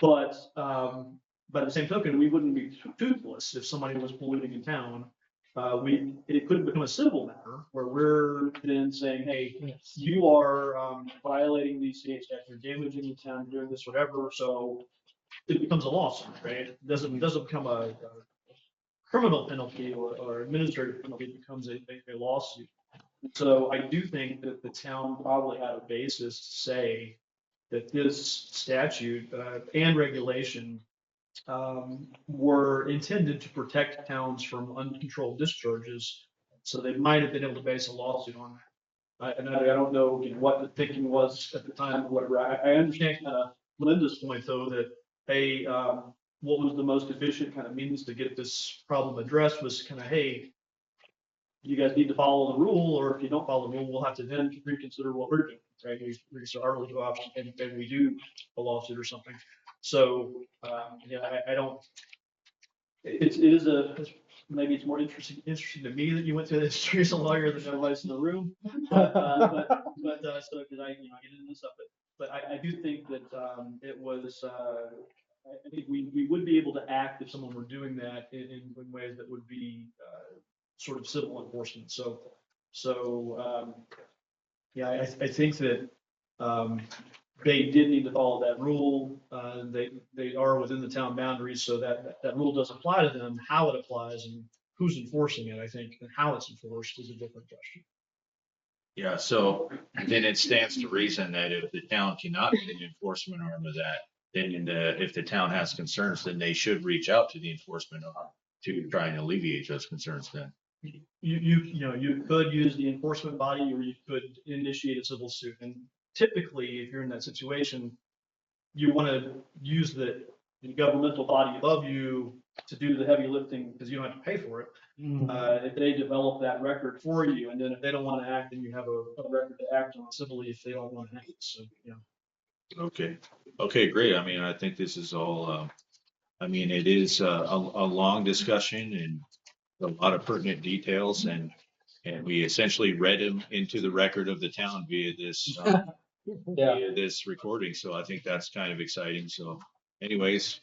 K: But by the same token, we wouldn't be toothless if somebody was polluting in town. It could become a civil matter where we're then saying, hey, you are violating these states, you're damaging the town, doing this, whatever. So it becomes a lawsuit, right? It doesn't become a criminal penalty or administrative penalty. It becomes a lawsuit. So I do think that the town probably had a basis to say that this statute and regulation were intended to protect towns from uncontrolled discharges. So they might have been able to base a lawsuit on that. And I don't know what the thinking was at the time or whatever. I understand kind of Linda's point though, that what was the most efficient kind of means to get this problem addressed was kind of, hey, you guys need to follow the rule, or if you don't follow the rule, we'll have to then reconsider what we're doing, right? So our legal option, and we do a lawsuit or something. So, yeah, I don't, maybe it's more interesting to me that you went through this history as a lawyer than everybody else in the room. So, because I get into this stuff, but I do think that it was, I think we would be able to act if someone were doing that in ways that would be sort of civil enforcement. So yeah, I think that they did need to follow that rule. They are within the town boundaries, so that rule does apply to them. How it applies and who's enforcing it, I think, and how it's enforced is a different question.
A: Yeah, so then it stands to reason that if the town cannot be an enforcement arm of that, then if the town has concerns, then they should reach out to the enforcement arm to try and alleviate those concerns then.
K: You could use the enforcement body, or you could initiate a civil suit. And typically, if you're in that situation, you want to use the and a governmental body above you to do the heavy lifting, because you don't have to pay for it. If they develop that record for you, and then if they don't want to act, then you have a record to act on civilly if they don't want to act, so, yeah.
A: Okay, okay, great. I mean, I think this is all, I mean, it is a long discussion and a lot of pertinent details, and we essentially read them into the record of the town via this, via this recording. So I think that's kind of exciting. So anyways,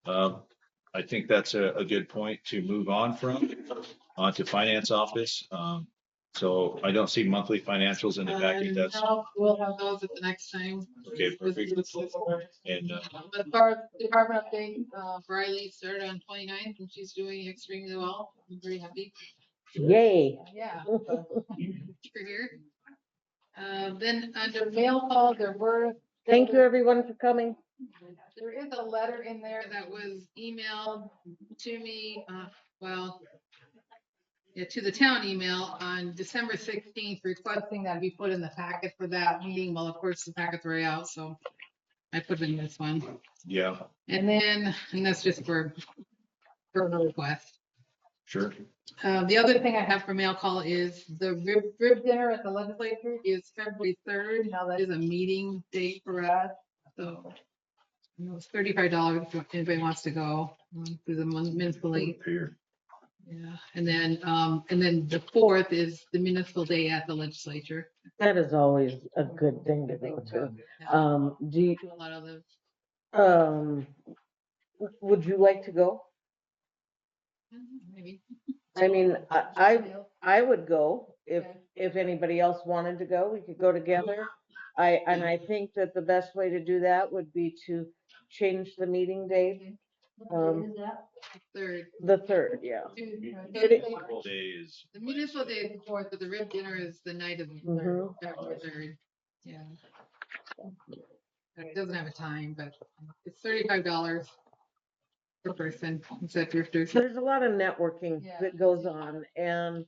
A: I think that's a good point to move on from, onto finance office. So I don't see monthly financials in the packet. That's
J: No, we'll have those at the next time.
A: okay, perfect. And
J: As far as department update, Briley started on 29th and she's doing extremely well. I'm very happy.
L: Yay.
J: Yeah. For here. Then under mail call, there were.
L: Thank you, everyone, for coming.
J: There is a letter in there that was emailed to me, well, yeah, to the town email on December 16th, requesting that be put in the packet for that meeting. Well, of course, the packet's already out, so I put it in this one.
A: yeah,
J: And then, and that's just for a request.
A: sure.
J: The other thing I have for mail call is the rib dinner at the legislature is February 3rd. Now that is a meeting date for us. So it's $35 if anybody wants to go through the municipally.
A: Here.
J: Yeah, and then the 4th is the municipal day at the legislature.
L: That is always a good thing to go to. Do you,
J: A lot of the.
L: would you like to go?
J: Maybe.
L: I mean, I would go if anybody else wanted to go, we could go together. And I think that the best way to do that would be to change the meeting date.
J: Third.
L: The 3rd, yeah.
A: Municipal day is.
J: The municipal day is the 4th, but the rib dinner is the night of the
L: Mhm.
J: February 3rd. Yeah. It doesn't have a time, but it's $35 per person instead of drifters.
L: There's a lot of networking
J: Yeah.
L: that goes on, and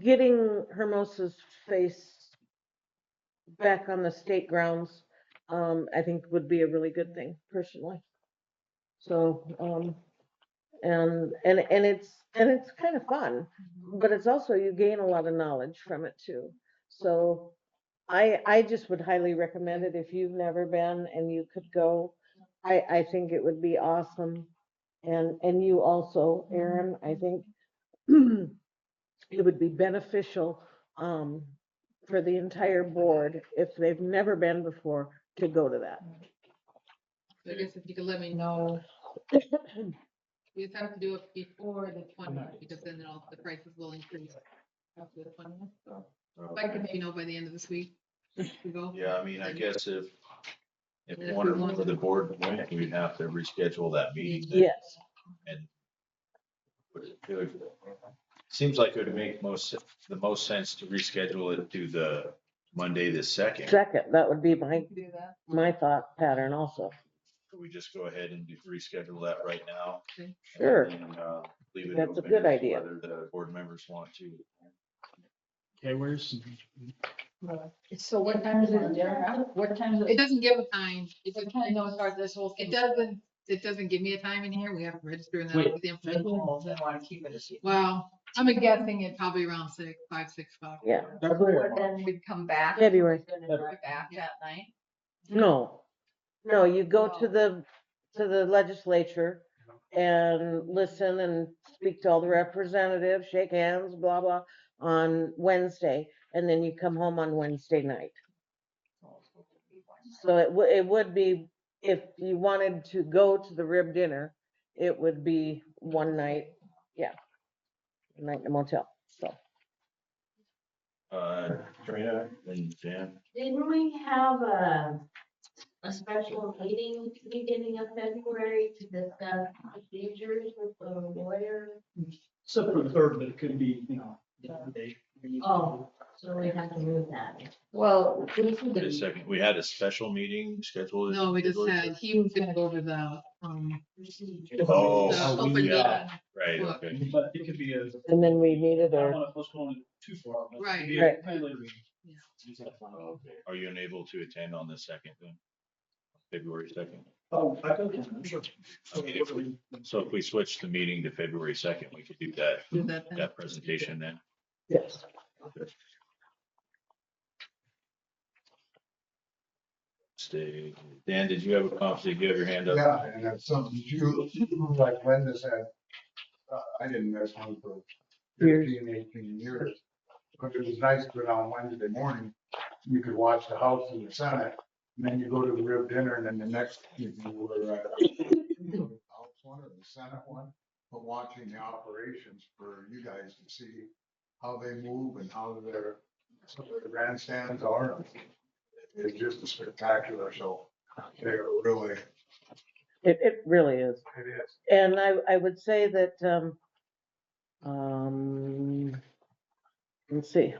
L: getting Hermosa's face back on the state grounds, I think would be a really good thing personally. So, and it's kind of fun, but it's also, you gain a lot of knowledge from it too. So I just would highly recommend it if you've never been and you could go. I think it would be awesome. And you also, Aaron, I think it would be beneficial for the entire board, if they've never been before, to go to that.
J: So I guess if you could let me know. We just have to do it before the 20th, because then the prices will increase after the 20th. So if I could let you know by the end of this week. To go.
A: Yeah, I mean, I guess if one or more of the board went, we'd have to reschedule that meeting.
L: Yes.
A: And it would, seems like it would make the most sense to reschedule it to the Monday, the 2nd.
L: That would be
J: Do that.
L: my thought pattern also.
A: Could we just go ahead and reschedule that right now?
J: Okay.
L: Sure.
A: And leave it
L: That's a
A: open
L: good
A: as to
L: idea.
A: whether the board members want to.
K: Okay, where's?
B: So what time is it dinner? What time is
J: It
B: it?
J: doesn't give a time. It doesn't,
B: I know as far as this whole thing.
J: it doesn't give me a time in here. We have to register in
K: Wait.
J: the information.
B: They want to keep it as.
J: Well, I'm guessing it probably around 6 o'clock.
L: Yeah.
B: Then we'd come back.
L: February.
B: Back that night.
L: No, you go to the legislature and listen and speak to all the representatives, shake hands, blah, blah, on Wednesday, and then you come home on Wednesday night. So it would be, if you wanted to go to the rib dinner, it would be one night, yeah. Night in a motel, so.
A: Trina and Jan.
M: Didn't we have a special meeting beginning of February to discuss procedures with the lawyer?
K: Except for the 3rd, but it could be,
M: Oh, so we have to move that.
B: Well,
A: Wait a second, we had a special meeting scheduled.
J: No, we just had, he was gonna go over the,
M: Procedure.
A: Oh,
J: the open
A: yeah,
J: meeting.
A: right,
J: book.
A: okay.
K: but it could be a.
L: And then we needed
K: I don't
L: or,
K: want to postpone it too far. but it
J: Right.
K: could be a
L: Right.
K: kind of later meeting.
J: Yeah.
A: Okay. Are you unable to attend on the 2nd then? February 2nd.
K: Oh, I can, sure.
A: I mean, so if we switch the meeting to February 2nd, we could do
J: Do that then.
A: that presentation then.
L: Yes.
A: Stay. Dan, did you have a comment? Did you have your hand up?
H: Yeah, and that's something you, like Linda said, I didn't miss one for 15, 18 years. But it was nice, but on Wednesday morning, you could watch the House and the Senate, and then you go to the rib dinner, and then the next evening were at the House one or the Senate one, but watching the operations for you guys to see how they move and how some of the grandstands are. It's just a spectacular show. They're really,
L: It really is.
H: it is.
L: And I would say that, let's see.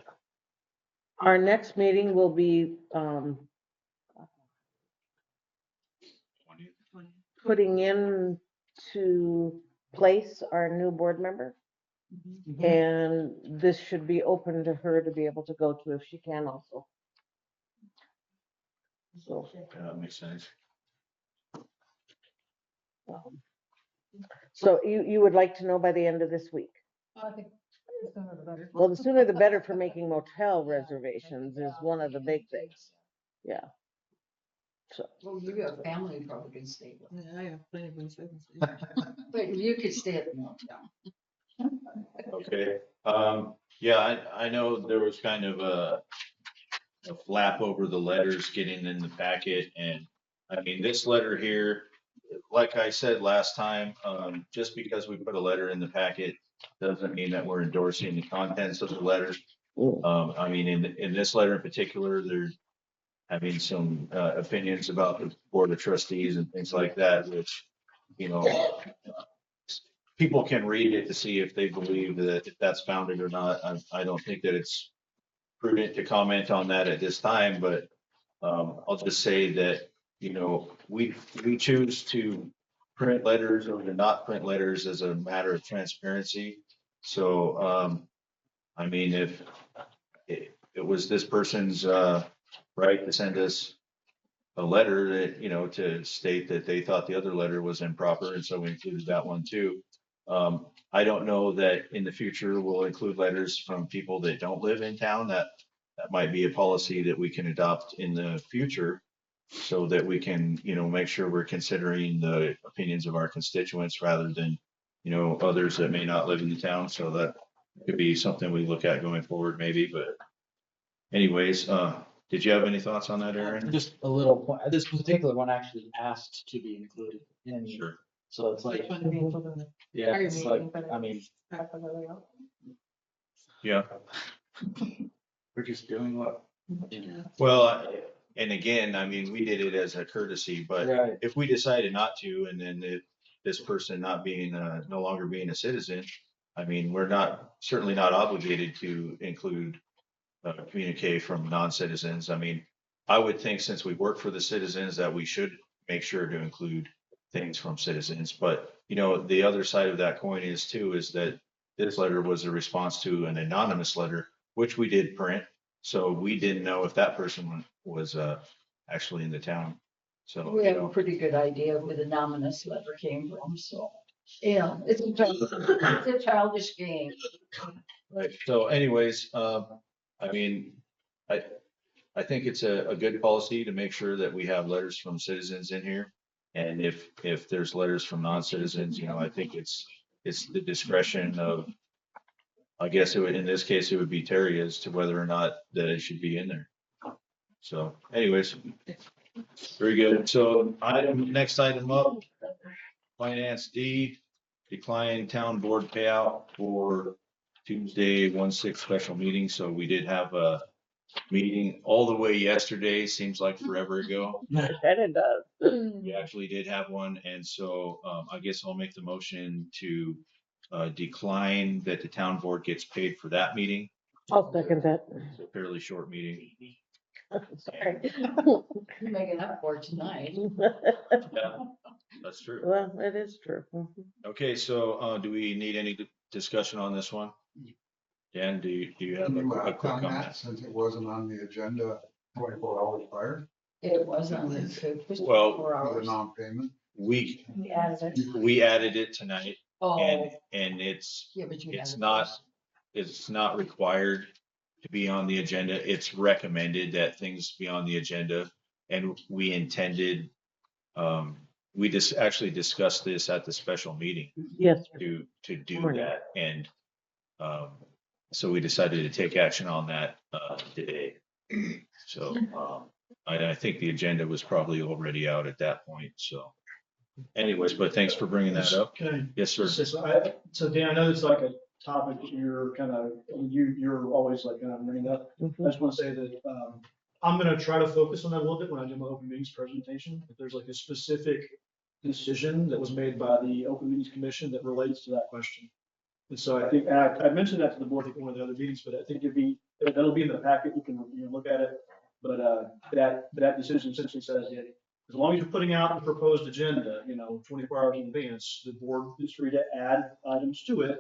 L: Our next meeting will be,
A: 20th?
L: putting in to place our new board member. And this should be open to her to be able to go to if she can also. So,
A: Yeah, that makes sense.
L: so you would like to know by the end of this week?
J: I think the sooner the better.
L: Well, the sooner the better for making motel reservations is one of the big things. Yeah. So,
B: Well, you got family, you probably can stay with,
J: Yeah, I have plenty of reasons.
B: but you could stay at the motel.
A: Okay. Yeah, I know there was kind of a flap over the letters getting in the packet, and I mean, this letter here, like I said last time, just because we put a letter in the packet doesn't mean that we're endorsing the contents of the letter. I mean, in this letter in particular, they're having some opinions about the Board of Trustees and things like that, which, you know, people can read it to see if they believe that if that's founded or not. I don't think that it's prudent to comment on that at this time, but I'll just say that, you know, we choose to print letters or to not print letters as a matter of transparency. So, I mean, if it was this person's right to send us a letter that, you know, to state that they thought the other letter was improper, and so we included that one too. I don't know that in the future we'll include letters from people that don't live in town. That might be a policy that we can adopt in the future so that we can, you know, make sure we're considering the opinions of our constituents rather than, you know, others that may not live in the town. So that could be something we look at going forward maybe, but anyways, did you have any thoughts on that, Aaron?
C: Just a little point. This particular one actually asked to be included in.
A: Sure.
C: So it's like,
J: Which one do you put in the-
C: yeah,
J: Are you
C: it's like,
J: meeting for the-
C: I mean,
A: Yeah.
C: we're just doing what.
A: Well, and again, I mean, we did it as a courtesy, but
C: Right.
A: if we decided not to, and then this person not being, no longer being a citizen, I mean, we're certainly not obligated to include a communique from non-citizens. I mean, I would think since we work for the citizens that we should make sure to include things from citizens. But, you know, the other side of that coin is that this letter was a response to an anonymous letter, which we did print. So we didn't know if that person was actually in the town. So,
B: We
A: you
B: have a
A: know,
B: pretty good idea where the anonymous letter came from, so, yeah, it's a childish game.
A: right. So anyways, I mean, I think it's a good policy to make sure that we have letters from citizens in here. And if there's letters from non-citizens, you know, I think it's the discretion of, I guess in this case, it would be Terry as to whether or not that it should be in there. So anyways, very good. So next item up, Finance D, decline town board payout for Tuesday, 1/6 special meeting. So we did have a meeting all the way yesterday, seems like forever ago.
L: it does.
A: We actually did have one, and so I guess I'll make the motion to decline that the town board gets paid for that meeting.
L: I'll second that.
A: It's a fairly short meeting.
L: Sorry.
B: You're making up for it tonight.
A: Yeah, that's true.
L: Well, it is true.
A: Okay, so do we need any discussion on this one? Dan, do you have
H: Can you
A: a
H: act
A: quick
H: on that
A: comment?
H: since it wasn't on the agenda 24 hours prior?
B: It wasn't, it's just
A: Well,
B: 4
H: For the
B: hours.
H: non-payment.
A: we,
B: We added it.
A: we added it tonight
B: Oh,
A: and it's,
B: yeah, but you
A: it's
B: added
A: not,
B: this.
A: it's not required to be on the agenda. It's recommended that things be on the agenda. And we intended, we just actually discussed this at the special meeting
L: Yes.
A: to do
L: Morning.
A: that. And, so we decided to take action on that, today. So, I think the agenda was probably already out at that point, so. Anyways, but thanks for bringing that up.
K: Can
A: Yes, sir.
K: so Dan, I know it's like a topic that you're kind of, you're always like kind of bringing up. I
L: Mhm.
K: just want to say that, I'm gonna try to focus on that a little bit when I do my open meetings presentation. If there's like a specific decision that was made by the Open Meetings Commission that relates to that question. And so I think, and I mentioned that to the board at one of the other meetings, but I think that'll be in the packet. You can look at it. But, that decision essentially says that as long as you're putting out the proposed agenda, 24 hours in advance, the board is free to add items to it,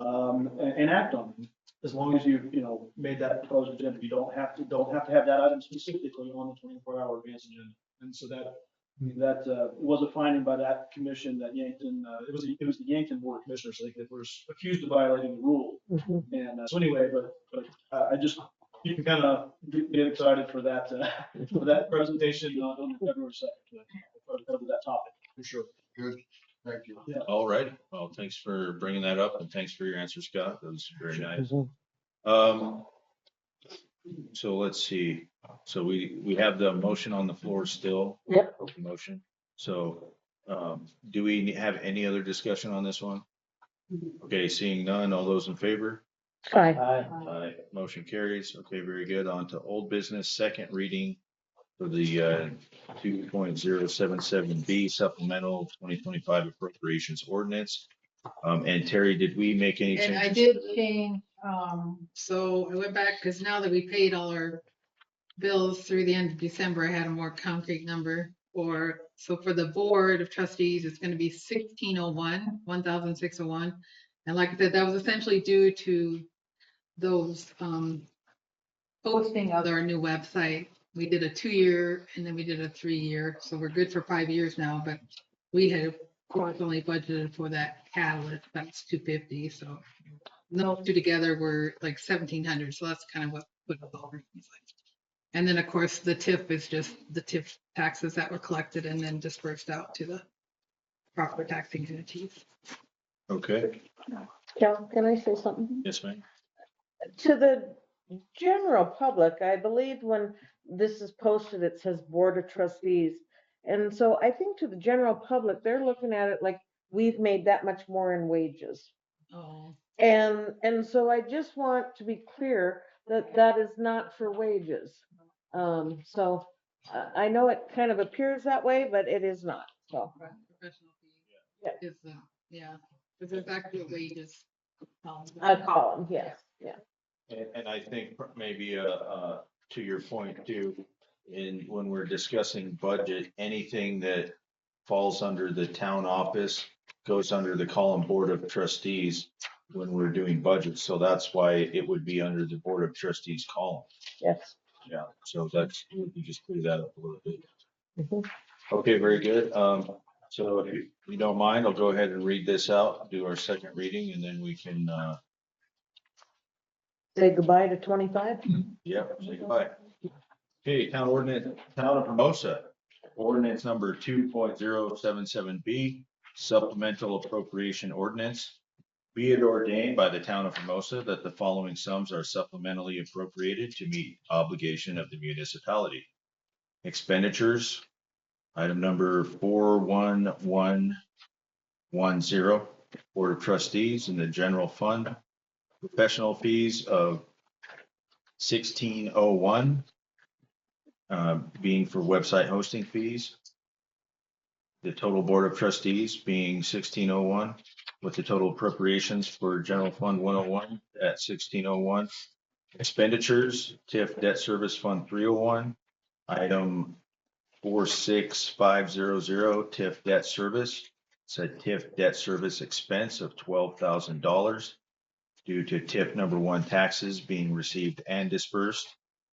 K: and act on them. As long as you made that proposed agenda, you don't have to have that item specifically on the 24-hour advance agenda. And so that was a finding by that commission that Yankton, it was the Yankton Board of Commissioners, I think, that was accused of violating the rule.
L: Mhm.
K: And so anyway, but I just, you can kind of get excited for that presentation on February 2nd. To cover that topic, for sure.
H: Good, thank you.
K: Yeah.
A: All right. Well, thanks for bringing that up and thanks for your answer, Scott. That was very nice.
L: Mhm.
A: So let's see. So we have the motion on the floor still.
L: Yep.
A: Open motion. So, do we have any other discussion on this one? Okay, seeing none, all those in favor?
L: Aye.
A: Aye. Motion carries. Okay, very good. On to old business, second reading for the 2.077B supplemental 2025 appropriations ordinance. And Terry, did we make any
J: And I
A: changes?
J: did change, so I went back, because now that we paid all our bills through the end of December, I had a more concrete number. So for the Board of Trustees, it's gonna be 1,601. And like I said, that was essentially due to those, posting of our new website. We did a 2-year and then we did a 3-year, so we're good for 5 years now, but we had of course only budgeted for that catalyst, that's 250, so those two together were like 1,700, so that's kind of what put it over. And then, of course, the TIF is just the TIF taxes that were collected and then dispersed out to the proper taxing entities.
A: Okay,
L: Cal, can I say something?
A: yes, ma'am.
L: To the general public, I believe when this is posted, it says Board of Trustees. And so I think to the general public, they're looking at it like we've made that much more in wages.
J: Oh.
L: And so I just want to be clear that that is not for wages. So I know it kind of appears that way, but it is not, so.
J: Professional fee
L: Yeah.
J: is, yeah, because there's actually wages.
L: A column, yes, yeah.
A: And I think maybe, to your point too, when we're discussing budget, anything that falls under the town office goes under the column Board of Trustees when we're doing budgets. So that's why it would be under the Board of Trustees column.
L: Yes.
A: Yeah, so that's, you just clear that up a little bit.
L: Mhm.
A: Okay, very good. So if you don't mind, I'll go ahead and read this out, do our second reading, and then we can,
L: Say goodbye to 25.
A: say goodbye. Okay, town ordinance, town of Hermosa, ordinance number 2.077B, supplemental appropriation ordinance. Be it ordained by the town of Hermosa that the following sums are supplementally appropriated to meet obligation of the municipality. Expenditures, item number 41110, Board of Trustees in the general fund. Professional fees of 1601, being for website hosting fees. The total Board of Trustees being 1601, with the total appropriations for General Fund 101 at 1601. Expenditures, TIF Debt Service Fund 301, item 46500, TIF Debt Service. It's a TIF Debt Service expense of $12,000 due to TIF number 1 taxes being received and dispersed.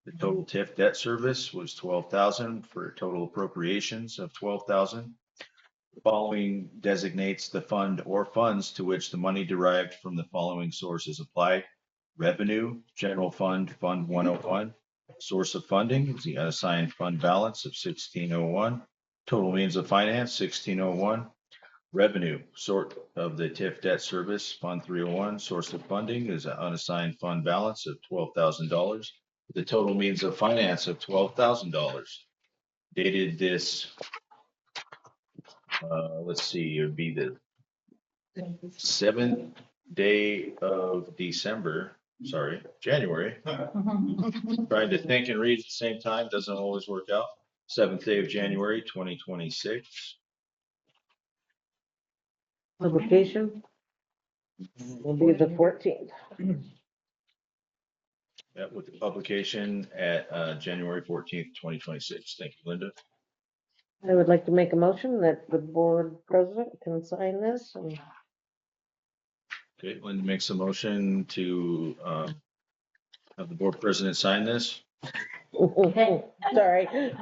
A: The total TIF debt service was 12,000 for a total appropriations of 12,000. The following designates the fund or funds to which the money derived from the following sources apply. Revenue, general fund, Fund 101. Source of funding is the unassigned fund balance of 1601. Total means of finance, 1601. Revenue, sort of the TIF debt service, Fund 301. Source of funding is an unassigned fund balance of $12,000. The total means of finance of $12,000. Dated this, let's see, it would be the 7th day of December, sorry, January. Trying to think and read at the same time, doesn't always work out. 7th day of January, 2026.
L: Publication will be the 14th.
A: Yeah, with the publication at January 14th, 2026. Thank you, Linda.
L: I would like to make a motion that the board president can sign this. And
A: Okay, Linda makes a motion to have the board president sign this.
L: Sorry, a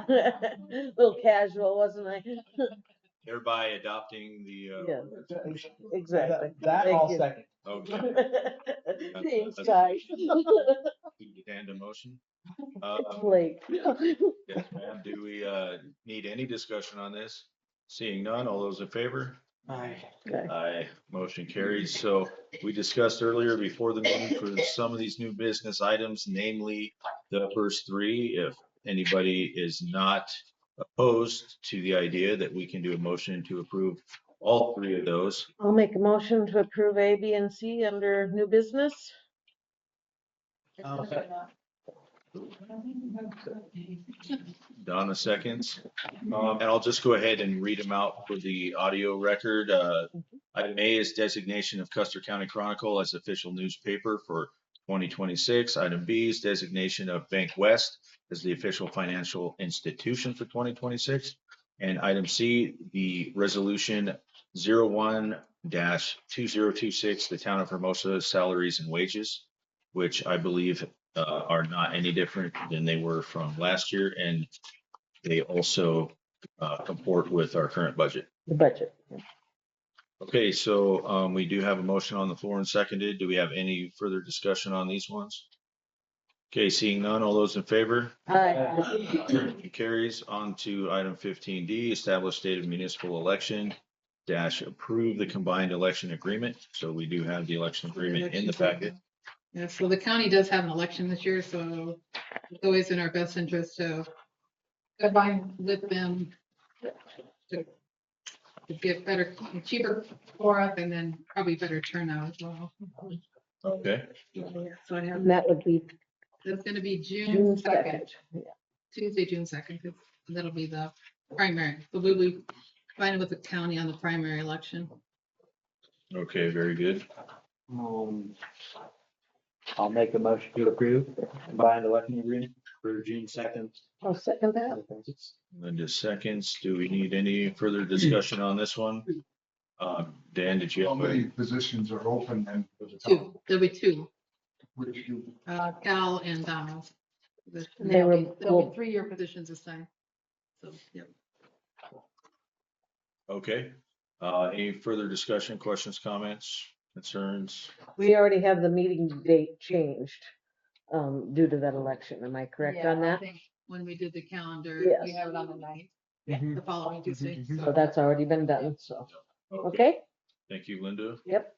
L: little casual, wasn't I?
A: Hereby adopting the.
L: Yeah, exactly.
C: That
L: Thank
C: I'll
L: you.
C: second.
A: Okay.
L: Thanks, guys.
A: And a motion.
L: Blake.
A: Yes, ma'am. Do we need any discussion on this? Seeing none, all those in favor?
C: Aye.
A: Aye, motion carries. So we discussed earlier before the meeting for some of these new business items, namely the first three. If anybody is not opposed to the idea that we can do a motion to approve all three of those.
L: I'll make a motion to approve A, B, and C under new business.
A: Donna seconds. And I'll just go ahead and read them out for the audio record. Item A is designation of Custer County Chronicle as official newspaper for 2026. Item B is designation of Bank West as the official financial institution for 2026. And item C, the resolution 01-2026, the town of Hermosa salaries and wages, which I believe are not any different than they were from last year. And they also comport with our current budget.
L: The budget.
A: Okay, so we do have a motion on the floor and seconded. Do we have any further discussion on these ones? Okay, seeing none, all those in favor?
L: Aye.
A: Motion carries. On to item 15D, establish state of municipal election dash approve the combined election agreement. So we do have the election agreement in the packet.
J: Yeah, so the county does have an election this year, so it's always in our best interest to combine with them to get better, cheaper for us, and then probably better turnout as well.
A: Okay,
J: So I have,
L: And that would be
J: that's gonna be
L: June
J: June
L: 2nd.
J: second, Tuesday, June 2nd, and that'll be the primary. So we'll be fighting with the county on the primary election.
A: okay, very good.
C: I'll make a motion to approve combined election agreement for June 2nd.
L: I'll second that.
A: Linda seconds. Do we need any further discussion on this one? Dan, did you
H: How
A: have
H: many
A: a?
H: positions are open and for the town?
J: Two, there'll be two,
H: Which you,
J: Cal and Donald.
L: They were
J: There'll be
L: both-
J: 3-year positions this time. So, yep.
A: Okay, any further discussion, questions, comments, concerns?
L: We already have the meeting date changed due to that election. Am I correct
J: Yeah,
L: on
J: I
L: that?
J: think when we did the calendar,
L: Yes.
J: we have it on the 9th,
C: Mhm.
J: the following Tuesday.
L: So that's already been done, so, okay?
A: Thank you, Linda.
L: Yep.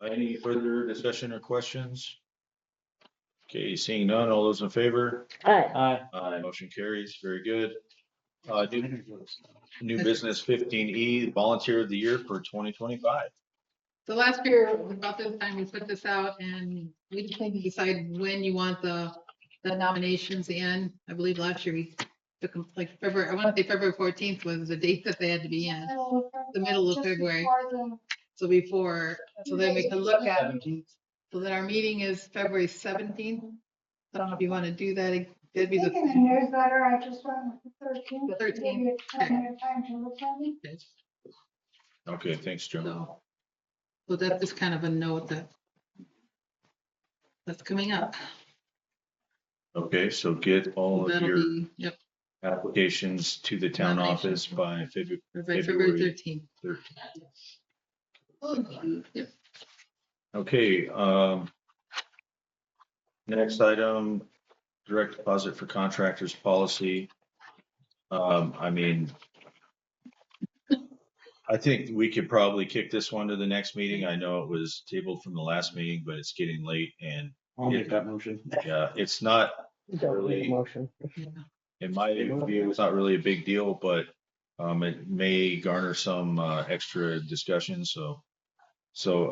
A: Any further discussion or questions? Okay, seeing none, all those in favor?
L: Aye.
A: Aye, motion carries, very good. New business 15E, volunteer of the year for 2025.
J: So last year, about this time, we put this out and we just need to decide when you want the nominations in. I believe last year we took them like February, I want to say February 14th was the date that they had to be in, the middle of
D: Just
J: February.
D: before the-
J: So before, so then we can look at, so then our meeting is February 17th. I don't know if you want to do that. It'd be
D: I think in the
J: the.
D: newsletter, I just went with the 13th.
J: The 13th.
D: Give you plenty of time to look at it.
A: Okay, thanks, Joe.
J: So that's just kind of a note that that's coming up.
A: Okay, so get all of
J: That'll
A: your
J: be, yep,
A: applications to the town
J: Nomination.
A: office by
J: by February
A: February
J: 13th.
A: 13th.
J: Yep.
A: Okay, next item, direct deposit for contractors policy. I mean, I think we could probably kick this one to the next meeting. I know it was tabled from the last meeting, but it's getting late and
C: I'll make that motion.
A: yeah, it's not
L: Don't need a
A: really,
L: motion.
A: in my view, it's not really a big deal, but it may garner some extra discussion. So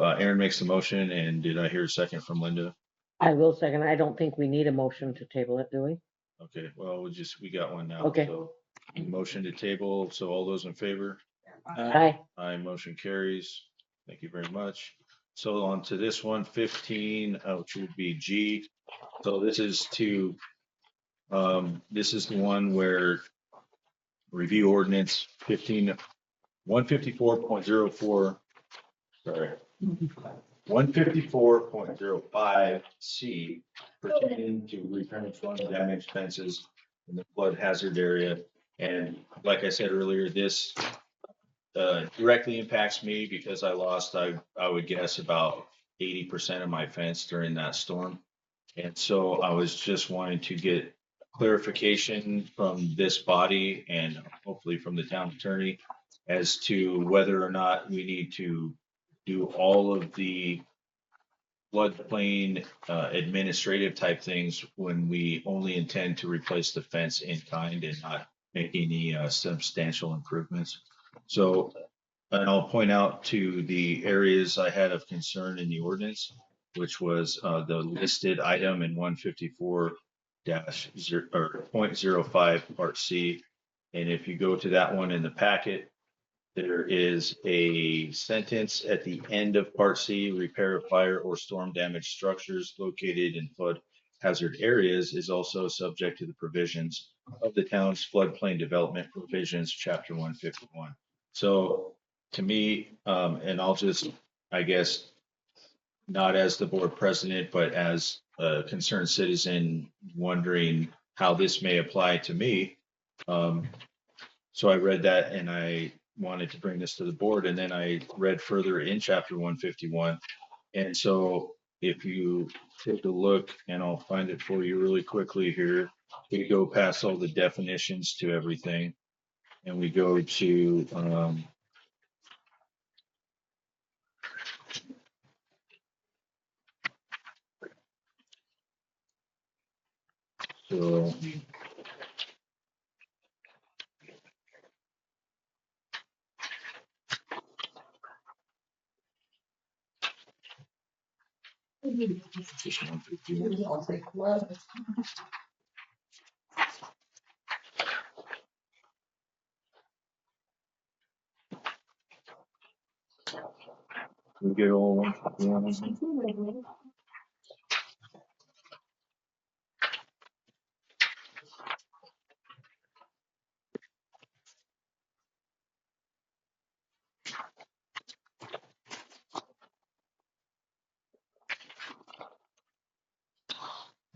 A: Aaron makes the motion, and did I hear a second from Linda?
L: I will second. I don't think we need a motion to table it, do we?
A: Okay, well, we got one now.
L: Okay.
A: So motion to table. So all those in favor?
L: Aye.
A: Aye, motion carries. Thank you very much. So on to this one, 15, which would be G. So this is this is the one where review ordinance 154.04, sorry, 154.05C pertaining to repair flood damage fences in the flood hazard area. And like I said earlier, this directly impacts me because I lost, I would guess about 80% of my fence during that storm. And so I was just wanting to get clarification from this body and hopefully from the town attorney as to whether or not we need to do all of the floodplain administrative type things when we only intend to replace the fence in kind and not make any substantial improvements. So, and I'll point out to the areas I had of concern in the ordinance, which was the listed item in 154 0 or 0.05 part C. And if you go to that one in the packet, there is a sentence at the end of Part C, repair of fire or storm damaged structures located in flood hazard areas is also subject to the provisions of the town's floodplain development provisions, Chapter 151. So to me, and I'll just, I guess, not as the board president, but as a concerned citizen wondering how this may apply to me. So I read that and I wanted to bring this to the board, and then I read further in chapter 151. And so if you take a look, and I'll find it for you really quickly here, we go past all the definitions to everything, and we go to so just 151. We get all 151.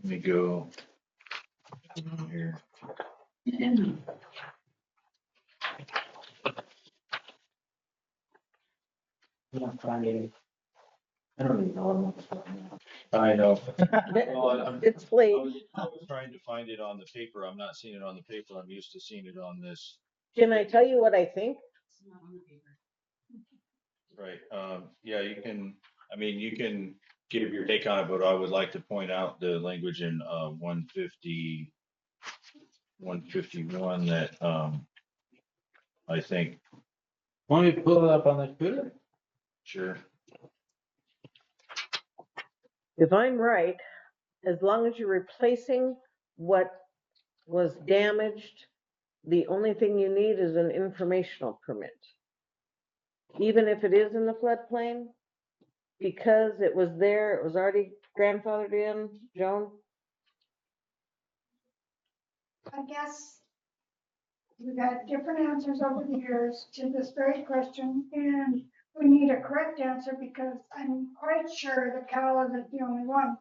A: Let me go here.
C: I'm not finding. I don't even know.
A: I know. Well,
L: It's late.
A: I was trying to find it on the paper. I'm not seeing it on the paper. I'm used to seeing it on this.
L: Can I tell you what I think?
A: Right. Yeah, you can, I mean, you can give your take on it, but I would like to point out the language in 151 that I think.
C: Why don't you pull it up on the computer?
A: Sure.
L: If I'm right, as long as you're replacing what was damaged, the only thing you need is an informational permit. Even if it is in the floodplain, because it was there, it was already grandfathered in, Joan?
D: I guess we've had different answers over the years to this very question, and we need a correct answer because I'm quite sure that Cal isn't the only one.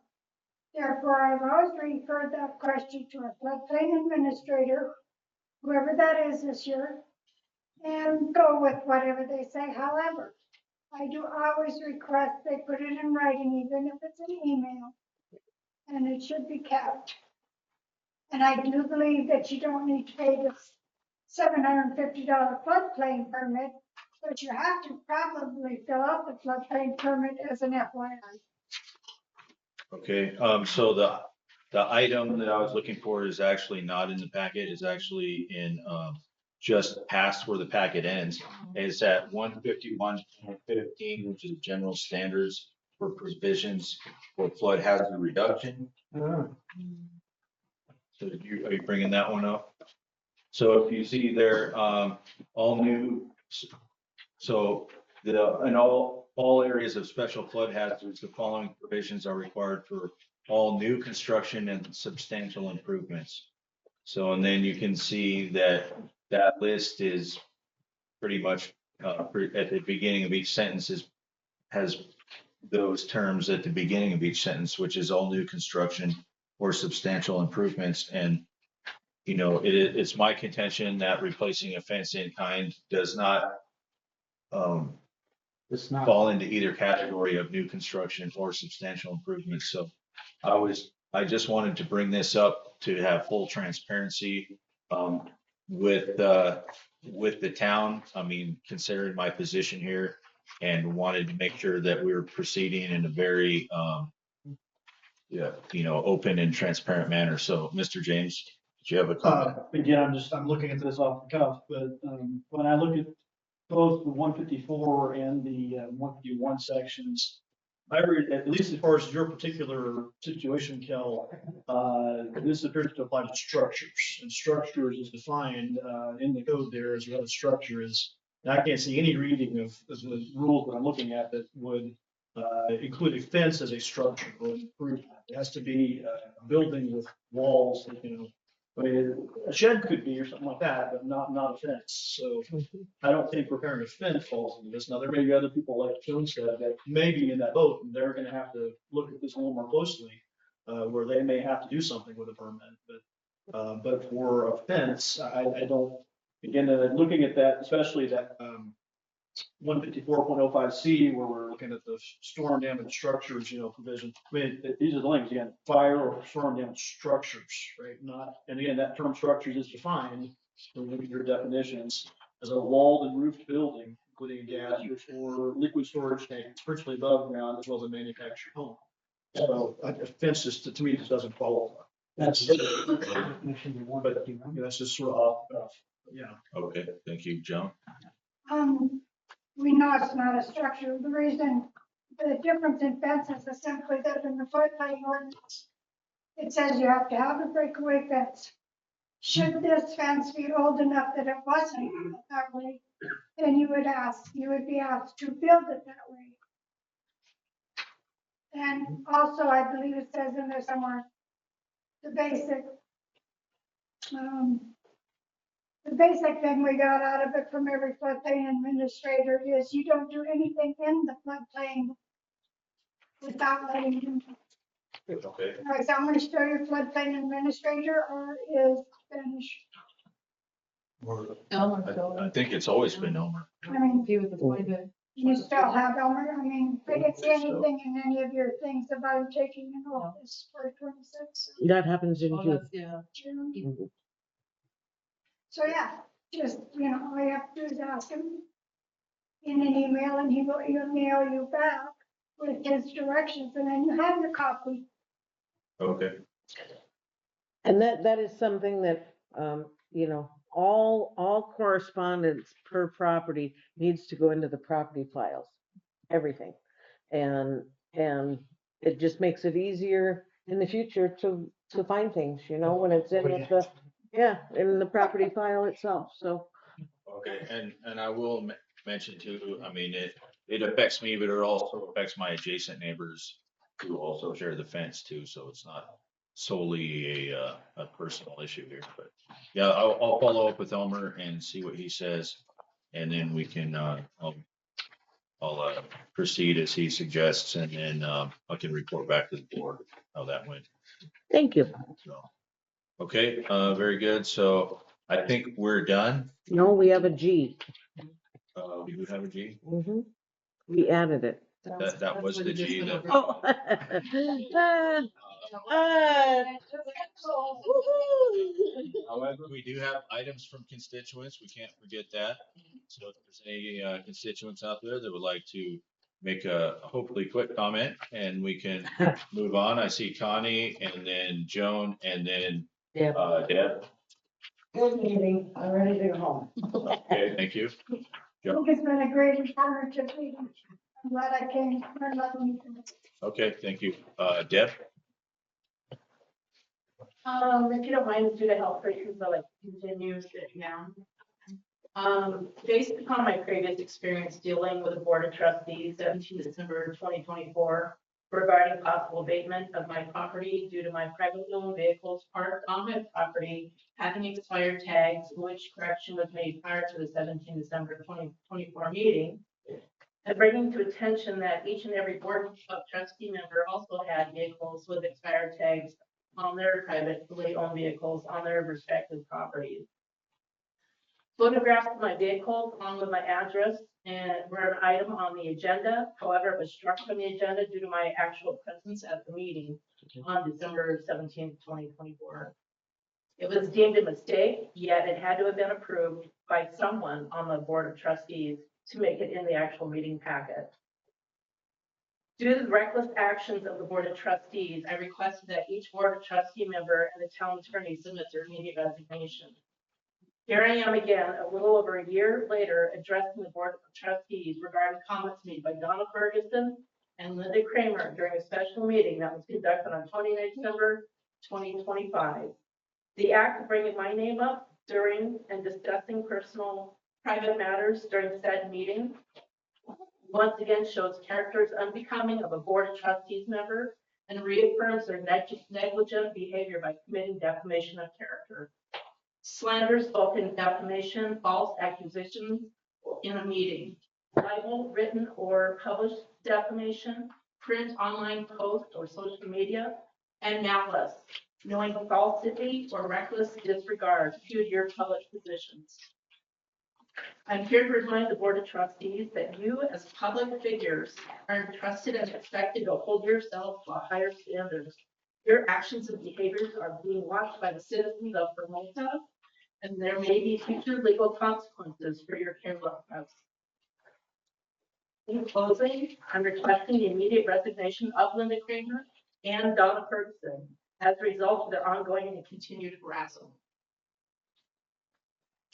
D: Therefore, I've always referred that question to our floodplain administrator, whoever that is this year, and go with whatever they say. However, I do always request they put it in writing, even if it's an email, and it should be kept. And I do believe that you don't need to pay this $750 floodplain permit, but you have to probably fill out the floodplain permit as an FYI.
A: Okay, so the item that I was looking for is actually not in the packet, it's actually in, just past where the packet ends. It's at 151.15, which is general standards for provisions for flood hazard reduction. So are you bringing that one up? So if you see there, all new, so in all areas of special flood hazards, the following provisions are required for all new construction and substantial improvements. So, and then you can see that that list is pretty much, at the beginning of each sentence has those terms at the beginning of each sentence, which is all new construction or substantial improvements. And, you know, it's my contention that replacing a fence in kind does not,
C: It's not.
A: fall into either category of new construction or substantial improvements. So I just wanted to bring this up to have full transparency, with the town. I mean, considering my position here, and wanted to make sure that we were proceeding in a very, open and transparent manner. So, Mr. James, did you have a comment?
K: Again, I'm looking at this off the cuff, but, when I look at both the 154 and the 151 sections, I read, at least as far as your particular situation, Kel, this appears to apply to structures, and structures is defined in the code there as what a structure is. And I can't see any reading of the rules that I'm looking at that would include a fence as a structure or improvement. It has to be a building with walls, you know. I mean, a shed could be or something like that, but not a fence. So I don't think repairing a fence falls into this. Now, there may be other people like Joan said that may be in that boat, and they're gonna have to look at this a little more closely, where they may have to do something with a permit. But for a fence, I don't, again, looking at that, especially that 154.05C, where we're looking at the storm damage structures, you know, provision. I mean, these are the links, again, fire or storm damage structures, right? Not, and again, that term structures is defined, so look at your definitions, as a walled and roofed building, including a gas or liquid storage tank, virtually above ground, as well as a manufactured home. So a fence just, to me, just doesn't qualify. That's, but that's just sort of off, yeah.
A: Okay, thank you, Joan.
D: We know it's not a structure. The reason, the difference in fences is simply that in the floodplain ordinance, it says you have to have a breakaway fence. Should this fence be old enough that it wasn't that way, then you would be asked to build it that way. And also, I believe it says in there somewhere, the basic thing we got out of it from every floodplain administrator is you don't do anything in the floodplain without letting them.
A: Okay.
D: All right, so I'm going to show you floodplain administrator or is finished.
A: I think it's always been Elmer.
D: I mean, he was appointed. You still have Elmer. I mean, I didn't see anything in any of your things about taking an office for 26.
L: That happens in June.
D: June. So yeah, just, you know, all you have to do is ask him in an email and he will email you back with his directions and then you have your copy.
A: Okay.
L: And that is something that, you know, all correspondence per property needs to go into the property files, everything. And it just makes it easier in the future to find things, you know, when it's in in the property file itself, so.
A: Okay, and I will mention too, I mean, it affects me, but it also affects my adjacent neighbors who also share the fence too, so it's not solely a personal issue here, but yeah, I'll follow up with Elmer and see what he says, and then we can, I'll I'll proceed as he suggests, and then I can report back to the board how that went.
L: Thank you.
A: So, okay, very good. So I think we're done.
L: No, we have a G.
A: We do have a G.
L: We added it.
A: That was the G that.
L: Oh.
A: However, we do have items from constituents. We can't forget that. So if there's any constituents out there that would like to make a hopefully quick comment, and we can move on. I see Connie and then Joan and then Deb.
B: Good meeting. I'm ready to go home.
A: Okay, thank you.
D: I think it's been a great informative meeting. I'm glad I came. Learned a lot of new things.
A: Okay, thank you. Deb?
P: If you don't mind, due to health reasons, I'll like continue sitting down. Based upon my previous experience dealing with the Board of Trustees, 17 December 2024, regarding possible abatement of my property due to my privately owned vehicles parked on my property having expired tags, which correction was made prior to the 17 December 2024 meeting, and bringing to attention that each and every Board of Trustee member also had vehicles with expired tags on their privately owned vehicles on their respective properties. Photographs of my vehicle along with my address and were an item on the agenda. However, it was struck from the agenda due to my actual presence at the meeting on December 17th, 2024. It was deemed a mistake, yet it had to have been approved by someone on the Board of Trustees to make it in the actual meeting packet. Due to the reckless actions of the Board of Trustees, I requested that each Board of Trustee member and the town attorney submit their immediate resignation. Here I am again, a little over a year later, addressing the Board of Trustees regarding comments made by Donna Ferguson and Linda Kramer during a special meeting that was conducted on 29 December 2025. The act of bringing my name up during and discussing personal private matters during said meeting once again shows characters unbecoming of a Board of Trustees member and reaffirms their negligent behavior by committing defamation of character. Slander, spoken defamation, false accusations in a meeting, libel, written or published defamation, print, online post, or social media, and malice, knowing falsity or reckless disregard due to your public positions. I'm here to remind the Board of Trustees that you, as public figures, are entrusted and expected to hold yourself to a higher standards. Your actions and behaviors are being watched by the citizens of Hermosa, and there may be future legal consequences for your carelessness. In closing, I'm requesting the immediate resignation of Linda Kramer and Donna Ferguson as a result of their ongoing and continued harassment.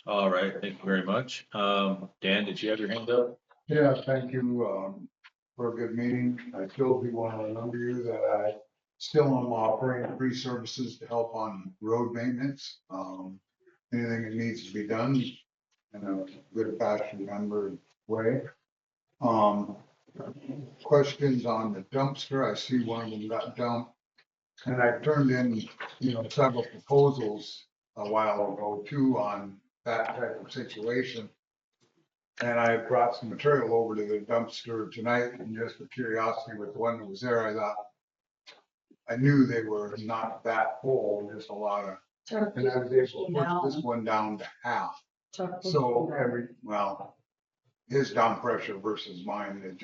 A: All right, thank you very much. Dan, did you have your hand up?
H: Yeah, thank you, for a good meeting. I still do want to remember you that I still am offering free services to help on road maintenance. Anything that needs to be done in a good fashion member way. Questions on the dumpster. I see one of them got dumped. And I turned in, several proposals a while ago too on that type of situation. And I brought some material over to the dumpster tonight, and just for curiosity with the one that was there, I thought, I knew they were not that full, just a lot of, and I was able to push this one down to half. So his down pressure versus mine,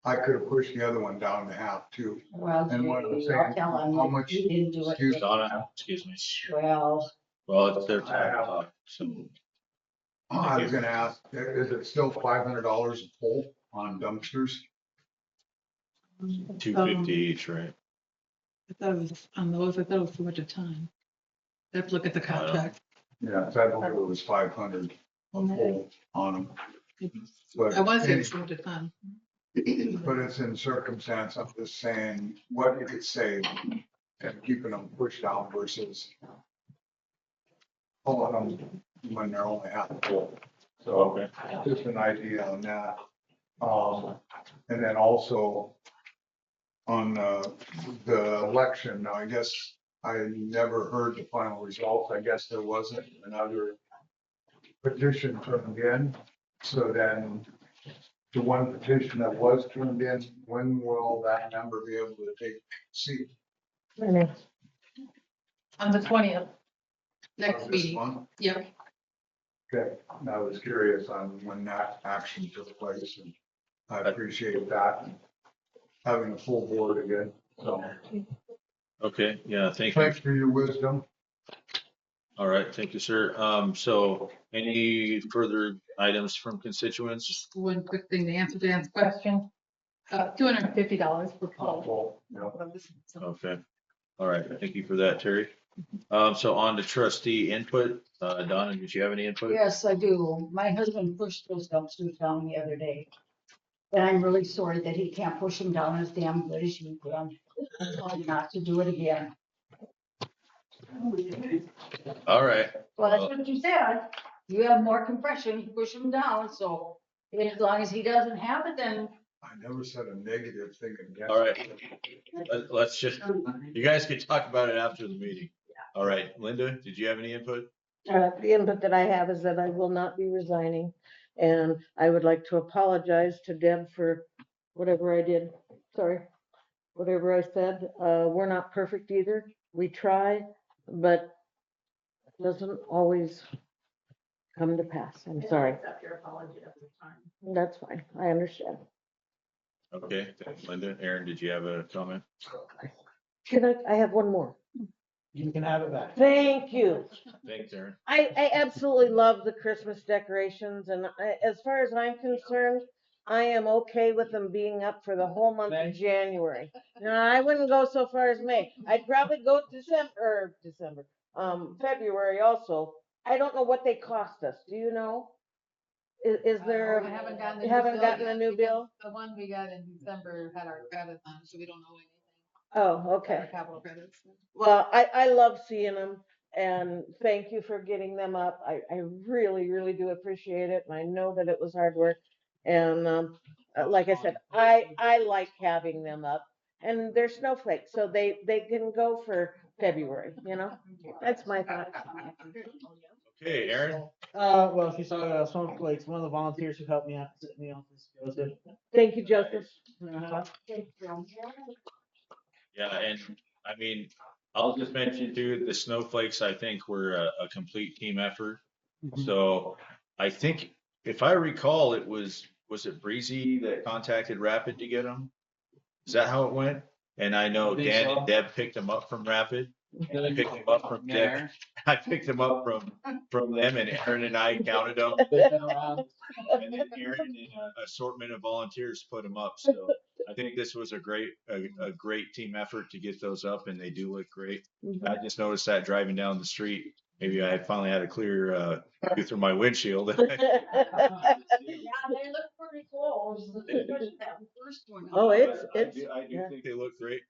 H: I could have pushed the other one down to half too.
B: Well,
H: And what I'm
B: gee,
H: saying,
B: I'll tell him
H: how
B: that
H: much,
B: you didn't do it.
A: Donna, excuse me.
B: Well,
A: Well, it's their time to talk, so.
H: I was gonna ask, is it still $500 a pole on dumpsters?
A: 250 each, right?
J: I thought it was on those, I thought it was so much a ton. I have to look at the contract.
H: Yeah, so I believe it was 500 a pole on them. But
J: I want to say it
H: any-
J: was so much a ton.
H: But it's in circumstance, I'm just saying what you could save and keeping them pushed down versus pulling them when they're only half full. So just an idea on that. And then also on the election, now I guess I never heard the final results. I guess there wasn't another petition turned in. So then the one petition that was turned in, when will that member be able to take seat?
J: On the 20th, next
H: Of this
J: meeting.
H: month?
J: Yep.
H: Okay, and I was curious on when that action took place, and I appreciate that, having a full board again, so.
A: Okay, yeah, thank you.
H: Thanks for your wisdom.
A: All right, thank you, sir. So any further items from constituents?
J: Just one quick thing to answer Dan's question. $250 per poll.
A: Okay, all right, thank you for that, Terry. So on to trustee input. Donna, did you have any input?
M: Yes, I do. My husband pushed those dumpsters down the other day. And I'm really sorry that he can't push them down as damn good as you could. I'm trying not to do it again.
A: All right.
M: Well, that's what you said. You have more compression, you push them down, so as long as he doesn't have it, then.
H: I never said a negative thing against.
A: All right. Let's just, you guys can talk about it after the meeting. All right, Linda, did you have any input?
L: The input that I have is that I will not be resigning, and I would like to apologize to Deb for whatever I did. Sorry, whatever I said. We're not perfect either. We try, but it doesn't always come to pass. I'm sorry.
P: Accept your apology at this time.
L: That's fine. I understand.
A: Okay, thanks, Linda. Aaron, did you have a comment?
L: I have one more.
C: You can have it back.
L: Thank you.
A: Thanks, Aaron.
L: I absolutely love the Christmas decorations, and as far as I'm concerned, I am okay with them being up for the whole month of January. Now, I wouldn't go so far as May. I'd probably go February also. I don't know what they cost us. Do you know? Is there,
J: I haven't gotten
L: you haven't gotten a new bill?
J: The one we got in December had our credits on, so we don't know anything.
L: Oh,
J: Our
L: okay.
J: capital credits.
L: Well, I love seeing them, and thank you for getting them up. I really, really do appreciate it, and I know that it was hard work. And like I said, I like having them up, and they're snowflakes, so they can go for February, you know? That's my thought.
A: Okay, Aaron.
C: Well, if you saw snowflakes, one of the volunteers who helped me out in the office, Joseph.
L: Thank you, Joseph.
A: Yeah, and I mean, I'll just mention too, the snowflakes, I think were a complete team effort. So I think if I recall, was it Breezy that contacted Rapid to get them? Is that how it went? And I know Dan and Deb picked them up from Rapid. And I picked them up from Deb. I picked them up from them, and Aaron and I counted them. And then Aaron and an assortment of volunteers put them up. So I think this was a great team effort to get those up, and they do look great. I just noticed that driving down the street. Maybe I finally had a clear view through my windshield.
M: Yeah, they look pretty close. Especially that first one.
L: Oh,
A: I
L: it's.
A: do think they look great.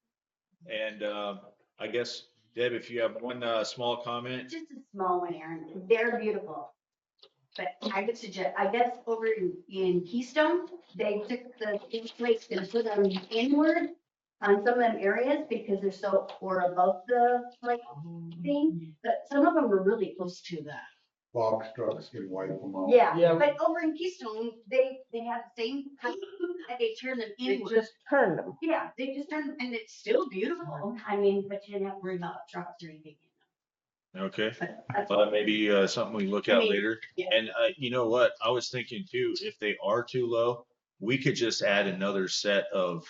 A: And I guess, Deb, if you have one small comment.
M: Just a small one, Aaron. They're beautiful. But I would suggest, I guess over in Keystone, they took the flakes and put them inward on some of them areas because they're so, or above the like thing. But some of them were really close to that.
H: Box trucks can wipe them out.
M: Yeah, but over in Keystone, they have the same type, and they turn them
L: They
M: inward.
L: just turned them.
M: Yeah, they just turn, and it's still beautiful. I mean, but you didn't have to worry about trucks or anything.
A: Okay.
M: That's
A: Maybe something we look at later.
M: yeah.
A: And you know what? I was thinking too, if they are too low, we could just add another set of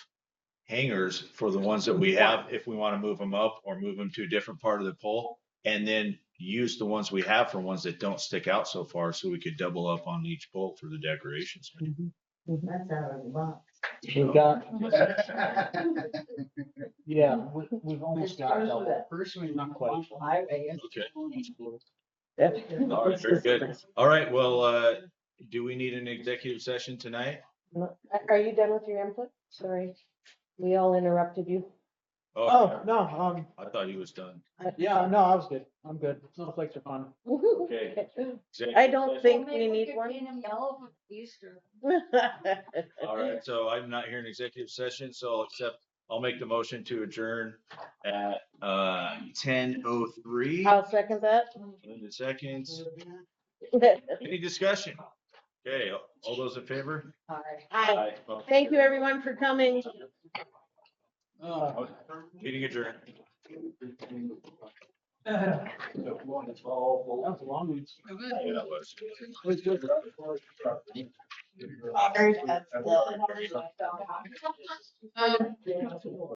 A: hangers for the ones that we have, if we want to move them up or move them to a different part of the pole, and then use the ones we have for ones that don't stick out so far, so we could double up on each pole for the decorations.
M: That's out of the box.
C: We've got, yeah, we've almost got double. Not quite.
A: Okay. All right, very good. All right, well, do we need an executive session tonight?
L: Are you done with your input? Sorry, we all interrupted you.
C: Oh, no,
A: I thought he was done.
C: yeah, no, I was good. I'm good. Snowflakes are fun.
A: Okay.
L: I don't think we need one.
M: Easter.
A: All right, so I'm not here in executive session, so I'll make the motion to adjourn at 10:03.
L: I'll second that.
A: In the seconds. Any discussion? Okay, all those in favor?
L: Hi, thank you everyone for coming.
A: Meeting adjourned.
C: That was a long one.
J: Oh, good.
A: Yeah, that was.
J: Um,